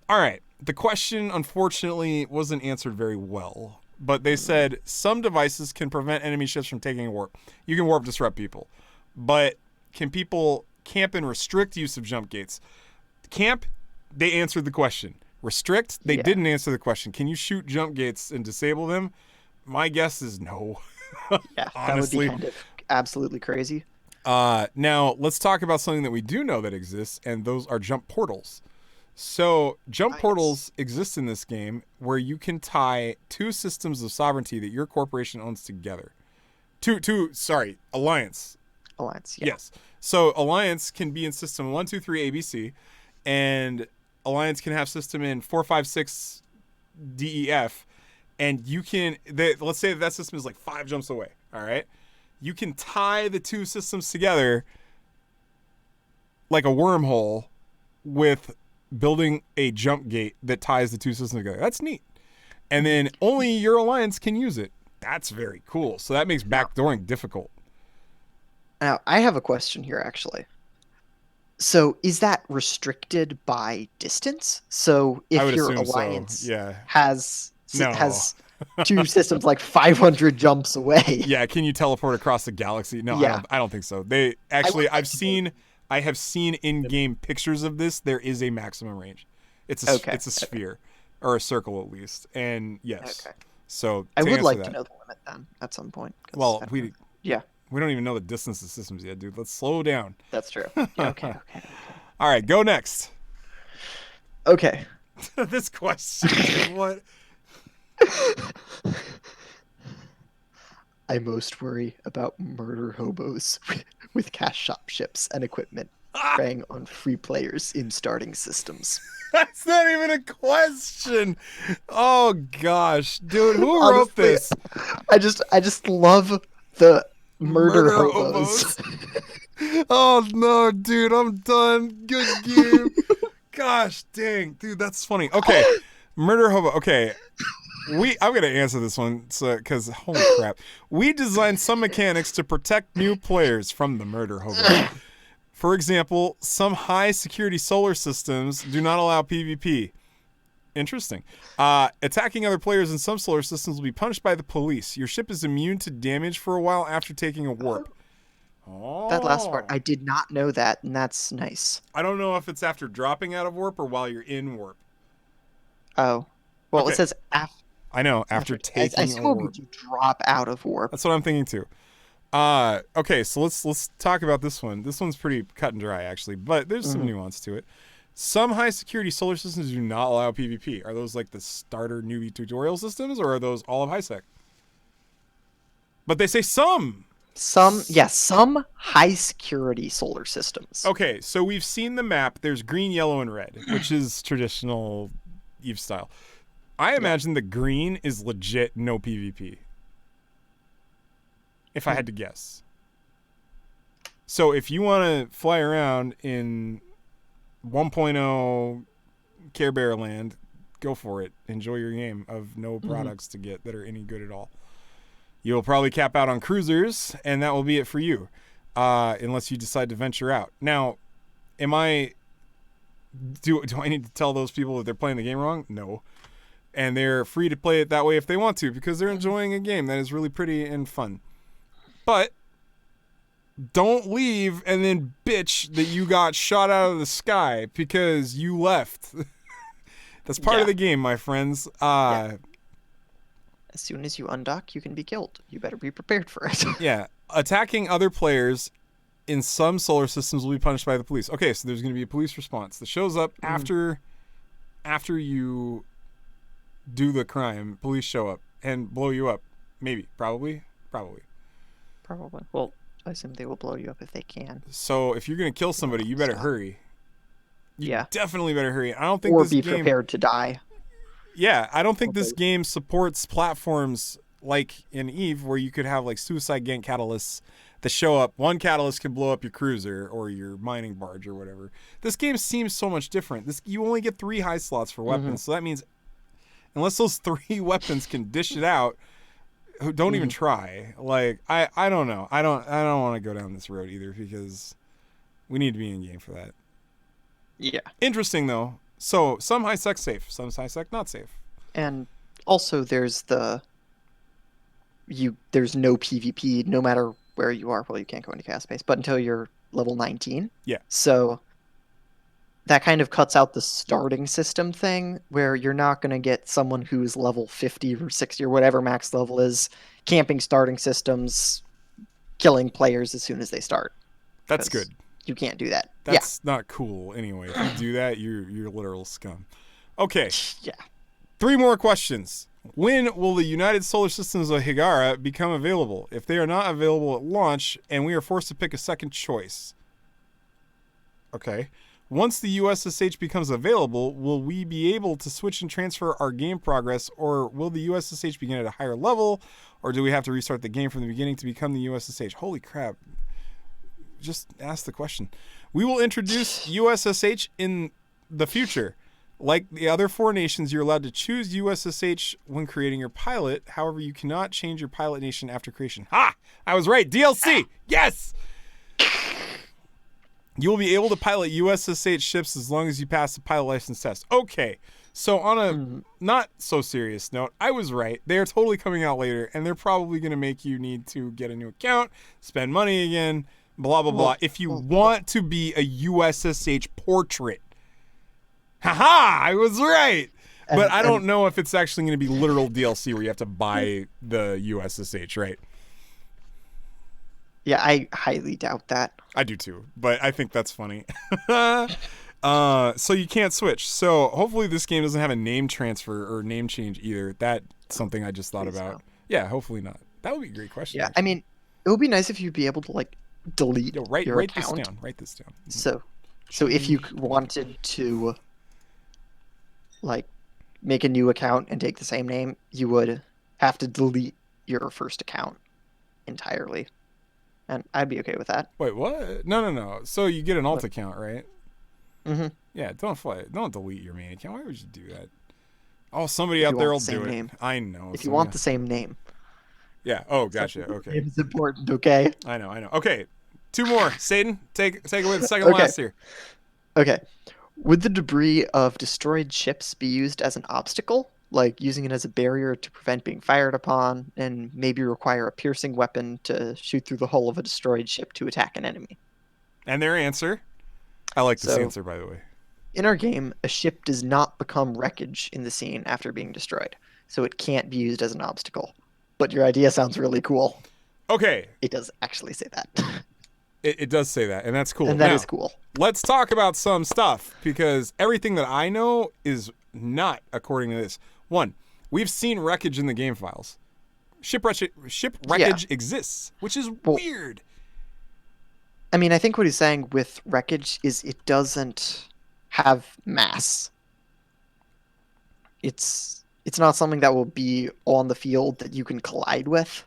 All right. The question, unfortunately, wasn't answered very well. But they said some devices can prevent enemy ships from taking a warp. You can warp disrupt people. But can people camp and restrict use of jump gates? Camp, they answered the question. Restrict, they didn't answer the question. Can you shoot jump gates and disable them? My guess is no. Yeah, Honestly. that would be kind of absolutely crazy. Now, let's talk about something that we do know that exists, and those are jump portals. So, jump portals exist in this game where you can tie two systems of sovereignty that your corporation owns together. Alliance. Alliance, yeah. Yes. So, Alliance can be in system 1, 2, 3, ABC, and Alliance can have system in 4, 5, 6, DEF, and you can, let's say that system is like 5 jumps away, all right? you can tie the two systems together like a wormhole with building a jump gate that ties the two systems together. That's neat. And then only your alliance can use it. That's very cool. So that makes backdooring difficult. Now, I have a question here, actually. So, is that restricted by distance? So, I if would your assume so. alliance Yeah. has No. has two systems like 500 jumps away, Yeah, can you teleport across the galaxy? No, Yeah. I don't think so. They actually like I have seen in-game pictures of this. There is a maximum range. It's a sphere or a circle at least. And yes. Okay. So I would like that, to know the limit then at some point. Well, yeah, we don't even know the distance of systems yet, dude. Let's slow down. that's true. Yeah, okay. All right, go next. Okay. This question, what? I most worry about murder hobos with cash shop ships and equipment preying on free players in starting systems. That's not even a question. Oh gosh, dude, who Honestly, wrote this? I just love the murder hobos. Oh no, dude, I'm done. Good game. Gosh dang, dude, that's funny. Okay, murder hobo. Okay, I'm gonna answer this one, because holy crap, we designed some mechanics to protect new players from the murder hobo. For example, some high security solar systems do not allow PvP. Interesting. Attacking other players in some solar systems will be punished by the police. Your ship is immune to damage for a while after taking a warp. Oh. That last part, I did not know that, and that's nice. I don't know if it's after dropping out of warp or while you're in warp. Oh. Well, Okay. it says after. I know, after taking I a assume warp. you drop out of warp. That's what I'm thinking too. Okay, so let's talk about this one. This one's pretty cut and dry actually, but there's some nuance to it. Some high security solar systems do not allow PvP. Are those like the starter newbie tutorial systems, or are those all of high sec? But they say some. Some high security solar systems. Okay, so we've seen the map. There's green, yellow, and red, which is traditional EVE style. I imagine the green is legit no PvP. If I had to guess. So if you want to fly around in 1.0 Care Bear land, go for it. Enjoy your game of no products to get that are any good at all. You'll probably cap out on cruisers, and that will be it for you, unless you decide to venture out. Now, do I need to tell those people that they're playing the game wrong? No. And they're free to play it that way if they want to, because they're enjoying a game that is really pretty and fun. But don't leave and then bitch that you got shot out of the sky because you left. That's part of the game, my friends. As soon as you undock, you can be killed. You better be prepared for it. Yeah. Attacking other players in some solar systems will be punished by the police. Okay, so there's going to be a police response that shows up after you do the crime. Police show up and blow you up. Maybe. Probably. Well, I assume they will blow you up if they can. So if you're going to kill somebody, you better hurry. You definitely better hurry. I don't think or this be game... prepared to die. Yeah, I don't think this game supports platforms like in EVE where you could have like suicide gank catalysts that show up. One catalyst can blow up your cruiser or your mining barge or whatever. This game seems so much different. You only get 3 high slots for weapons, so that means unless those 3 weapons can dish it out, don't even try. Like I don't know. I don't want to go down this road either because we need to be in game for that. Yeah. Interesting though. So some high sec safe, some high sec not safe. And also there's there's no PvP no matter where you are. Well, you can't go into cast space, but until you're level 19. Yeah. So that kind of cuts out the starting system thing where you're not going to get someone who's level 50 or 60 or whatever max level is camping starting systems, killing players as soon as they start. That's good. You can't do that. That's not cool anyway. If you do that, you're literal scum. Okay. Yeah. 3 more questions. When will the United Solar Systems of Higara become available? If they are not available at launch and we are forced to pick a second choice. Okay. Once the USSH becomes available, will we be able to switch and transfer our game progress, or will the USSH begin at a higher level, or do we have to restart the game from the beginning to become the USSH? Holy crap. Just ask the question. We will introduce USSH in the future. Like the other 4 nations, you're allowed to choose USSH when creating your pilot. However, you cannot change your pilot nation after creation. Ha! I was right. DLC! Yes! You will be able to pilot USSH ships as long as you pass the pilot license test. Okay. So on a not so serious note, I was right. They are totally coming out later, and they're probably going to make you need to get a new account, spend money again, blah, blah, blah, if you want to be a USSH portrait. Haha, I was right. But I don't know if it's actually going to be literal DLC where you have to buy the USSH, right? Yeah, I highly doubt that. I do too, but I think that's funny. So you can't switch. So hopefully this game doesn't have a name transfer or name change either. That's something I just thought about. No. Yeah, hopefully not. That would be a great question. Yeah, I mean, it would be nice if you'd be able to like delete your write account. this down. Write this down. So if you wanted to like make a new account and take the same name, you would have to delete your first account entirely. And I'd be okay with that. Wait, what? No. So you get an alt account, right? Mm-hmm. Yeah, don't delete your main account. Why would you do that? Oh, somebody out there will do it. I know. If you want the same name. Yeah. Oh, gotcha. Okay. It's important, okay? I know. Okay. 2 more. Seiden, take away the second last here. Okay. Would the debris of destroyed ships be used as an obstacle? Like using it as a barrier to prevent being fired upon, and maybe require a piercing weapon to shoot through the hull of a destroyed ship to attack an enemy? And their answer? I like this answer, by the way. In our game, a ship does not become wreckage in the scene after being destroyed, so it can't be used as an obstacle. But your idea sounds really cool. Okay. It does actually say that. It does say that, and that's cool. And that is cool. Let's talk about some stuff, because everything that I know is not according to this. 1, we've seen wreckage in the game files. Ship wreckage exists, which is weird. I mean, I think what he's saying with wreckage is it doesn't have mass. It's not something that will be on the field that you can collide with.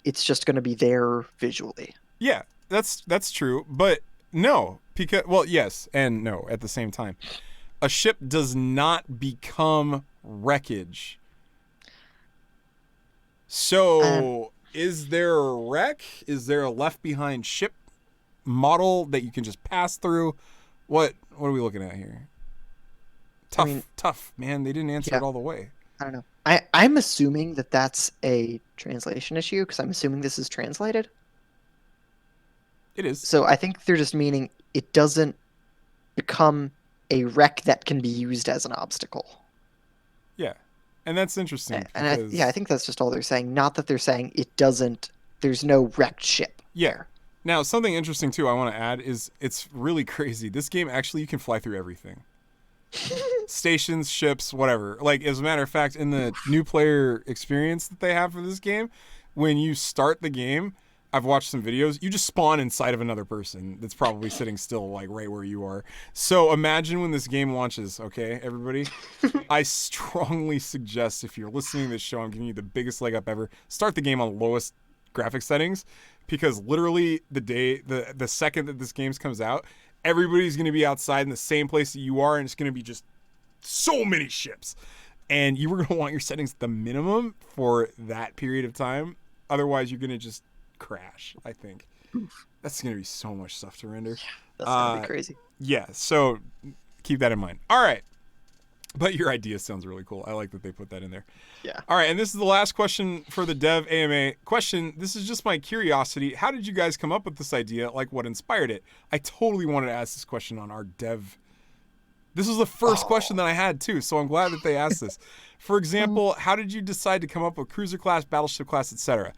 It's just going to be there visually. Yeah, that's true, but no, because yes and no at the same time. A ship does not become wreckage. So, is there a wreck? Is there a left behind ship model that you can just pass through? What are we looking at here? Tough, man. They didn't answer it all the way. I don't know. I'm assuming that that's a translation issue, because I'm assuming this is translated. It is. So I think they're just meaning it doesn't become a wreck that can be used as an obstacle. Yeah. And that's interesting. And I think that's just all they're saying. Not that they're saying it doesn't, there's no wrecked ship. Yeah. Now, something interesting, too, I want to add is it's really crazy. This game, actually, you can fly through everything. Stations, ships, whatever. Like, as a matter of fact, in the new player experience that they have for this game, when you start the game, I've watched some videos, you just spawn inside of another person that's probably sitting still, like, right where you are. So imagine when this game launches, okay, everybody? I strongly suggest, if you're listening to this show, I'm giving you the biggest leg up ever, start the game on lowest graphic settings, because literally the second that this game comes out, everybody's going to be outside in the same place that you are, and it's going to be just so many ships. And you were going to want your settings at the minimum for that period of time. Otherwise, you're going to just crash, I think. Oof. That's going to be so much stuff to render. Yeah, that's going to be crazy. Yeah, so keep that in mind. All right. But your idea sounds really cool. I like that they put that in there. Yeah. All right, and this is the last question for the Dev AMA. Question, this is just my curiosity. How did you guys come up with this idea? Like, what inspired it? I totally wanted to ask this question on our Dev. This was the first question that I had, too, so I'm glad that they asked this. For example, how did you decide to come up with cruiser class, battleship class, etc.?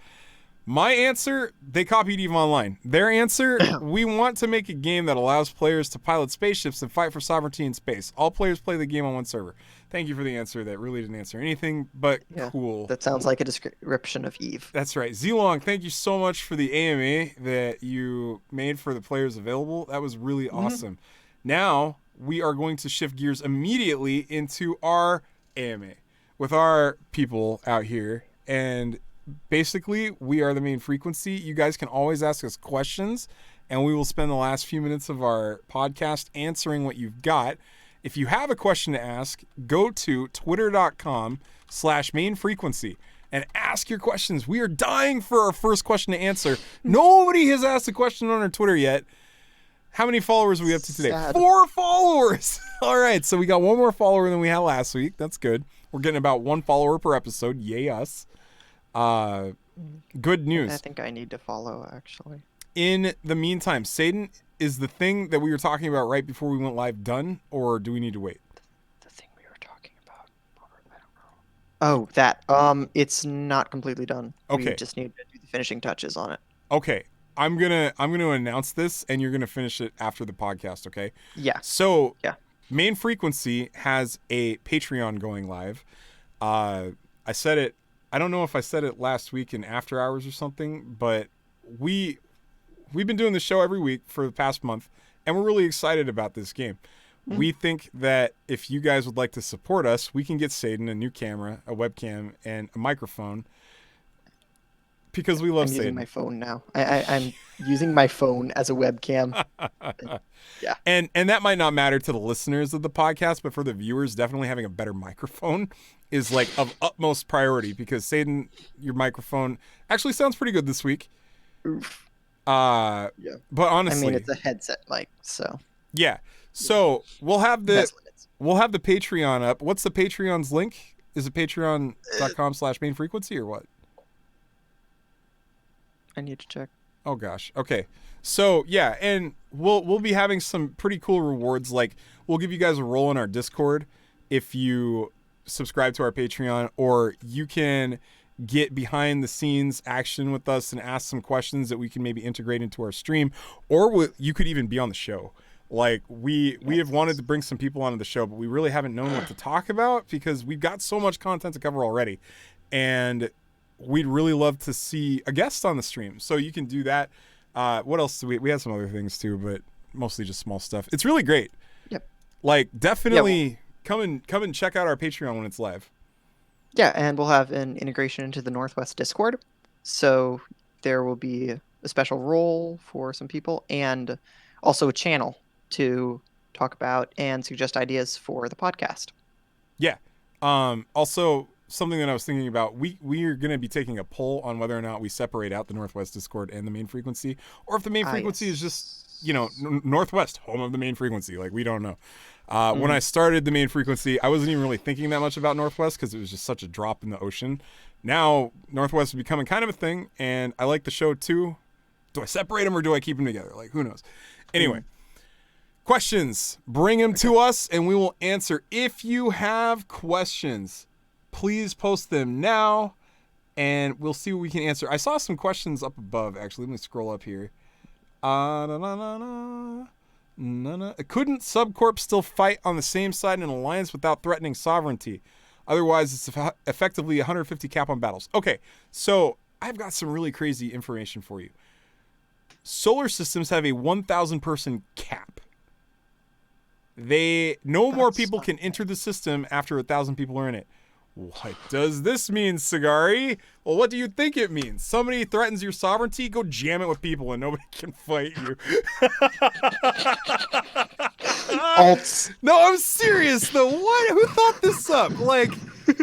My answer, they copied EVE Online. Their answer, we want to make a game that allows players to pilot spaceships and fight for sovereignty in space. All players play the game on one server. Thank you for the answer. That really didn't answer anything, but cool. That sounds like a description of EVE. That's right. Zlong, thank you so much for the AMA that you made for the players available. That was really awesome. Now we are going to shift gears immediately into our AMA with our people out here. And basically, we are the main frequency. You guys can always ask us questions, and we will spend the last few minutes of our podcast answering what you've got. If you have a question to ask, go to twitter.com/mainfrequency and ask your questions. We are dying for our first question to answer. Nobody has asked a question on our Twitter yet. How many followers are we up to today? Sad. 4 followers. All right, so we got one more follower than we had last week. That's good. We're getting about 1 follower per episode. Yay us. Good news. I think I need to follow, actually. In the meantime, Seiden, is the thing that we were talking about right before we went live done, or do we need to wait? The thing we were talking about. I don't know. Oh, that. It's not completely done. Okay. We just need to do the finishing touches on it. Okay. I'm gonna announce this, and you're gonna finish it after the podcast, okay? Yeah. So, Yeah. Main Frequency has a Patreon going live. I said it. I don't know if I said it last week in After Hours or something, but we've been doing the show every week for the past month, and we're really excited about this game. Mm-hmm. We think that if you guys would like to support us, we can get Seiden a new camera, a webcam, and a microphone. Because we love Seiden. I'm using my phone now. I'm using my phone as a webcam. Yeah. And that might not matter to the listeners of the podcast, but for the viewers, definitely having a better microphone is like of utmost priority, because Seiden, your microphone actually sounds pretty good this week. Oof. Yeah. But honestly, I mean, it's a headset mic, so. Yeah. So we'll have the Patreon up. What's the Patreon's link? Is it patreon.com/mainfrequency or what? I need to check. Oh gosh. Okay. So yeah, and we'll be having some pretty cool rewards. Like, we'll give you guys a role in our Discord if you subscribe to our Patreon, or you can get behind the scenes action with us and ask some questions that we can maybe integrate into our stream, or you could even be on the show. Like, we have wanted to bring some people onto the show, but we really haven't known what to talk about because we've got so much content to cover already. And we'd really love to see a guest on the stream. So you can do that. What else do we had some other things too, but mostly just small stuff. It's really great. Yep. Like, definitely come and check out our Patreon when it's live. Yeah, and we'll have an integration into the Northwest Discord. So there will be a special role for some people, and also a channel to talk about and suggest ideas for the podcast. Yeah. Also, something that I was thinking about, we are going to be taking a poll on whether or not we separate out the Northwest Discord and the main frequency, or if the main frequency is just, Northwest, home of the main frequency. Like, we don't know. When I started the main frequency, I wasn't even really thinking that much about Northwest because it was just such a drop in the ocean. Now, Northwest is becoming kind of a thing, and I like the show too. Do I separate them or do I keep them together? Like, who knows? Anyway, questions. Bring them to us, and we will answer. If you have questions, please post them now, and we'll see what we can answer. I saw some questions up above, actually. Let me scroll up here. Couldn't Subcorp still fight on the same side in an alliance without threatening sovereignty? Otherwise, it's effectively 150 cap on battles. Okay, so I've got some really crazy information for you. Solar systems have a 1,000 person cap. No more people can enter the system after 1,000 people are in it. What does this mean, Siigari? Well, what do you think it means? Somebody threatens your sovereignty, go jam it with people and nobody can fight you. Alts. No, I'm serious though. What? Who thought this up? Like,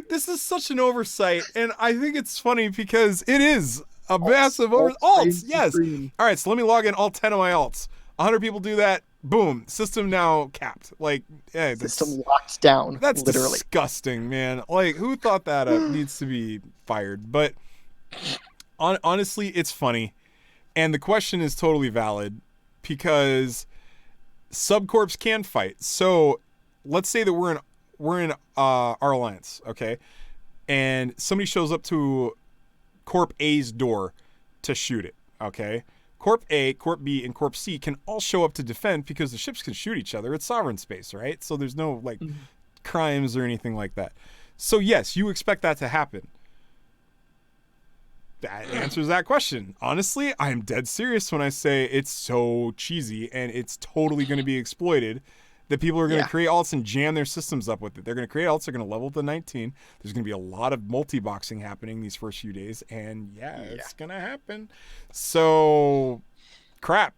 this is such an oversight, and I think it's funny because it is a massive alts. Yes. All right, so let me log in all 10 of my alts. 100 people do that. Boom. System now capped. Like, hey, system locked down. That's literally disgusting, man. Like, who thought that up? Needs to be fired. But honestly, it's funny, and the question is totally valid because subcorps can fight. So let's say that we're in our alliance, okay, and somebody shows up to Corp A's door to shoot it, okay. Corp A, Corp B, and Corp C can all show up to defend because the ships can shoot each other. It's sovereign space, right? So there's no, like, crimes or anything like that. So, yes, you expect that to happen. that answers that question. Honestly, I am dead serious when I say it's so cheesy and it's totally going to be exploited. That people are going to create alts and jam their systems up with it. They're going to create alts. They're going to level to 19. There's going to be a lot of multi-boxing happening these first few days. And it's going to happen. So, crap.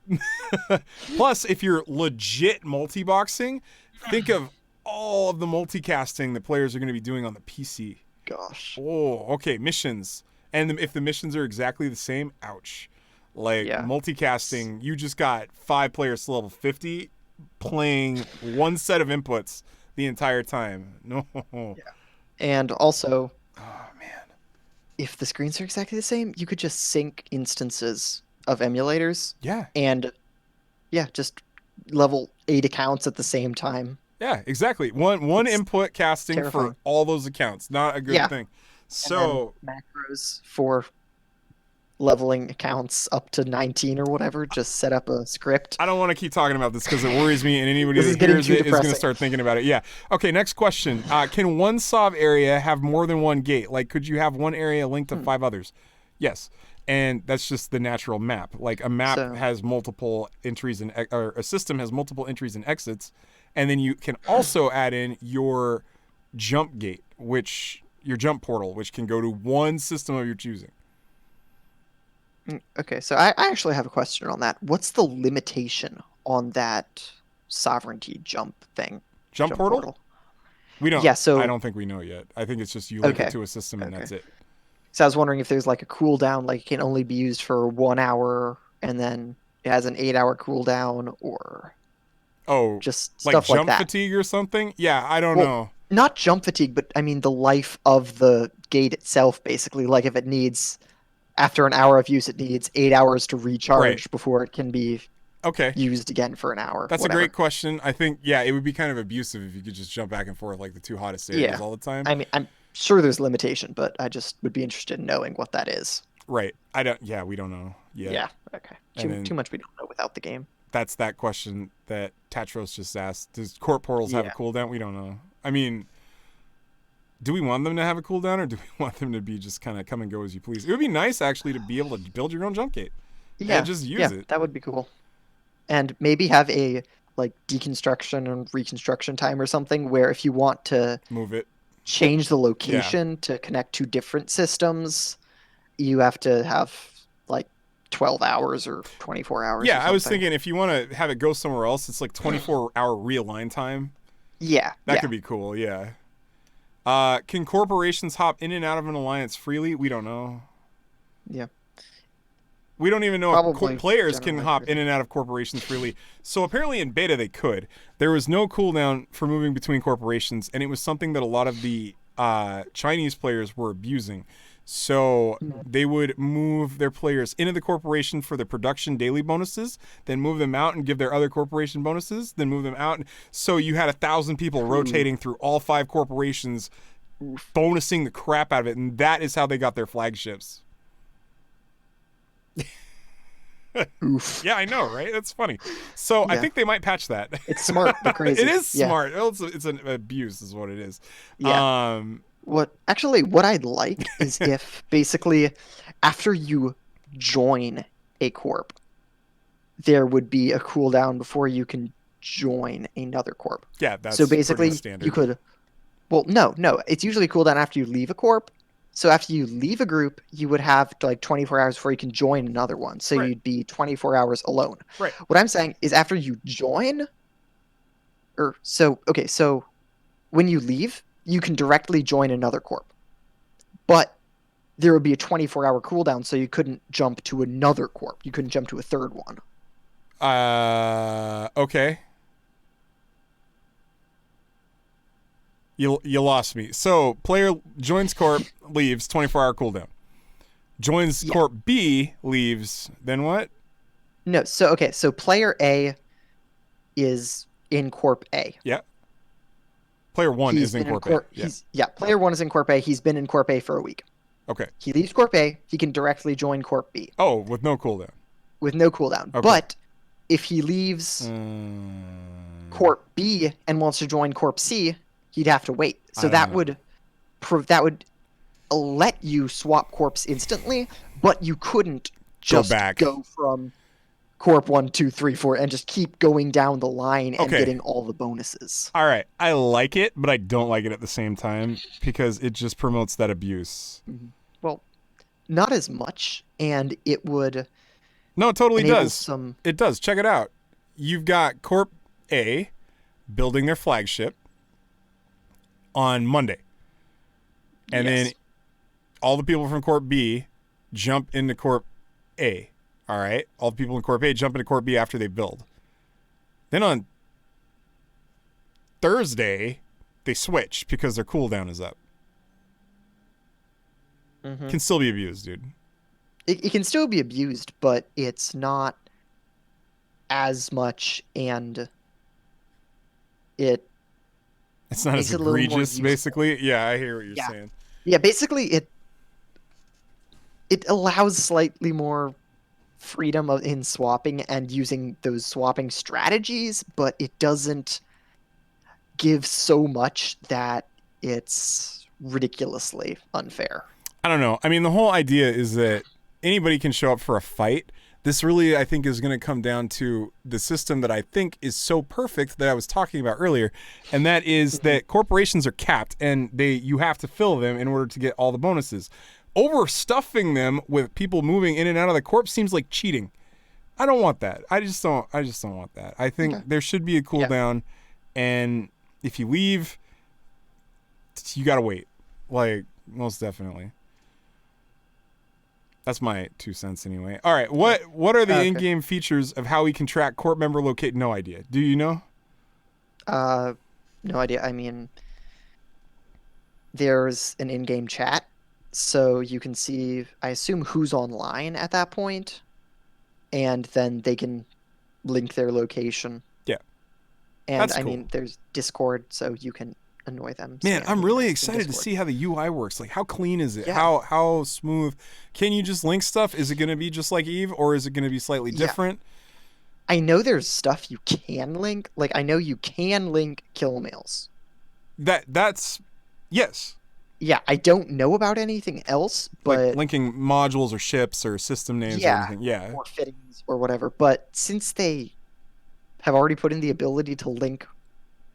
Plus, if you're legit multi-boxing, think of all of the multicasting that players are going to be doing on the PC. Gosh. Oh, okay. Missions. And if the missions are exactly the same, ouch. Like, multicasting, you just got 5 players to level 50 playing one set of inputs the entire time. No. Yeah. And also, oh man, if the screens are exactly the same, you could just sync instances of emulators. Yeah. And just level 8 accounts at the same time. Yeah, exactly. One input casting terrifying. for all those accounts. Not a good thing. So macros for leveling accounts up to 19 or whatever. Just set up a script. I don't want to keep talking about this because it worries me, and anybody This is that getting hears too it is going to depressing. start thinking about it. Yeah. Okay, next question. Can one SOV area have more than one gate? Like, could you have one area linked to 5 others? Yes. And that's just the natural map. Like, a map has multiple entries or a system has multiple entries and exits, and then you can also add in your jump gate, your jump portal, which can go to one system of your choosing. Okay, so I actually have a question on that. What's the limitation on that sovereignty jump thing? Jump portal? We don't. Yeah, so I don't think we know yet. I think it's just you link it to a system and that's it. So I was wondering if there's like a cooldown, like it can only be used for 1 hour, and then it has an 8-hour cooldown, or just like stuff jump like that. Fatigue or something. Yeah, I don't know. Not jump fatigue, but I mean the life of the gate itself, basically. Like if it needs, after an hour of use, it needs 8 hours to recharge before it can be used again for an hour. That's a great question. I think, it would be kind of abusive if you could just jump back and forth like the 2 hottest areas all the time. I mean, I'm sure there's limitation, but I just would be interested in knowing what that is. Right. We don't know yet. Yeah, okay. Too much we don't know without the game. That's that question that Tatros just asked. Does corp portals have a cooldown? We don't know. I mean, do we want them to have a cooldown, or do we want them to be just kind of come and go as you please? It would be nice, actually, to be able to build your own jump gate. And just use it. That would be cool. And maybe have a like deconstruction and reconstruction time or something, where if you want to move it, change the location to connect to different systems, you have to have like 12 hours or 24 hours. Yeah, I was thinking if you want to have it go somewhere else, it's like 24-hour realign time. Yeah. That could be cool, yeah. Can corporations hop in and out of an alliance freely? We don't know. Yeah. We don't even know if players can hop in and out of corporations freely. So apparently in beta they could. There was no cooldown for moving between corporations, and it was something that a lot of the Chinese players were abusing. So they would move their players into the corporation for the production daily bonuses, then move them out and give their other corporation bonuses, then move them out. So you had 1,000 people rotating through all 5 corporations, bonusing the crap out of it, and that is how they got their flagships. Oof. Yeah, I know, right? That's funny. So I think they might patch that. It's smart but crazy. It is smart. It's an abuse is what it is. Yeah. What I'd like is if basically after you join a corp, there would be a cooldown before you can join another corp. Yeah, that's so basically standard. You could. Well, no, it's usually a cooldown after you leave a corp. So after you leave a group, you would have like 24 hours before you can join another one. So you'd be 24 hours alone. Right. What I'm saying is after you join, so when you leave, you can directly join another corp. But there would be a 24-hour cooldown, so you couldn't jump to another corp. You couldn't jump to a third one. Okay. You lost me. So player joins corp, leaves, 24-hour cooldown. Joins corp B, leaves, then what? No, so player A is in corp A. Yeah. Player 1 is in corp A. Player 1 is in corp A. He's been in corp A for a week. Okay. He leaves corp A, he can directly join corp B. Oh, with no cooldown. With no cooldown. Okay. But if he leaves corp B and wants to join corp C, he'd have to wait. So that would let you swap corps instantly, but you couldn't Go just back. go from Corp 1, 2, 3, 4 and just keep going down the line and Okay. getting all the bonuses. All right. I like it, but I don't like it at the same time because it just promotes that abuse. Well, not as much, and it would No, it totally enable does. some. It does. Check it out. You've got Corp A building their flagship on Monday. And Yes. then all the people from Corp B jump into Corp A. All right? All the people in Corp A jump into Corp B after they build. Then on Thursday, they switch because their cooldown is up. Can still be abused, dude. It can still be abused, but it's not as much, and It's not makes as it a little more egregious, useful. basically. Yeah, I hear what you're Yeah. saying. Yeah, basically it allows slightly more freedom in swapping and using those swapping strategies, but it doesn't give so much that it's ridiculously unfair. I don't know. I mean, the whole idea is that anybody can show up for a fight. This really, I think, is going to come down to the system that I think is so perfect that I was talking about earlier, and that is that corporations are capped, and you have to fill them in order to get all the bonuses. Overstuffing them with people moving in and out of the corp seems like cheating. I don't want that. I just don't want that. I think there should be a cooldown, and if you leave, you gotta wait. Like, most definitely. That's my 2 cents anyway. All right, what are the in-game features of how we can track corp member locate? No idea. Do you know? No idea. I mean, there's an in-game chat, so you can see, I assume, who's online at that point, and then they can link their location. Yeah. And That's I cool. mean, there's Discord, so you can annoy them. Man, I'm spamming really in excited to Discord. see how the UI works. Like, how clean is it? Yeah. How smooth? Can you just link stuff? Is it going to be just like Eve, or is it going to be slightly different? I know there's stuff you can link. Like, I know you can link kill mails. That's yes. Yeah, I don't know about anything else, but Like linking modules or ships or system names or anything. Yeah. or fittings or whatever. But since they have already put in the ability to link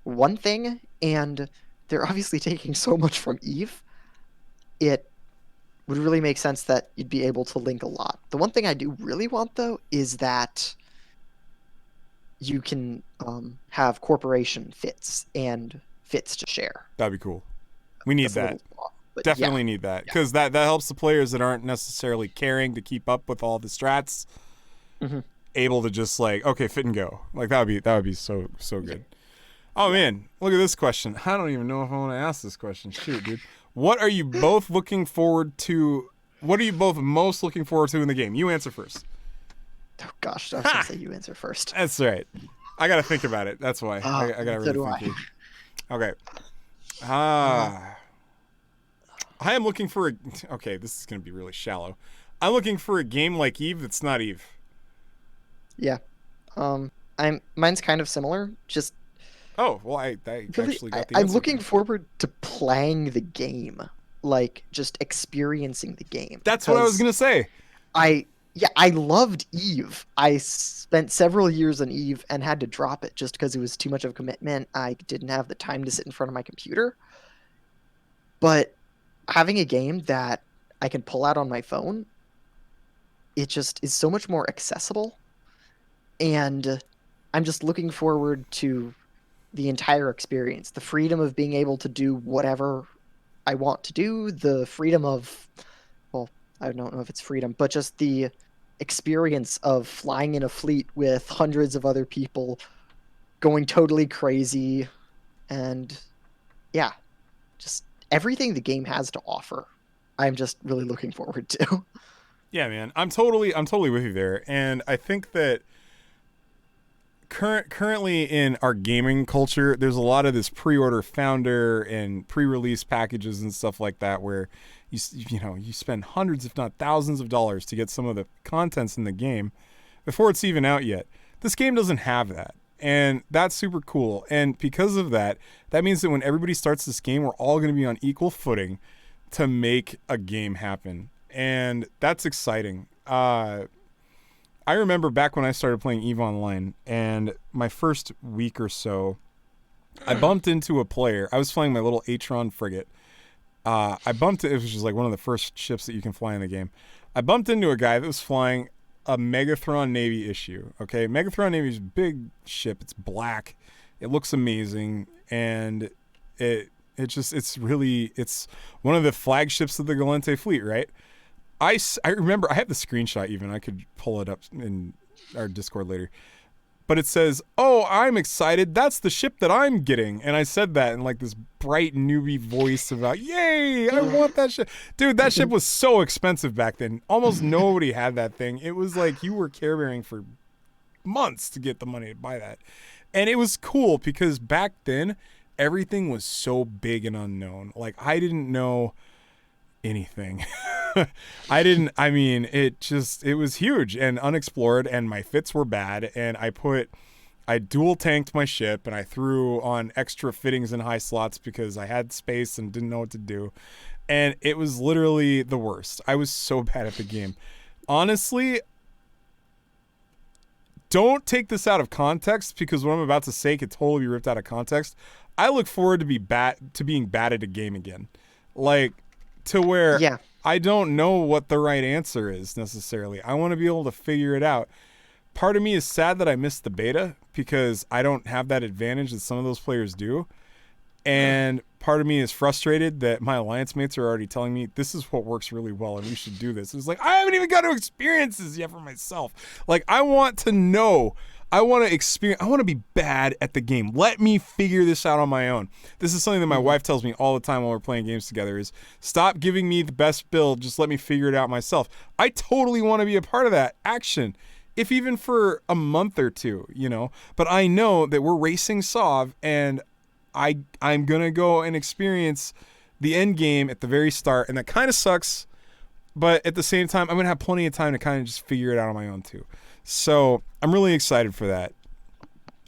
one thing, and they're obviously taking so much from Eve, it would really make sense that you'd be able to link a lot. The one thing I do really want, though, is that you can have corporation fits and fits to share. That'd be cool. We need That's a that. little off, but Definitely yeah. need that because that helps the players that aren't necessarily caring to keep up with all the strats able to just like, okay, fit and go. Like that would be so good. Oh man, look at this question. I don't even know if I want to ask this question. Shoot, dude. What are you both looking forward to? What are you both most looking forward to in the game? You answer first. Oh gosh, I was gonna say you answer first. That's right. I gotta think about it. That's why I gotta so really do think. Okay. I am looking for a. Okay, this is gonna be really shallow. I'm looking for a game like Eve that's not Eve. Yeah. Mine's kind of similar. Just Oh well, I really, actually got the. I'm answer. looking forward to playing the game, like just experiencing the game. That's what I was because gonna say. I loved Eve. I spent several years on Eve and had to drop it just because it was too much of a commitment. I didn't have the time to sit in front of my computer. But having a game that I can pull out on my phone, it just is so much more accessible. And I'm just looking forward to the entire experience. The freedom of being able to do whatever I want to do, the freedom of, well, I don't know if it's freedom, but just the experience of flying in a fleet with hundreds of other people, going totally crazy, and yeah, just everything the game has to offer. I'm just really looking forward to. Yeah, man, I'm totally with you there, and I think that currently in our gaming culture, there's a lot of this pre-order founder and pre-release packages and stuff like that, where you spend hundreds, if not thousands, of dollars to get some of the contents in the game before it's even out yet. This game doesn't have that, and that's super cool. And because of that, that means that when everybody starts this game, we're all going to be on equal footing. to make a game happen, and that's exciting. I remember back when I started playing EVE Online, and my first week or so, I bumped into a player. I was flying my little Atron frigate. It was just like one of the first ships that you can fly in the game. I bumped into a guy that was flying a Megathron Navy issue. Okay, Megathron Navy is a big ship. It's black. It looks amazing, and it's one of the flagships of the Galente fleet, right? I remember, I have the screenshot even. I could pull it up in our Discord later. But it says, "Oh, I'm excited. That's the ship that I'm getting." And I said that in like this bright newbie voice about, "Yay, I want that ship." Dude, that ship was so expensive back then. Almost nobody had that thing. It was like you were care bearing for months to get the money to buy that. And it was cool because back then, everything was so big and unknown. Like, I didn't know anything. It was huge and unexplored, and my fits were bad, and I dual tanked my ship, and I threw on extra fittings in high slots because I had space and didn't know what to do. And it was literally the worst. I was so bad at the game. Honestly, don't take this out of context, because what I'm about to say could totally be ripped out of context. I look forward to being bad at a game again. Like, to where I don't know what the right answer is necessarily. I want to be able to figure it out. Part of me is sad that I missed the beta because I don't have that advantage that some of those players do. And part of me is frustrated that my alliance mates are already telling me this is what works really well and we should do this. It's like, I haven't even got to experience this yet for myself. Like, I want to know. I want to experience. I want to be bad at the game. Let me figure this out on my own. This is something that my wife tells me all the time when we're playing games together is, stop giving me the best build. Just let me figure it out myself. I totally want to be a part of that action, if even for a month or two, But I know that we're racing Sov, and I'm going to go and experience the end game at the very start, and that kind of sucks. But at the same time, I'm going to have plenty of time to kind of just figure it out on my own too. So I'm really excited for that.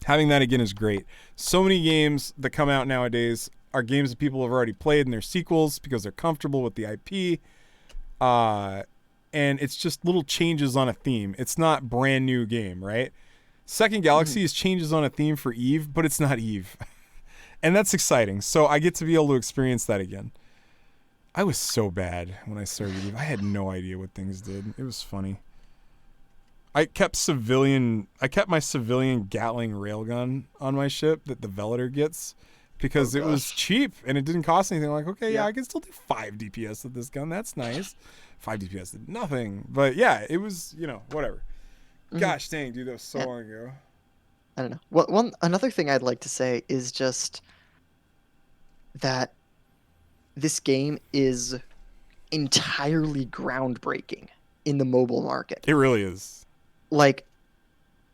Having that again is great. So many games that come out nowadays are games that people have already played, and they're sequels because they're comfortable with the IP. And it's just little changes on a theme. It's not brand new game, right? Second Galaxy is changes on a theme for EVE, but it's not EVE. And that's exciting. So I get to be able to experience that again. I was so bad when I started EVE. I had no idea what things did. It was funny. I kept my civilian Gatling railgun on my ship that the Velator gets because it was cheap and it didn't cost anything. Like, okay, yeah, I can still do 5 DPS with this gun. That's nice. 5 DPS did nothing. But yeah, it was, whatever. Gosh dang, dude, that was so long ago. I don't know. Another thing I'd like to say is just that this game is entirely groundbreaking in the mobile market. It really is. Like,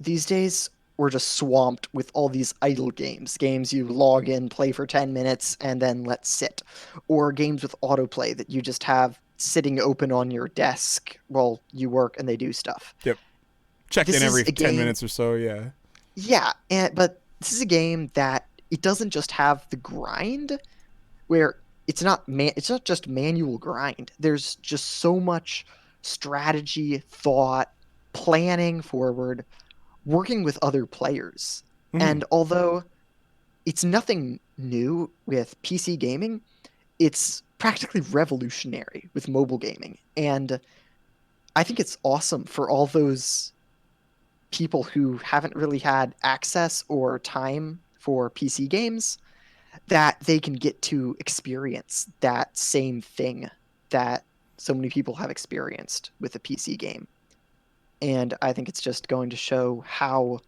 these days, we're just swamped with all these idle games. Games you log in, play for 10 minutes, and then let sit. Or games with autoplay that you just have sitting open on your desk while you work and they do stuff. Yep. Check in every 10 minutes or so, yeah. Yeah, but this is a game that it doesn't just have the grind, where it's not just manual grind. There's just so much strategy, thought, planning forward, working with other players. And although it's nothing new with PC gaming, it's practically revolutionary with mobile gaming. And I think it's awesome for all those people who haven't really had access or time for PC games, that they can get to experience that same thing that so many people have experienced with a PC game. And I think it's just going to show how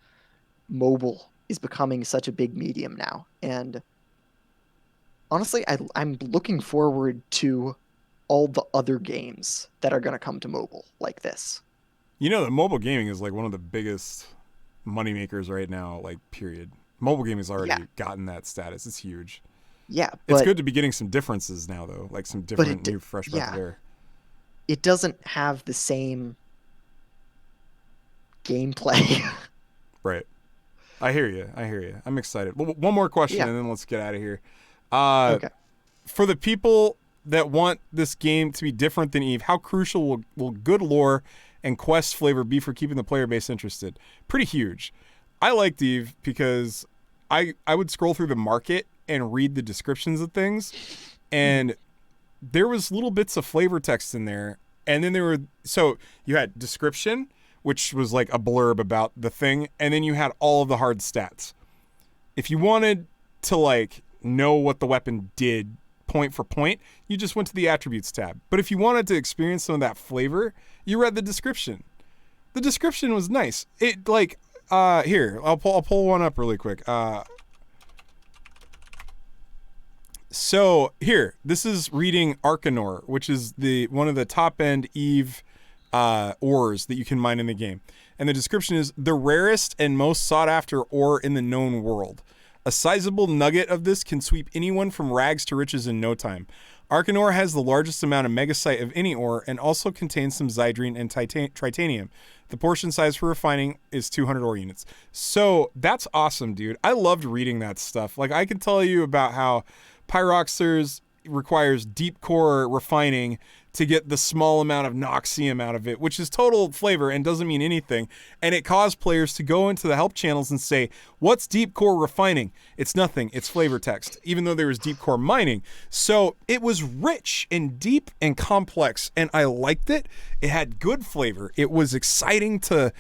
mobile is becoming such a big medium now. And honestly, I'm looking forward to all the other games that are going to come to mobile like this. The mobile gaming is like one of the biggest moneymakers right now, like, period. Mobile gaming has already gotten that status. It's huge. Yeah, it's good to be getting some differences now, though, like some different new fresh breath of air. It doesn't have the same gameplay. Right. I hear you. I'm excited. Well, one more question, and then let's get out of here. Okay. For the people that want this game to be different than Eve, how crucial will good lore and quest flavor be for keeping the player base interested? Pretty huge. I liked Eve because I would scroll through the market and read the descriptions of things, and there was little bits of flavor text in there. And then so you had description, which was like a blurb about the thing, and then you had all of the hard stats. If you wanted to like know what the weapon did point for point, you just went to the attributes tab. But if you wanted to experience some of that flavor, you read the description. The description was nice. It like here, I'll pull one up really quick. So here, this is reading Arcanor, which is one of the top end Eve ores that you can mine in the game. And the description is the rarest and most sought after ore in the known world. A sizable nugget of this can sweep anyone from rags to riches in no time. Arcanor has the largest amount of megasite of any ore and also contains some Zydrine and Tritanium. The portion size for refining is 200 ore units. So that's awesome, dude. I loved reading that stuff. Like, I can tell you about how Pyroxers requires deep core refining to get the small amount of Noxium out of it, which is total flavor and doesn't mean anything. And it caused players to go into the help channels and say, what's deep core refining? It's nothing. It's flavor text, even though there was deep core mining. So it was rich and deep and complex, and I liked it. It had good flavor. It was exciting to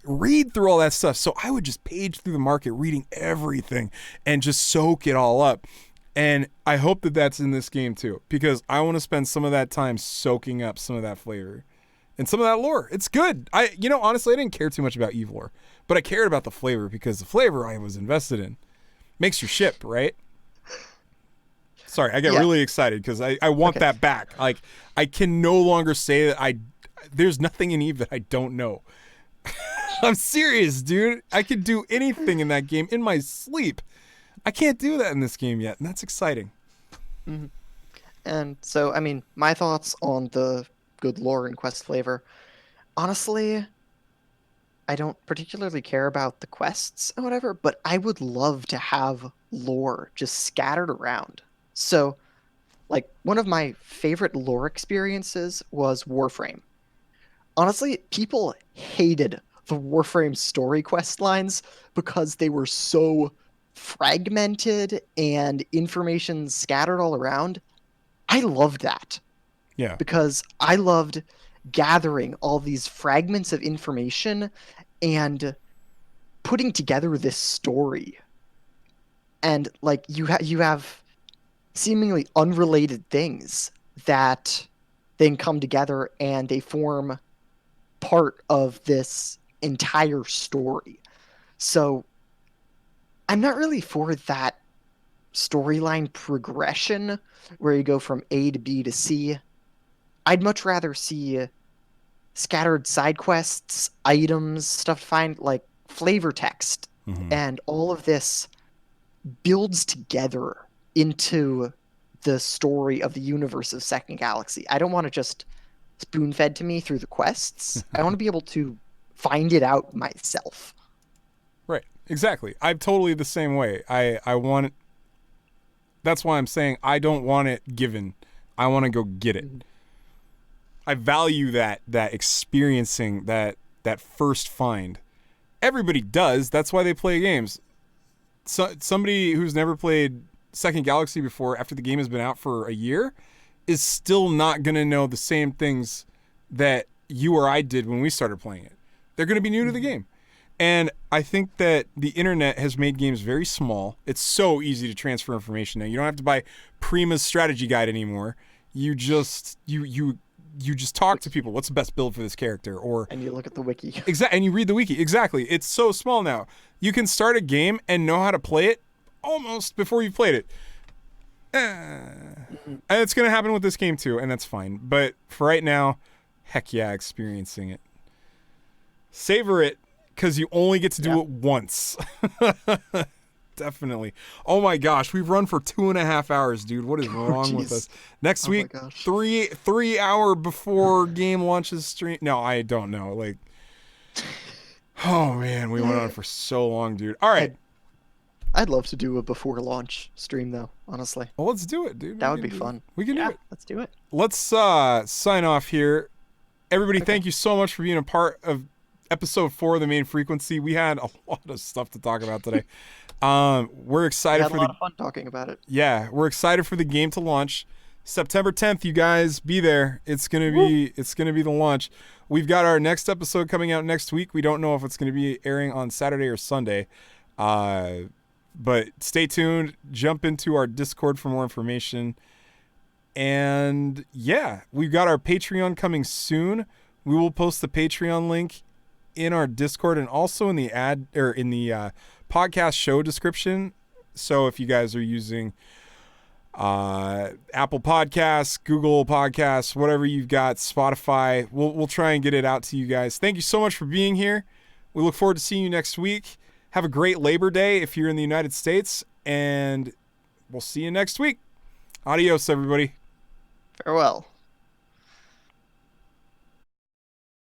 read through all that stuff. So I would just page through the market reading everything and just soak it all up. And I hope that that's in this game too, because I want to spend some of that time soaking up some of that flavor and some of that lore. It's good. Honestly, I didn't care too much about Eve lore, but I cared about the flavor because the flavor I was invested in makes your ship, right? Sorry, I get really excited because I want that back. Like, I can no longer say that there's nothing in Eve that I don't know. I'm serious, dude. I could do anything in that game in my sleep. I can't do that in this game yet, and that's exciting. Mm-hmm. And so, I mean, my thoughts on the good lore and quest flavor. Honestly, I don't particularly care about the quests or whatever, but I would love to have lore just scattered around. So, like, one of my favorite lore experiences was Warframe. Honestly, people hated the Warframe story quest lines because they were so fragmented and information scattered all around. I loved that. Yeah. Because I loved gathering all these fragments of information and putting together this story. And like you have seemingly unrelated things that then come together and they form part of this entire story. So I'm not really for that storyline progression where you go from A to B to C. I'd much rather see scattered side quests, items, stuff to find, like flavor text, and all of this builds together into the story of the universe of Second Galaxy. I don't want to just spoon-fed to me through the quests. I want to be able to find it out myself. Right. Exactly. I'm totally the same way. I want it. That's why I'm saying I don't want it given. I want to go get it. I value that experiencing that first find. Everybody does. That's why they play games. So somebody who's never played Second Galaxy before, after the game has been out for a year, is still not going to know the same things that you or I did when we started playing it. They're going to be new to the game. And I think that the internet has made games very small. It's so easy to transfer information now. You don't have to buy Prima's strategy guide anymore. You just you just talk to people. What's the best build for this character? And you look at the wiki. Exactly, and you read the wiki. Exactly. It's so small now. You can start a game and know how to play it almost before you've played it. And it's going to happen with this game too, and that's fine. But for right now, heck yeah, experiencing it. Savor it, because you only get to do it once. Definitely. Oh my gosh, we've run for 2.5 hours, dude. What is wrong with us? Next week, 3 hour before game launches stream. No, I don't know. Like, oh man, we went on for so long, dude. All right. I'd love to do a before launch stream though, honestly. Well, let's do it, dude. That would be fun. We can do Yeah, it. let's do it. Let's sign off here. Everybody, Okay. thank you so much for being a part of episode 4 of the main frequency. We had a lot of stuff to talk about today. We're We excited had for a lot of fun talking about it. yeah, we're excited for the game to launch September 10th. You guys be there. It's gonna be the launch. We've got our next episode coming out next week. We don't know if it's gonna be airing on Saturday or Sunday. But stay tuned. Jump into our Discord for more information. And yeah, we've got our Patreon coming soon. We will post the Patreon link in our Discord and also in the podcast show description. So if you guys are using Apple Podcasts, Google Podcasts, whatever you've got, Spotify, we'll try and get it out to you guys. Thank you so much for being here. We look forward to seeing you next week. Have a great Labor Day if you're in the United States, and we'll see you next week. Adios, everybody. Farewell.